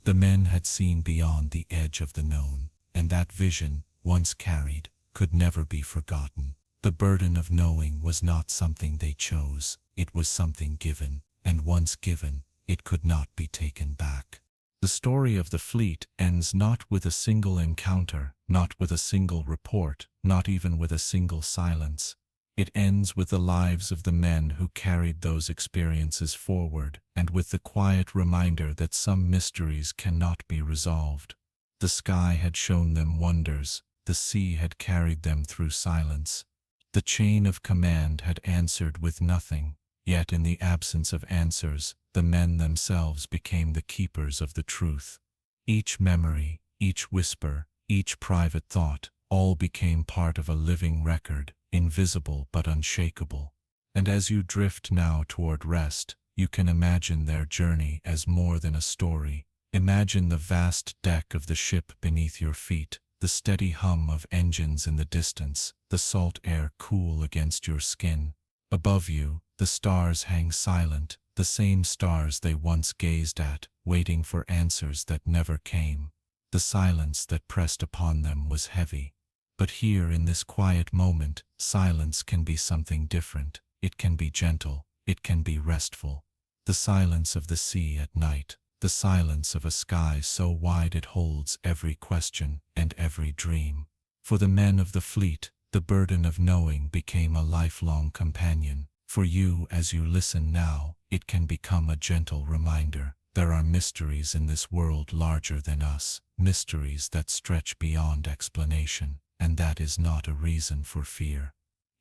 The men had seen beyond the edge of the known, and that vision, once carried, could never be forgotten. The burden of knowing was not something they chose, it was something given, and once given, it could not be taken back. The story of the fleet ends not with a single encounter, not with a single report, not even with a single silence. It ends with the lives of the men who carried those experiences forward, and with the quiet reminder that some mysteries cannot be resolved. The sky had shown them wonders, the sea had carried them through silence. The chain of command had answered with nothing, yet in the absence of answers, the men themselves became the keepers of the truth. Each memory, each whisper, each private thought, All became part of a living record, invisible but unshakable. And as you drift now toward rest, you can imagine their journey as more than a story. Imagine the vast deck of the ship beneath your feet, the steady hum of engines in the distance, the salt air cool against your skin. Above you, the stars hang silent, the same stars they once gazed at, waiting for answers that never came. The silence that pressed upon them was heavy. But here in this quiet moment, silence can be something different. It can be gentle, it can be restful. The silence of the sea at night, the silence of a sky so wide it holds every question and every dream. For the men of the fleet, the burden of knowing became a lifelong companion. For you, as you listen now, it can become a gentle reminder. There are mysteries in this world larger than us, mysteries that stretch beyond explanation, and that is not a reason for fear.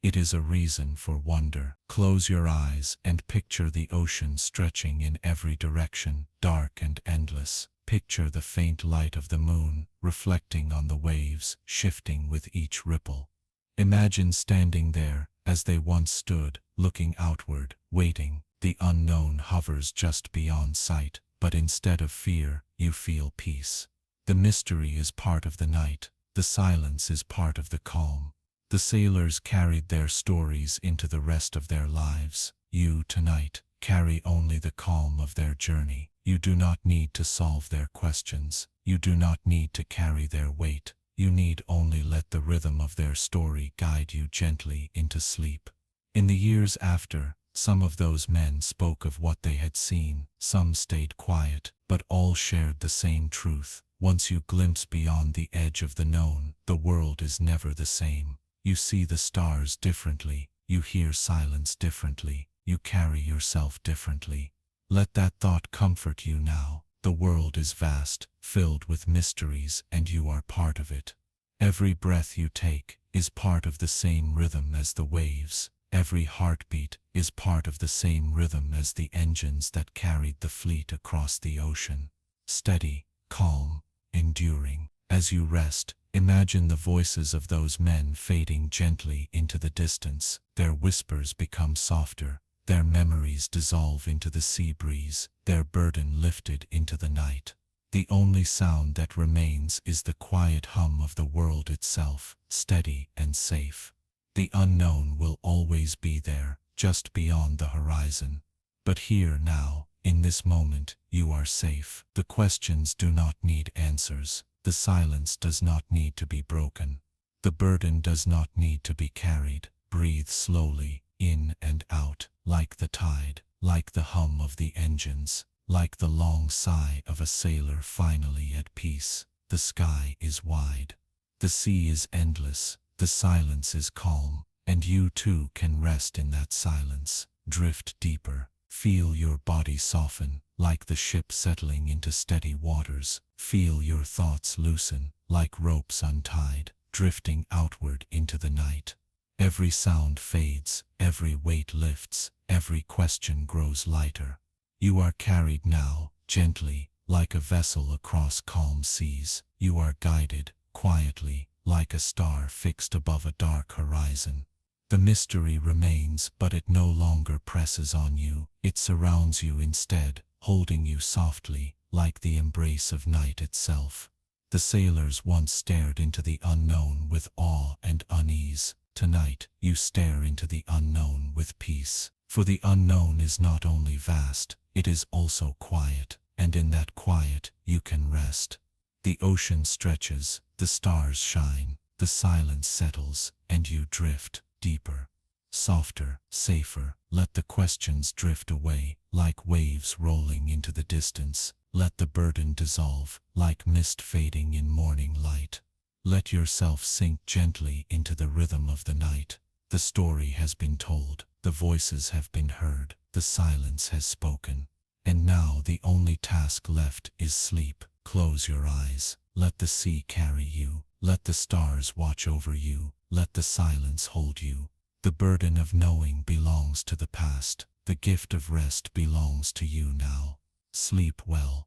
It is a reason for wonder. Close your eyes and picture the ocean stretching in every direction, dark and endless. Picture the faint light of the moon, reflecting on the waves, shifting with each ripple. Imagine standing there, as they once stood, looking outward, waiting. The unknown hovers just beyond sight, but instead of fear, you feel peace. The mystery is part of the night. The silence is part of the calm. The sailors carried their stories into the rest of their lives. You, tonight, carry only the calm of their journey. You do not need to solve their questions. You do not need to carry their weight. You need only let the rhythm of their story guide you gently into sleep. In the years after, some of those men spoke of what they had seen. Some stayed quiet, but all shared the same truth. Once you glimpse beyond the edge of the known, the world is never the same. You see the stars differently. You hear silence differently. You carry yourself differently. Let that thought comfort you now. The world is vast, filled with mysteries, and you are part of it. Every breath you take is part of the same rhythm as the waves. Every heartbeat is part of the same rhythm as the engines that carried the fleet across the ocean. Steady, calm, enduring. As you rest, imagine the voices of those men fading gently into the distance. Their whispers become softer. Their memories dissolve into the sea breeze, their burden lifted into the night. The only sound that remains is the quiet hum of the world itself, steady and safe. The unknown will always be there, just beyond the horizon. But here now, in this moment, you are safe. The questions do not need answers. The silence does not need to be broken. The burden does not need to be carried. Breathe slowly, in and out, like the tide, like the hum of the engines, like the long sigh of a sailor finally at peace. The sky is wide. The sea is endless. The silence is calm, and you too can rest in that silence. Drift deeper. Feel your body soften, like the ship settling into steady waters. Feel your thoughts loosen, like ropes untied, drifting outward into the night. Every sound fades, every weight lifts, every question grows lighter. You are carried now, gently, like a vessel across calm seas. You are guided, quietly, like a star fixed above a dark horizon. The mystery remains, but it no longer presses on you. It surrounds you instead, holding you softly, like the embrace of night itself. The sailors once stared into the unknown with awe and unease. Tonight, you stare into the unknown with peace. For the unknown is not only vast, it is also quiet, and in that quiet, you can rest. The ocean stretches, the stars shine, the silence settles, and you drift deeper, softer, safer. Let the questions drift away, like waves rolling into the distance. Let the burden dissolve, like mist fading in morning light. Let yourself sink gently into the rhythm of the night. The story has been told, the voices have been heard, the silence has spoken. And now the only task left is sleep. Close your eyes. Let the sea carry you. Let the stars watch over you. Let the silence hold you. The burden of knowing belongs to the past. The gift of rest belongs to you now. Sleep well.